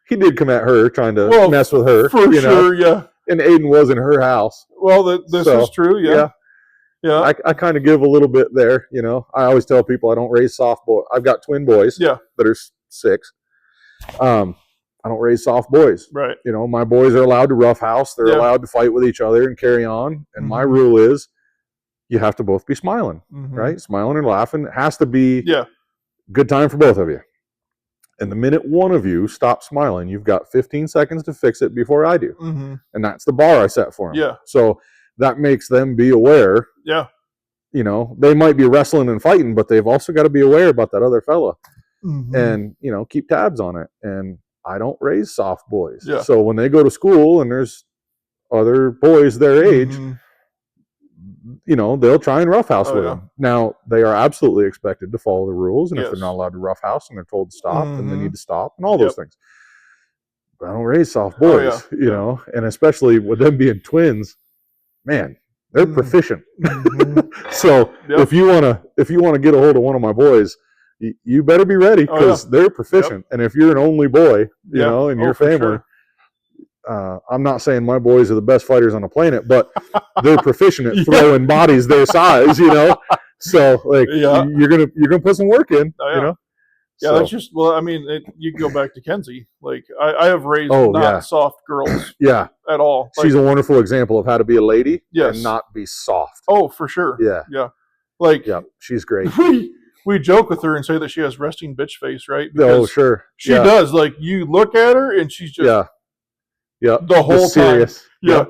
he did come at her trying to mess with her. For sure, yeah. And Aiden was in her house. Well, this is true, yeah. Yeah. I kind of give a little bit there, you know. I always tell people I don't raise soft boys. I've got twin boys that are 6. I don't raise soft boys. Right. You know, my boys are allowed to roughhouse. They're allowed to fight with each other and carry on. And my rule is you have to both be smiling, right? Smiling and laughing. It has to be good time for both of you. And the minute one of you stops smiling, you've got 15 seconds to fix it before I do. And that's the bar I set for them. Yeah. So that makes them be aware. Yeah. You know, they might be wrestling and fighting, but they've also got to be aware about that other fella. And, you know, keep tabs on it. And I don't raise soft boys. Yeah. So when they go to school and there's other boys their age, you know, they'll try and roughhouse with them. Now, they are absolutely expected to follow the rules, and if they're not allowed to roughhouse and they're told to stop, then they need to stop, and all those things. But I don't raise soft boys, you know, and especially with them being twins, man, they're proficient. So if you want to get a hold of one of my boys, you better be ready, because they're proficient. And if you're an only boy, you know, in your family. I'm not saying my boys are the best fighters on the planet, but they're proficient at throwing bodies their size, you know. So like you're gonna put some work in, you know. Yeah, that's just I mean, you can go back to Kenzie. Like I have raised not soft girls, at all. Like, she's a wonderful example of how to be a lady and not be soft. Oh, for sure. Yeah. Like she's great. We joke with her and say that she has resting bitch face, right? Because sure. She does. Like you look at her and she's just the whole serious. Time.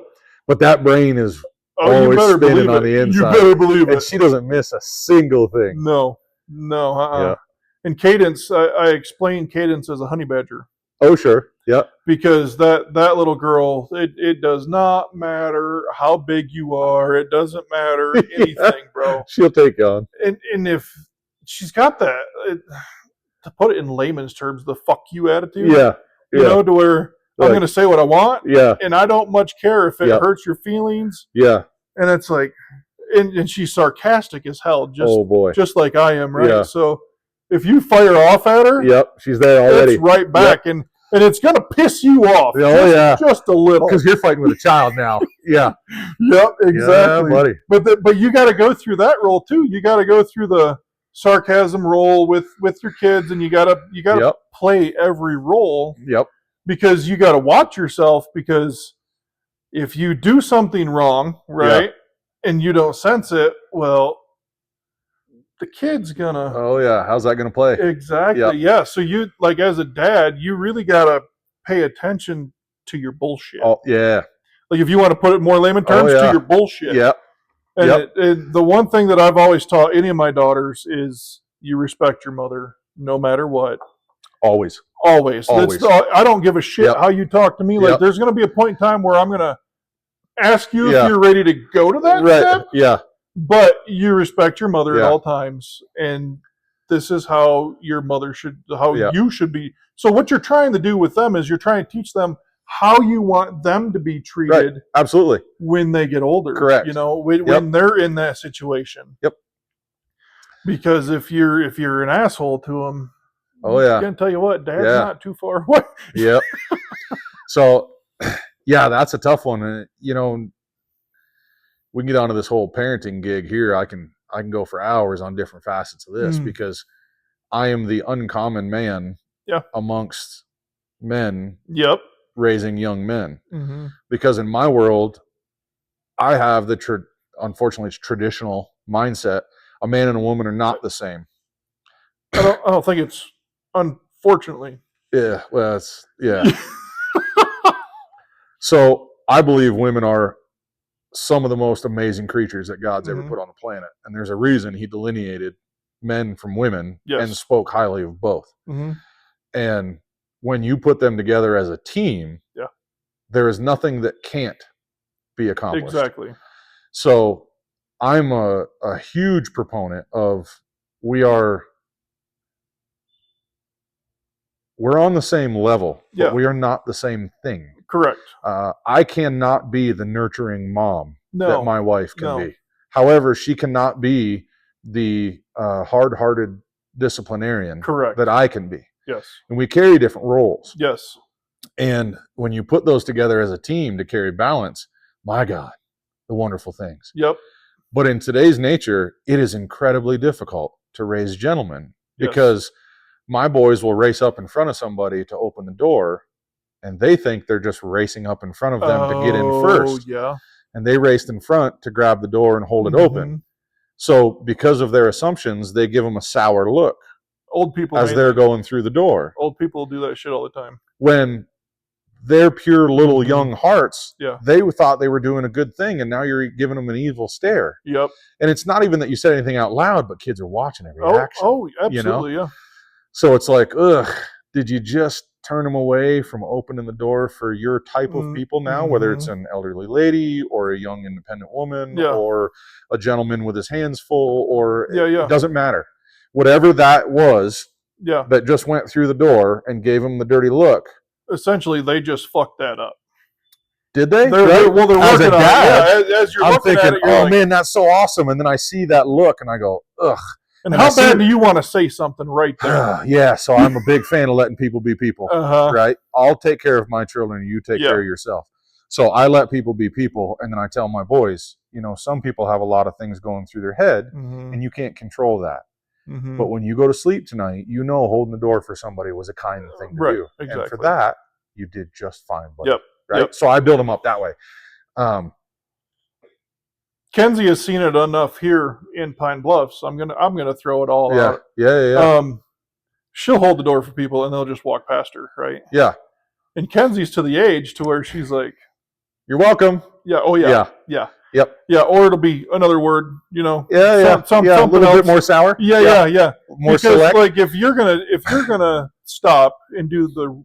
But that brain is always spinning on the inside. You better believe it. And she doesn't miss a single thing. No. And Cadence, I explained Cadence as a honey badger. Oh, sure. Yeah. Because that little girl, it does not matter how big you are. It doesn't matter anything, bro. She'll take you on. And if she's got that, to put it in layman's terms, the fuck you attitude. You know, to where I'm going to say what I want. And I don't much care if it hurts your feelings. And it's like, and she's sarcastic as hell. Just like I am, right? So if you fire off at her, she's there already. It's right back, and it's going to piss you off. Just a little, because you're fighting with a child now. Exactly. Yeah, buddy. But you got to go through that role too. You got to go through the sarcasm role with your kids, and you got to play every role. Because you got to watch yourself, because if you do something wrong, right, and you don't sense it, well, the kid's gonna. Oh yeah, how's that gonna play? Exactly. Yeah. So you, like, as a dad, you really gotta pay attention to your bullshit. Oh yeah. Like if you want to put it more layman terms, to your bullshit. And the one thing that I've always taught any of my daughters is you respect your mother no matter what. Always. I don't give a shit how you talk to me. Like there's going to be a point in time where I'm going to ask you if you're ready to go to that step. But you respect your mother at all times, and this is how your mother you should be. So what you're trying to do with them is you're trying to teach them how you want them to be treated. Absolutely. When they get older. Correct. You know, when they're in that situation. Because if you're an asshole to them, I'm gonna tell you what, Dad's not too far away. So, that's a tough one, and you know, we can get onto this whole parenting gig here. I can go for hours on different facets of this, because I am the uncommon man amongst men raising young men. Because in my world, I have unfortunately it's traditional mindset. A man and a woman are not the same. I don't think it's unfortunately. So I believe women are some of the most amazing creatures that God's ever put on the planet. And there's a reason he delineated men from women and spoke highly of both. And when you put them together as a team, there is nothing that can't be accomplished. Exactly. So I'm a huge proponent of we're on the same level, but we are not the same thing. Correct. I cannot be the nurturing mom that my wife can be. However, she cannot be the hard-hearted disciplinarian Correct. that I can be. Yes. And we carry different roles. Yes. And when you put those together as a team to carry balance, my God, the wonderful things. Yep. But in today's nature, it is incredibly difficult to raise gentlemen because my boys will race up in front of somebody to open the door, and they think they're just racing up in front of them to get in first. Yeah. And they raced in front to grab the door and hold it open. So because of their assumptions, they give them a sour look. Old people as they're going through the door. Old people do that shit all the time. When their pure little young hearts, they thought they were doing a good thing, and now you're giving them an evil stare. Yep. And it's not even that you said anything out loud, but kids are watching every action. Oh, absolutely, yeah. So it's like, ugh, did you just turn them away from opening the door for your type of people now, whether it's an elderly lady or a young independent woman or a gentleman with his hands full, or it doesn't matter. Whatever that was that just went through the door and gave them the dirty look. Essentially, they just fucked that up. Did they? They're working on it. As you're looking thinking, at it, you're like, man, that's so awesome. And then I see that look and I go, ugh. And how bad do you want to say something right there? So I'm a big fan of letting people be people, right? I'll take care of my children and you take care of yourself. So I let people be people, and then I tell my boys, some people have a lot of things going through their head, and you can't control that. But when you go to sleep tonight, holding the door for somebody was a kind thing to do. Exactly. And for that, you did just fine, buddy. Yep. Right? Yep. So I build them up that way. Kenzie has seen it enough here in Pine Bluffs. I'm gonna throw it all out. Yeah. She'll hold the door for people, and they'll just walk past her, right? Yeah. And Kenzie's to the age to where she's like, "You're welcome." Yeah. Oh yeah. Yep. Yeah. Or it'll be another word, something a little bit more sour. Yeah. More because select. Like if you're gonna stop and do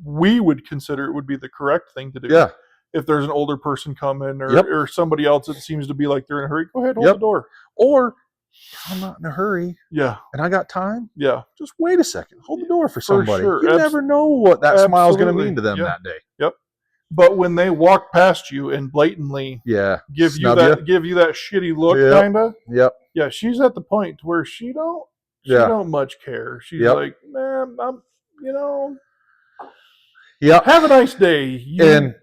we would consider it would be the correct thing to do. Yeah. If there's an older person coming or somebody else that seems to be like they're in a hurry, go ahead, hold the door. Or if I'm not in a hurry, and I got time, just wait a second, hold the door for somebody. Sure. You never know what that smile is going to mean to them that day. Yep. But when they walk past you and blatantly give you that shitty look, kinda. Yep. Yeah, she's at the point where she don't much care. She's like, man, I'm have a nice day. And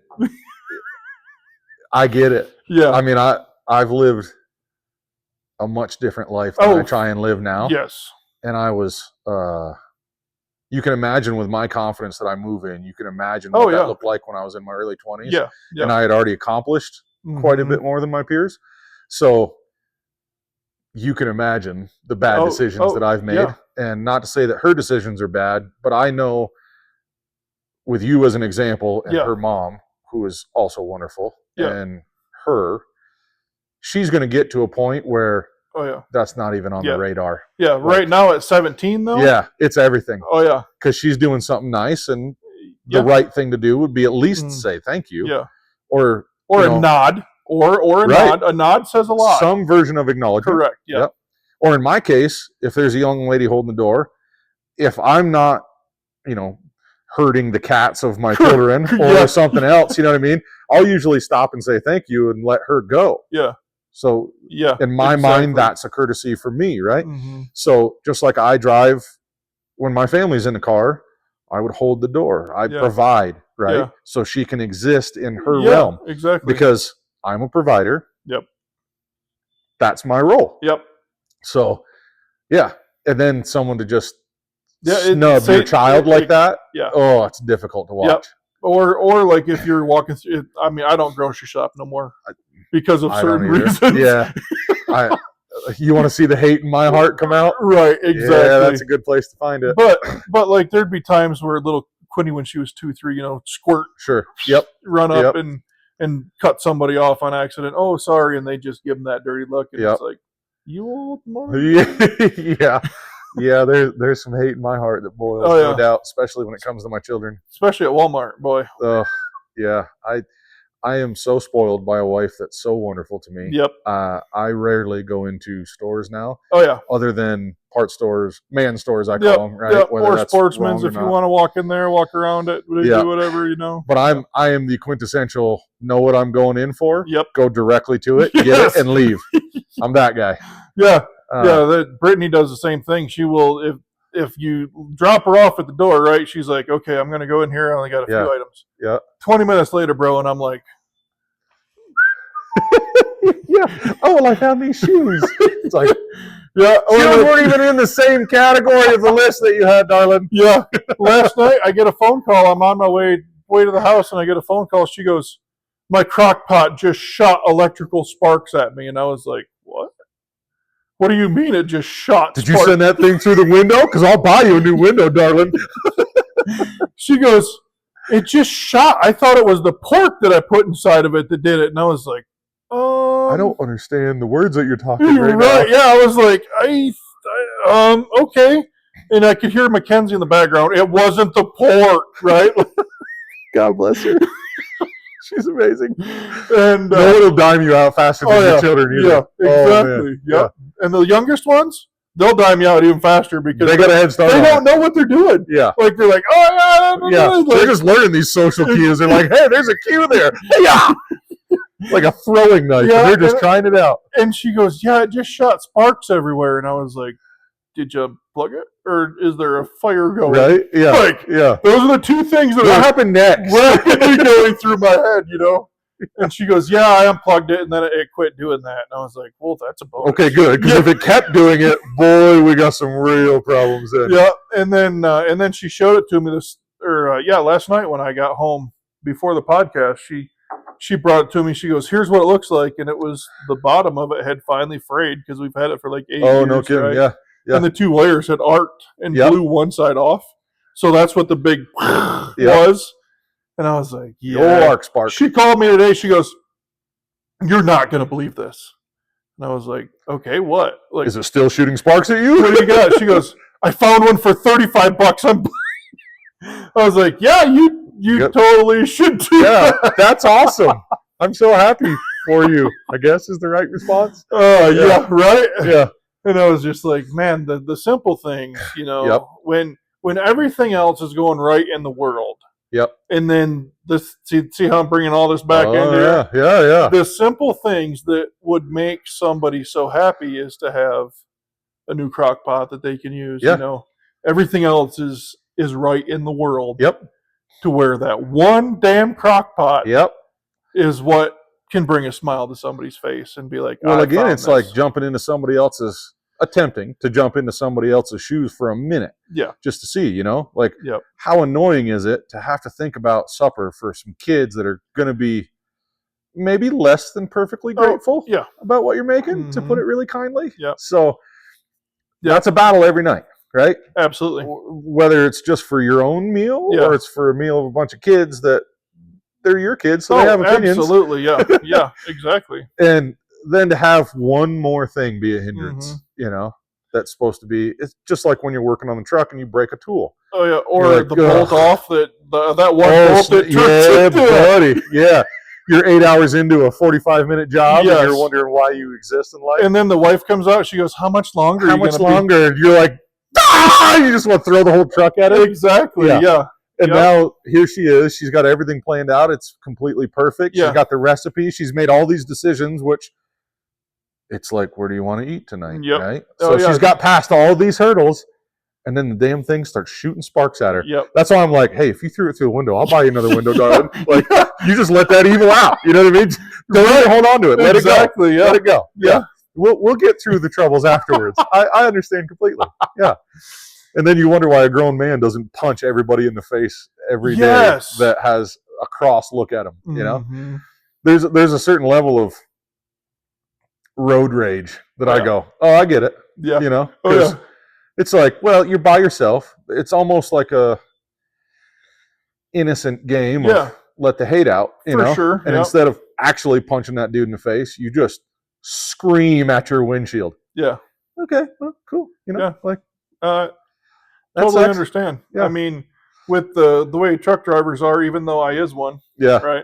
I get it. Yeah. I mean, I've lived a much different life than I try and live now. Yes. And I was, you can imagine with my confidence that I move in, you can imagine what that looked like when I was in my early 20s. Yeah. And I had already accomplished quite a bit more than my peers. So you can imagine the bad decisions that I've made. Yeah. And not to say that her decisions are bad, but I know with you as an example and her mom, who is also wonderful, and she's going to get to a point where that's not even on the radar. Yeah, right now at 17 though? Yeah, it's everything. Oh yeah. Because she's doing something nice, and the right thing to do would be at least say thank you. Yeah. Or a nod. Or a nod. A nod says a lot. Some version of acknowledgement. Correct. Yeah. Yep. Or in my case, if there's a young lady holding the door, if I'm not, hurting the cats of my children or something else, you know what I mean? I'll usually stop and say thank you and let her go. Yeah. So in my mind, that's a courtesy for me, right? So just like I drive when my family's in the car, I would hold the door. I provide, right? Yeah. So she can exist in her realm. Exactly. Because I'm a provider. Yep. That's my role. Yep. So, and then someone to just snub your child like that. Yeah. Oh, it's difficult to watch. Yep. Or like if you're walking through, I mean, I don't grocery shop no more because of certain reasons. Yeah. You want to see the hate in my heart come out? Right. Exactly. Yeah, that's a good place to find it. But like there'd be times where little Quinny, when she was 2, 3, squirt. Sure. Yep. Run up and cut somebody off on accident. Oh, sorry. And they just give them that dirty look. And it's like, you old mother. Yeah. Yeah, there's some hate in my heart that boils, no doubt, especially when it comes to my children. Especially at Walmart, boy. Yeah. I am so spoiled by a wife that's so wonderful to me. Yep. I rarely go into stores now. Oh, yeah. Other than part stores, man stores, I call them, right? Yep. Or Sportsman's, if you want to walk in there, walk around it, do whatever, But I am the quintessential, know what I'm going in for. Yep. Go directly to it, get it, and leave. I'm that guy. Yeah. Brittany does the same thing. She will, if you drop her off at the door, right? She's like, okay, I'm going to go in here. I only got a few items. Yeah. 20 minutes later, bro, and I'm like, oh, well, I found these shoes. It's like, shoes weren't even in the same category as the list that you had, darling. Yeah. Last night, I get a phone call. I'm on my way to the house, and I get a phone call. She goes, my crock pot just shot electrical sparks at me. And I was like, what? What do you mean it just shot sparks? Did you send that thing through the window? Because I'll buy you a new window, darling. She goes, it just shot. I thought it was the pork that I put inside of it that did it. And I was like, I don't understand the words that you're talking right now. Yeah, I was like, okay. And I could hear Mackenzie in the background. It wasn't the pork, right? God bless her. She's amazing. And no one will dime you out faster than your children either. Yeah, exactly. Yeah. And the youngest ones, they'll dime you out even faster because they got a head start. They don't know what they're doing. Yeah. Like they're like, they're just learning these social cues. They're like, hey, there's a cue there. Yeah. Like a throwing knife. Yeah, they're just trying it out. And she goes, yeah, it just shot sparks everywhere. And I was like, did you plug it? Or is there a fire going? Right? Yeah. Those are the two things that happened next. Rapidly going through my head, And she goes, yeah, I unplugged it, and then it quit doing that. And I was like, well, that's a bonus. Okay, good. Because if it kept doing it, boy, we got some real problems then. Yeah. And then she showed it to me last night when I got home before the podcast. She brought it to me. She goes, here's what it looks like. And it was the bottom of it had finally frayed because we've had it for like 8 years. Oh, no kidding. Right? Yeah. And the two layers had arced and blew one side off. So that's what the big was. And I was like, arc spark. She called me today. She goes, you're not going to believe this. And I was like, okay, what? Like, is it still shooting sparks at you? What do you got? She goes, I found one for $35. I was like, yeah, you totally should do that. That's awesome. I'm so happy for you, I guess is the right response. Yeah, right? Yeah. And I was just like, man, the simple things, when everything else is going right in the world. Yep. And then see how I'm bringing all this back in here? Yeah. The simple things that would make somebody so happy is to have a new crock pot that they can use. Yeah. Everything else is right in the world. Yep. To where that one damn crock pot is what can bring a smile to somebody's face and be like, well, again, it's like attempting to jump into somebody else's shoes for a minute. Yeah. Just to see, how annoying is it to have to think about supper for some kids that are going to be maybe less than perfectly grateful about what you're making, to put it really kindly. Yeah. So that's a battle every night, right? Absolutely. Whether it's just for your own meal or it's for a meal of a bunch of kids that they're your kids, so they have opinions. Absolutely, yeah. Yeah, exactly. And then to have one more thing be a hindrance, that's supposed to be, it's just like when you're working on the truck and you break a tool. Oh, yeah, or like, the bolt off that one bolt that turns buddy. Yeah. You're 8 hours into a 45-minute job and you're wondering why you exist in life. And then the wife comes out, she goes, how much longer? How much longer? You're like, you just want to throw the whole truck at it. Exactly, yeah. And now here she is. She's got everything planned out. It's completely perfect. She's got the recipe. She's made all these decisions, which it's like, where do you want to eat tonight? Yep. Right? So she's got past all these hurdles, and then the damn thing starts shooting sparks at her. Yep. That's why I'm like, hey, if you threw it through a window, I'll buy you another window, darling. Like, you just let that evil out. You know what I mean? Don't even hold on to it. Let it go. Yeah. Let it go. Yeah. We'll get through the troubles afterwards. I understand completely. Yeah. And then you wonder why a grown man doesn't punch everybody in the face every day that has a cross look at him. There's a certain level of road rage that I go, oh, I get it. Yeah. It's like, well, you're by yourself. It's almost like a innocent game of let the hate out, For sure. And instead of actually punching that dude in the face, you just scream at your windshield. Yeah. Okay. Well, cool. Totally understand. Yeah. I mean, with the way truck drivers are, even though I is one. Yeah. Right.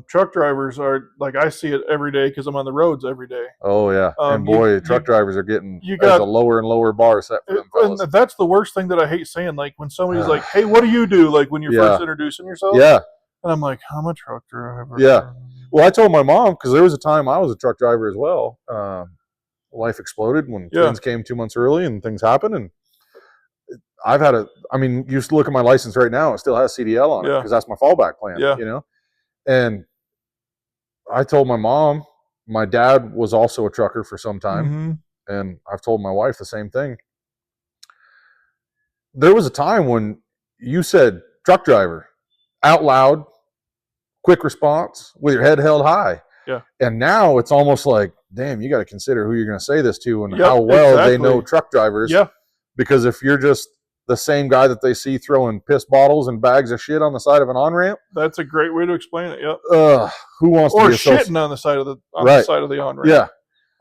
Truck drivers are like, I see it every day because I'm on the roads every day. Oh yeah. And boy, truck drivers are getting there's a lower and lower bar set for them fellas. And that's the worst thing that I hate saying. Like when somebody's like, hey, what do you do? Like when you're first introducing yourself. Yeah. And I'm like, I'm a truck driver. Yeah. Well, I told my mom, because there was a time I was a truck driver as well. life exploded when twins came 2 months early and things happened. And I've had you used to look at my license right now, it still has CDL on it because that's my fallback plan, you know? And I told my mom, my dad was also a trucker for some time, and I've told my wife the same thing. There was a time when you said truck driver out loud, quick response, with your head held high. Yeah. And now it's almost like, damn, you got to consider who you're going to say this to and how well they know truck drivers. Yeah. Because if you're just the same guy that they see throwing piss bottles and bags of shit on the side of an on-ramp. That's a great way to explain it, yep. Who wants to be shitting on the side of the on-ramp. Yeah.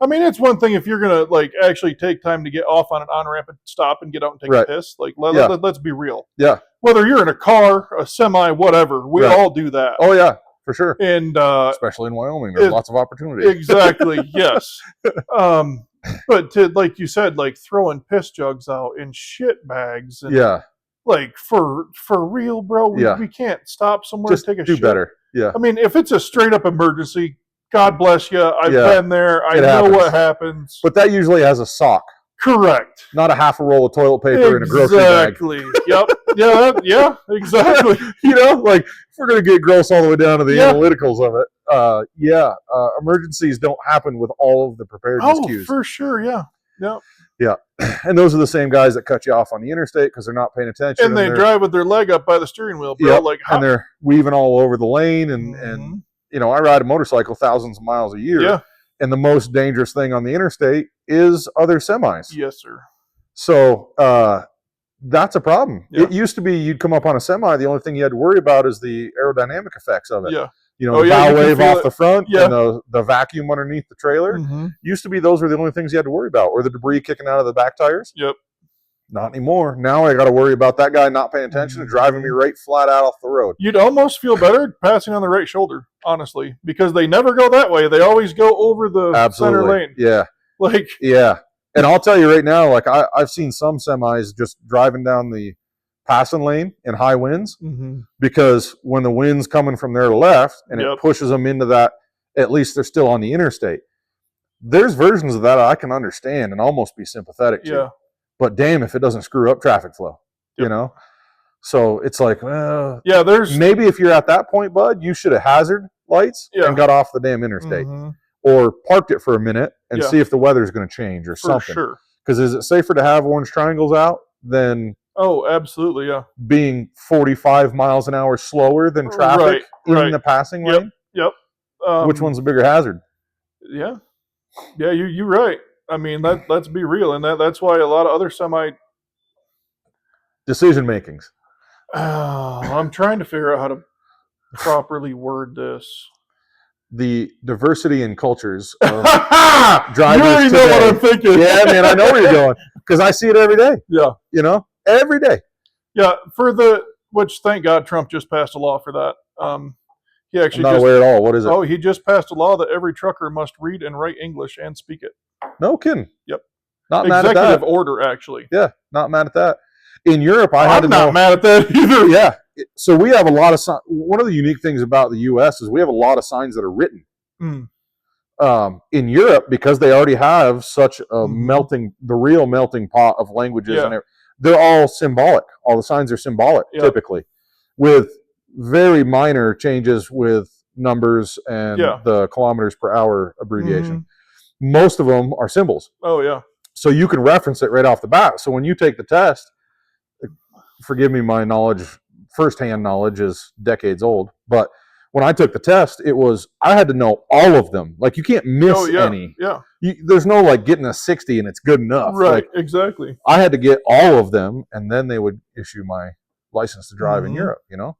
I mean, it's one thing if you're going to like actually take time to get off on an on-ramp and stop and get out and take a piss. Like, let's be real. Yeah. Whether you're in a car, a semi, whatever, we all do that. Oh, yeah, for sure. And especially in Wyoming, there's lots of opportunity. Exactly, yes. But to, like you said, like throwing piss jugs out in shit bags. And like, for real, bro, we can't stop somewhere just to take a do shit. Better. Yeah. I mean, if it's a straight-up emergency, God bless you. I've been there. I know what happens. But that usually has a sock. Correct. Not a half a roll of toilet paper in a grocery bag. Exactly. Yep. Exactly. You know, like, if we're going to get gross all the way down to the analyticals of it, emergencies don't happen with all of the preparedness cues. For sure, yeah. Yeah. And those are the same guys that cut you off on the interstate because they're not paying attention. And they drive with their leg up by the steering wheel, bro. Like, and they're weaving all over the lane. And you know, I ride a motorcycle thousands of miles a year. Yeah. And the most dangerous thing on the interstate is other semis. Yes, sir. So that's a problem. Yeah. It used to be you'd come up on a semi, the only thing you had to worry about is the aerodynamic effects of it. Yeah. You know, the bow wave off the front Yeah. and the vacuum underneath the trailer. Used to be those were the only things you had to worry about, or the debris kicking out of the back tires. Yep. Not anymore. Now I got to worry about that guy not paying attention and driving me right flat out off the road. You'd almost feel better passing on the right shoulder, honestly, because they never go that way. They always go over the center lane. Yeah. Like. Yeah. And I'll tell you right now, like I've seen some semis just driving down the passing lane in high winds because when the wind's coming from their left and it pushes them into that, at least they're still on the interstate. There's versions of that I can understand and almost be sympathetic to. But damn if it doesn't screw up traffic flow, you know? So it's like, well, there's maybe if you're at that point, bud, you should have hazard lights and got off the damn interstate or parked it for a minute and see if the weather's going to change or something. Sure. Because is it safer to have orange triangles out than absolutely, being 45 miles an hour slower than traffic in the passing lane? Yep. Which one's a bigger hazard? Yeah, you're right. I mean, let's be real, and that's why a lot of other semi decision makings. I'm trying to figure out how to properly word this. The diversity in cultures of drivers. You already know what I'm thinking. Yeah, man, I know where you're going because I see it every day. Yeah, you know, every day. Yeah, which thank God Trump just passed a law for that. He actually I'm not aware at all. What is it? Oh, he just passed a law that every trucker must read and write English and speak it. No kidding. Yep. Not mad at that. Executive order, actually. Yeah, not mad at that. In Europe, I'm not mad at that either. Yeah. So we have a lot of one of the unique things about the U.S. is we have a lot of signs that are written. In Europe, because they already have such a the real melting pot of languages, and they're all symbolic. All the signs are symbolic, typically, with very minor changes with numbers and the kilometers per hour abbreviation. Most of them are symbols. Oh, yeah. So you can reference it right off the bat. So when you take the test, forgive me, my knowledge, firsthand knowledge is decades old, but when I took the test, I had to know all of them. Like, you can't miss any. Yeah. There's no, like, getting a 60 and it's good enough. Right, like, exactly. I had to get all of them, and then they would issue my license to drive in Europe, you know?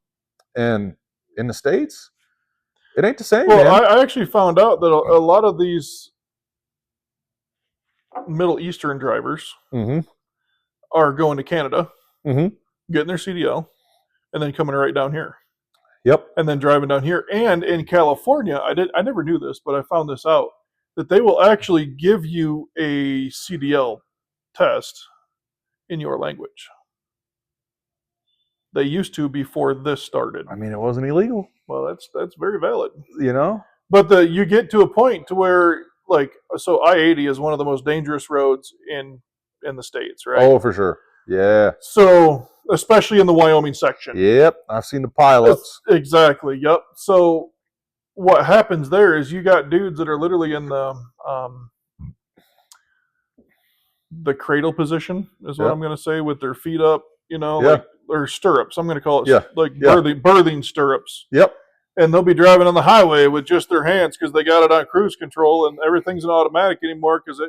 And in the States, it ain't the same, man. I actually found out that a lot of these Middle Eastern drivers are going to Canada, getting their CDL, and then coming right down here. Yep. And then driving down here. And in California, I never knew this, but I found this out, that they will actually give you a CDL test in your language. They used to before this started. I mean, it wasn't illegal. Well, that's very valid. You know? But you get to a point to where like, so I-80 is one of the most dangerous roads in the States, right? Oh, for sure. Yeah. So, especially in the Wyoming section. Yep. I've seen the pileups. Exactly. Yep. So, what happens there is you got dudes that are literally in the cradle position, is what I'm going to say, with their feet up, like, or stirrups. I'm going to call it birthing stirrups. Yep. And they'll be driving on the highway with just their hands because they got it on cruise control, and everything's an automatic anymore because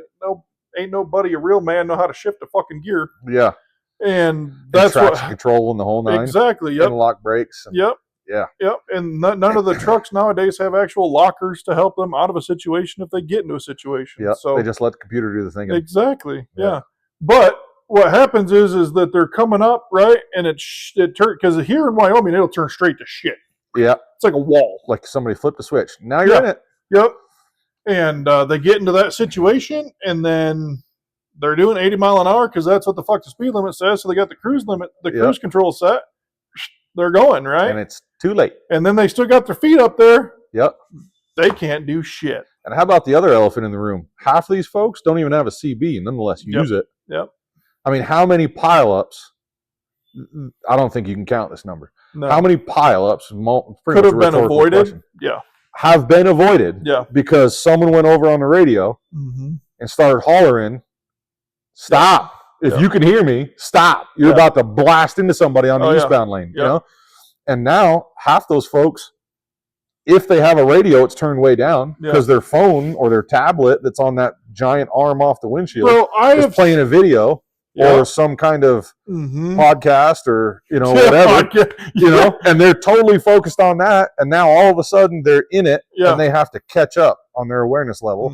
ain't nobody, a real man, know how to shift a fucking gear. Yeah. And that's traction control in the whole nine. Exactly. Yep. Interlock brakes. Yep. Yeah. Yep. And none of the trucks nowadays have actual lockers to help them out of a situation if they get into a situation. Yep. So they just let the computer do the thinking. Exactly. Yeah. But what happens is that they're coming up, right? And it turns, because here in Wyoming, it'll turn straight to shit. Yeah. It's like a wall. Like somebody flipped a switch. Now you're in it. Yep. And they get into that situation, and then they're doing 80 mile an hour because that's what the fuck the speed limit says. So they got the cruise control set. They're going, right? And it's too late. And then they still got their feet up there. Yep. They can't do shit. And how about the other elephant in the room? Half of these folks don't even have a CB, and nonetheless use it. Yep. I mean, how many pileups? I don't think you can count this number. No. How many pileups could have been avoided? Question, yeah. Have been avoided. Yeah. Because someone went over on the radio and started hollering, "Stop! If you can hear me, stop! You're about to blast into somebody on the eastbound lane." You know. And now half those folks, if they have a radio, it's turned way down because their phone or their tablet that's on that giant arm off the windshield is playing a video. Or some kind of podcast, or whatever, and they're totally focused on that. And now all of a sudden they're in it, and they have to catch up on their awareness level,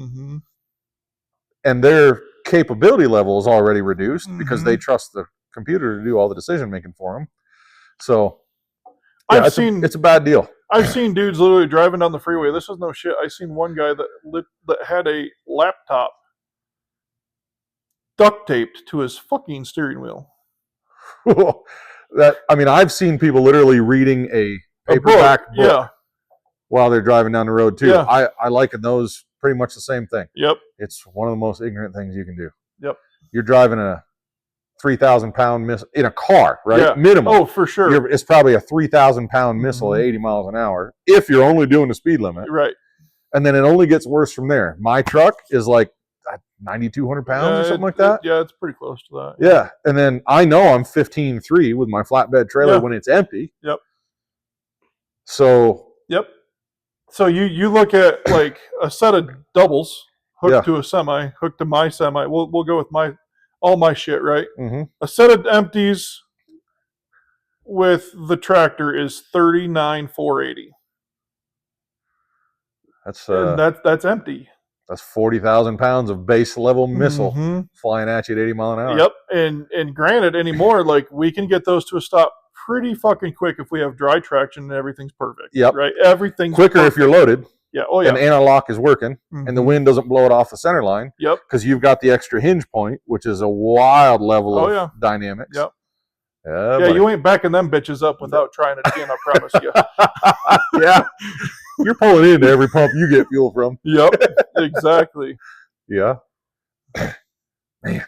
and their capability level is already reduced because they trust the computer to do all the decision making for them. So, it's a bad deal. I've seen dudes literally driving down the freeway. This is no shit. I seen one guy that had a laptop duct taped to his fucking steering wheel. I've seen people literally reading a paperback book while they're driving down the road too. Yeah. I liken those pretty much the same thing. Yep. It's one of the most ignorant things you can do. Yep. You're driving a 3,000-pound missile in a car, right? Yeah. Minimum. Oh, for sure. It's probably a 3,000-pound missile at 80 miles an hour if you're only doing the speed limit. Right. And then it only gets worse from there. My truck is like 9,200 pounds or something like that. It's pretty close to that. Yeah. And then I know I'm 15.3 with my flatbed trailer when it's empty. Yep. So. Yep. So you look at like a set of doubles hooked to a semi, hooked to my semi. We'll go with all my shit, right? Mm-hmm. A set of empties with the tractor is 39,480. That's empty. That's 40,000 pounds of base level missile flying at you at 80 mile an hour. Yep. And granted, anymore, like we can get those to a stop pretty fucking quick if we have dry traction and everything's perfect. Yep. Right. Everything's quicker perfect. If you're loaded. Yeah. Oh yeah. And anti-lock is working, and the wind doesn't blow it off the center line. Yep. Because you've got the extra hinge point, which is a wild level of dynamics. Yep. Yeah, you ain't backing them bitches up without trying it again. I promise you. Yeah. You're pulling into every pump you get fuel from. Yep, exactly. Yeah. Man.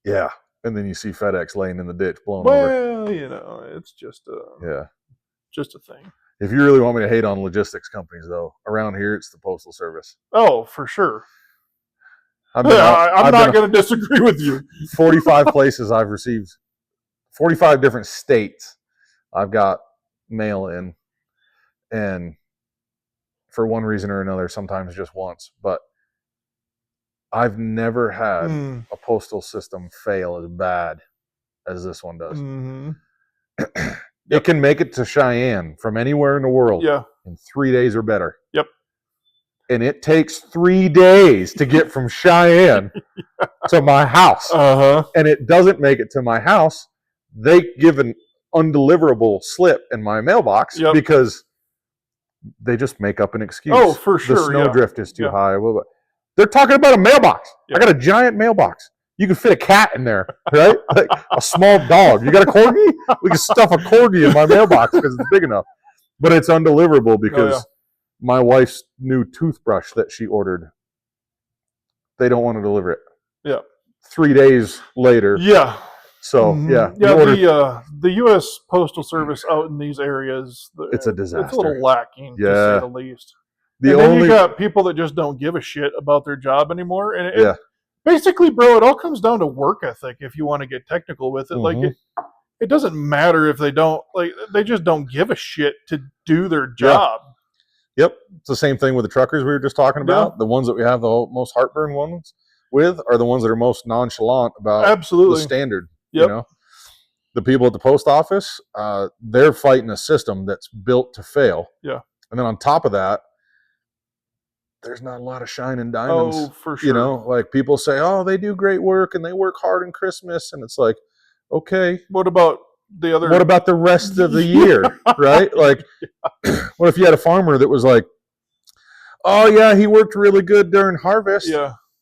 Yeah. And then you see FedEx laying in the ditch blowing over. Well, it's just a thing. If you really want me to hate on logistics companies, though, around here it's the Postal Service. Oh, for sure. I'm not going to disagree with you. 45 places I've received, 45 different states I've got mail in. And for one reason or another, sometimes just once, but I've never had a postal system fail as bad as this one does. It can make it to Cheyenne from anywhere in the world in 3 days or better. Yep. And it takes 3 days to get from Cheyenne to my house. And it doesn't make it to my house. They give an undeliverable slip in my mailbox because they just make up an excuse. Oh, for sure. The snowdrift is too high. They're talking about a mailbox. I got a giant mailbox. You can fit a cat in there, right? Like a small dog. You got a corgi? We can stuff a corgi in my mailbox because it's big enough. But it's undeliverable because my wife's new toothbrush that she ordered, they don't want to deliver it. Yeah. 3 days later. Yeah. So, yeah. The U.S. Postal Service out in these areas, it's a disaster. It's a little lacking, to say the least. Then you got people that just don't give a shit about their job anymore. And basically, bro, it all comes down to work ethic if you want to get technical with it. Like, it doesn't matter if they don't, like, they just don't give a shit to do their job. Yep. It's the same thing with the truckers we were just talking about. The ones that we have the most heartburn ones with are the ones that are most nonchalant about the standard. You know, the people at the post office, they're fighting a system that's built to fail. Yeah. And then on top of that, there's not a lot of shining diamonds. Oh, for sure. You know, like people say, oh, they do great work and they work hard on Christmas. And it's like, okay. What about the rest of the year, right? Like, what if you had a farmer that was like, oh, yeah, he worked really good during harvest,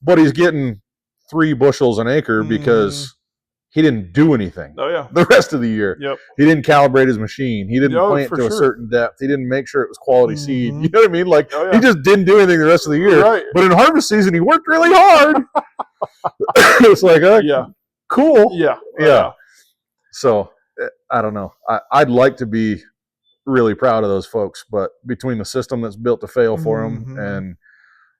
but he's getting 3 bushels an acre because he didn't do anything the rest of the year. He didn't calibrate his machine. He didn't plant to a certain depth. He didn't make sure it was quality seed. You know what I mean? Like, he just didn't do anything the rest of the year. Right. But in harvest season, he worked really hard. It's like, cool. Yeah. So, I don't know. I'd like to be really proud of those folks, but between the system that's built to fail for them and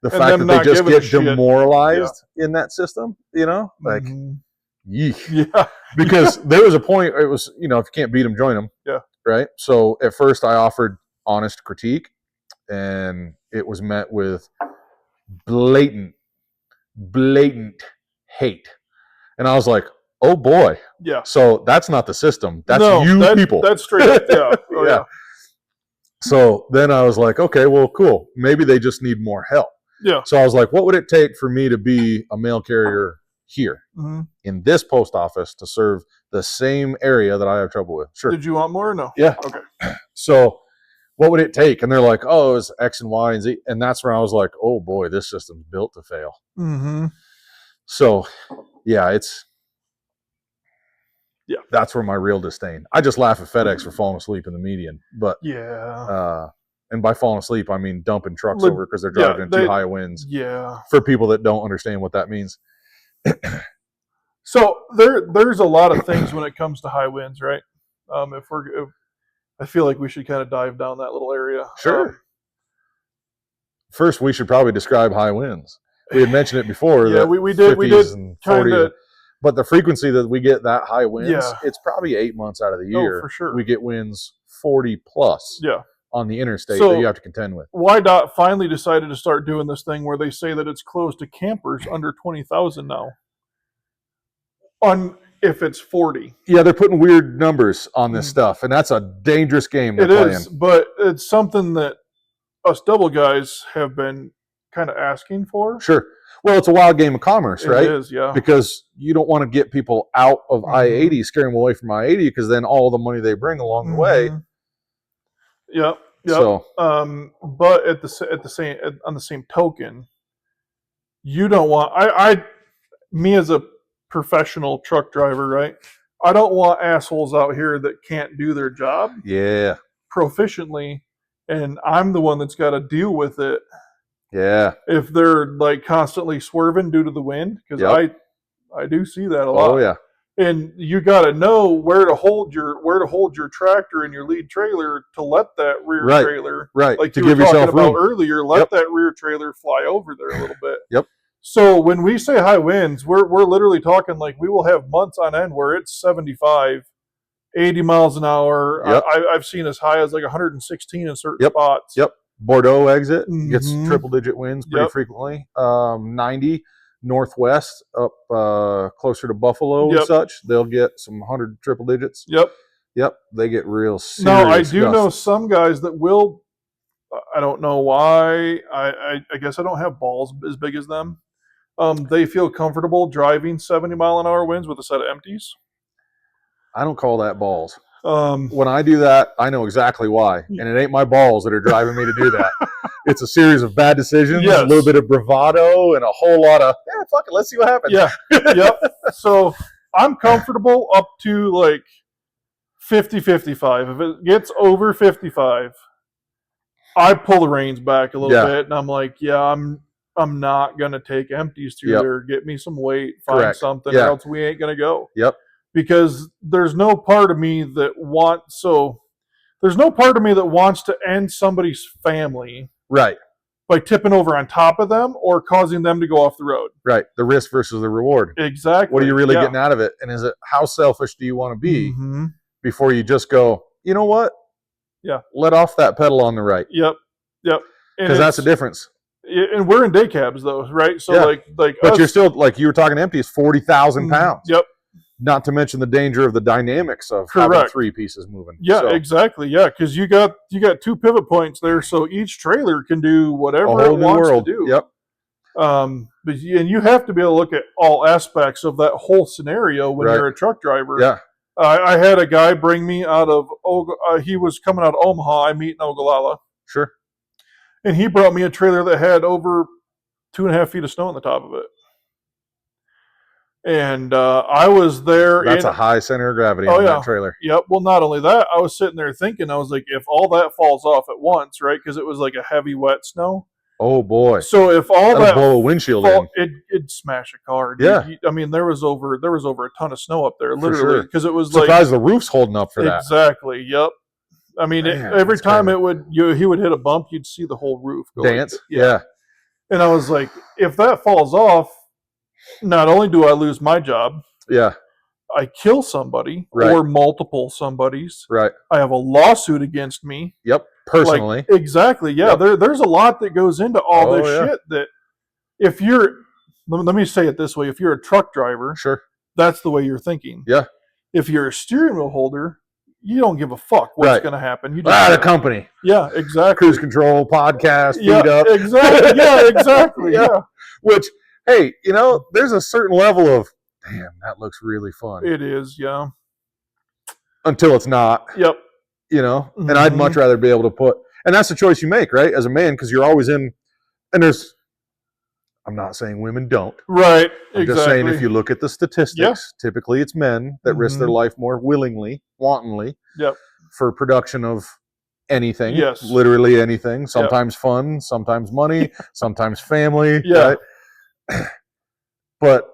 the fact that they just get demoralized in that system, you know, like, because there was a point, it was, you know, if you can't beat them, join them. Yeah. Right. So at first I offered honest critique and it was met with blatant hate. And I was like, oh boy. Yeah. So that's not the system. That's people. That's straight up. Yeah. Yeah. So then I was like, okay, well, cool. Maybe they just need more help. Yeah. So I was like, what would it take for me to be a mail carrier here in this post office to serve the same area that I have trouble with? Sure. Did you want more or no? Yeah. Okay. So what would it take? And they're like, oh, it's X and Y and Z. And that's when I was like, oh boy, this system's built to fail. So yeah, that's where my real disdain. I just laugh at FedEx for falling asleep in the median, but and by falling asleep, I mean dumping trucks over because they're driving in too high winds. Yeah. For people that don't understand what that means. So there's a lot of things when it comes to high winds, right? I feel like we should kind of dive down that little area. Sure. First, we should probably describe high winds. We had mentioned it before. Yeah, we did kind of. But the frequency that we get that high winds, it's probably 8 months out of the year. Oh, for sure. We get winds 40 plus on the interstate that you have to contend with. YDOT finally decided to start doing this thing where they say that it's closed to campers under 20,000 now. If it's 40. Yeah, they're putting weird numbers on this stuff, and that's a dangerous game they're playing. It is, but it's something that us double guys have been kind of asking for. Sure. Well, it's a wild game of commerce, right? It is, yeah. Because you don't want to get people out of I-80, scare them away from I-80, because then all the money they bring along the way. Yep. So, but on the same token, you don't want me as a professional truck driver, right? I don't want assholes out here that can't do their job proficiently, and I'm the one that's got to deal with it. Yeah. If they're like constantly swerving due to the wind, because I do see that a lot. Oh yeah. And you got to know where to hold your tractor and your lead trailer to let that rear trailer, like to give yourself about earlier, let that rear trailer fly over there a little bit. Yep. So when we say high winds, we're literally talking like we will have months on end where it's 75, 80 miles an hour. Yep. I've seen as high as like 116 in certain spots. Yep. Bordeaux exit gets triple-digit winds pretty frequently. 90 northwest up closer to Buffalo and such, they'll get some 100 triple digits. Yep. They get real serious. No, I do know some guys that will. I don't know why. I guess I don't have balls as big as them. They feel comfortable driving 70-mile-an-hour winds with a set of empties. I don't call that balls. When I do that, I know exactly why. And it ain't my balls that are driving me to do that. It's a series of bad decisions, a little bit of bravado, and a whole lot of, fuck it, let's see what happens. Yeah. Yep. So I'm comfortable up to like 50, 55. If it gets over 55, I pull the reins back a little bit, and I'm like, yeah, I'm not gonna take empties through there. Get me some weight, find something, or else we ain't gonna go. Yep. Because there's no part of me that wants to end somebody's family, right, by tipping over on top of them or causing them to go off the road. Right. The risk versus the reward. Exactly. What are you really getting out of it? And is it, how selfish do you want to be before you just go, you know what? Yeah. Let off that pedal on the right. Yep. Because that's the difference. And we're in day cabs though, right? So like but you're still, like you were talking empty, is 40,000 pounds. Yep. Not to mention the danger of the dynamics of having 3 pieces moving. Yeah, exactly. Yeah, because you got 2 pivot points there, so each trailer can do whatever it wants to do. Yep. And you have to be able to look at all aspects of that whole scenario when you're a truck driver. Yeah. I had a guy bring me out of he was coming out of Omaha. I meet in Ogallala. Sure. And he brought me a trailer that had over 2.5 feet of snow on the top of it. And I was there. That's a high center of gravity on that trailer. Yep. Well, not only that, I was sitting there thinking, I was like, if all that falls off at once, right? Because it was like a heavy, wet snow. Oh boy! So if all that blow a windshield it'd smash a car. Dude. Yeah. I mean, there was over a ton of snow up there, literally, because it was surprised the roof's holding up for that. Exactly. Yep. I mean, every time he would hit a bump, you'd see the whole roof go dance. Like yeah. And I was like, if that falls off, not only do I lose my job, I kill somebody or multiple somebodies. Right. I have a lawsuit against me. Yep. Personally. Like, exactly. Yeah. Yep. There's a lot that goes into all this shit that if you're, let me say it this way. If you're a truck driver, that's the way you're thinking. Yeah. If you're a steering wheel holder, you don't give a fuck what's going to happen. You just the company. Yeah, exactly. Cruise control, podcast, feed up. Exactly. Yeah, exactly. Yeah. Which, hey, you know, there's a certain level of, damn, that looks really fun. It is, yeah. Until it's not. Yep. You know, and I'd much rather be able to put, and that's the choice you make, right? As a man, because you're always in, and there's, I'm not saying women don't. Right. I'm just saying if you look at the statistics, typically it's men that risk their life more willingly, wantonly, for production of anything. Yes. Literally anything. Sometimes fun, sometimes money, sometimes family. Yeah. Right? But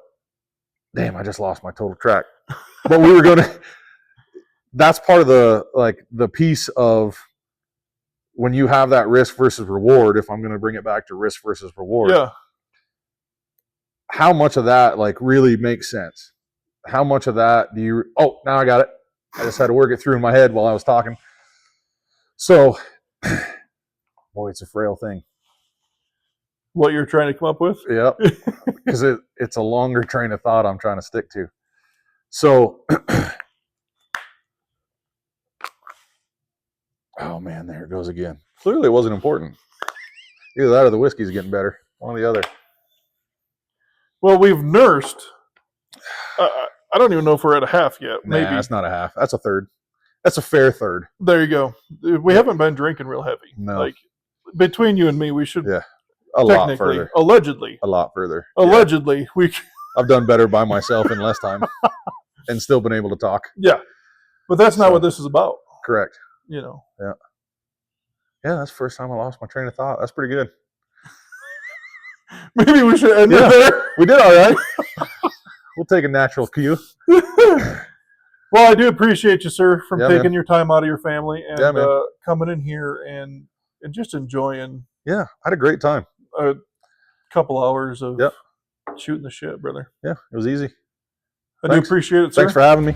damn, I just lost my total track. But we were going to, that's part of the piece of when you have that risk versus reward, if I'm going to bring it back to risk versus reward. Yeah. How much of that really makes sense? How much of that do you, now I got it. I just had to work it through in my head while I was talking. So, boy, it's a frail thing. What you're trying to come up with? Yep. Because it's a longer train of thought I'm trying to stick to. So, oh man, there it goes again. Clearly it wasn't important. Either that or the whiskey's getting better. One or the other. Well, we've nursed. I don't even know if we're at a half yet. Maybe that's not a half. That's a third. That's a fair third. There you go. We haven't been drinking real heavy. No. Like between you and me, we should. Yeah. A lot further. Allegedly. A lot further. Allegedly, we. I've done better by myself in less time, and still been able to talk. Yeah, but that's not what this is about. Correct. You know. Yeah. Yeah, that's the first time I lost my train of thought. That's pretty good. Maybe we should end it there. We did all right. We'll take a natural cue. Well, I do appreciate you, sir, from taking your time out of your family and coming in here and just enjoying. Yeah, I had a great time. A couple hours of shooting the shit, brother. Yeah, it was easy. I do appreciate it, sir. Thanks for having me.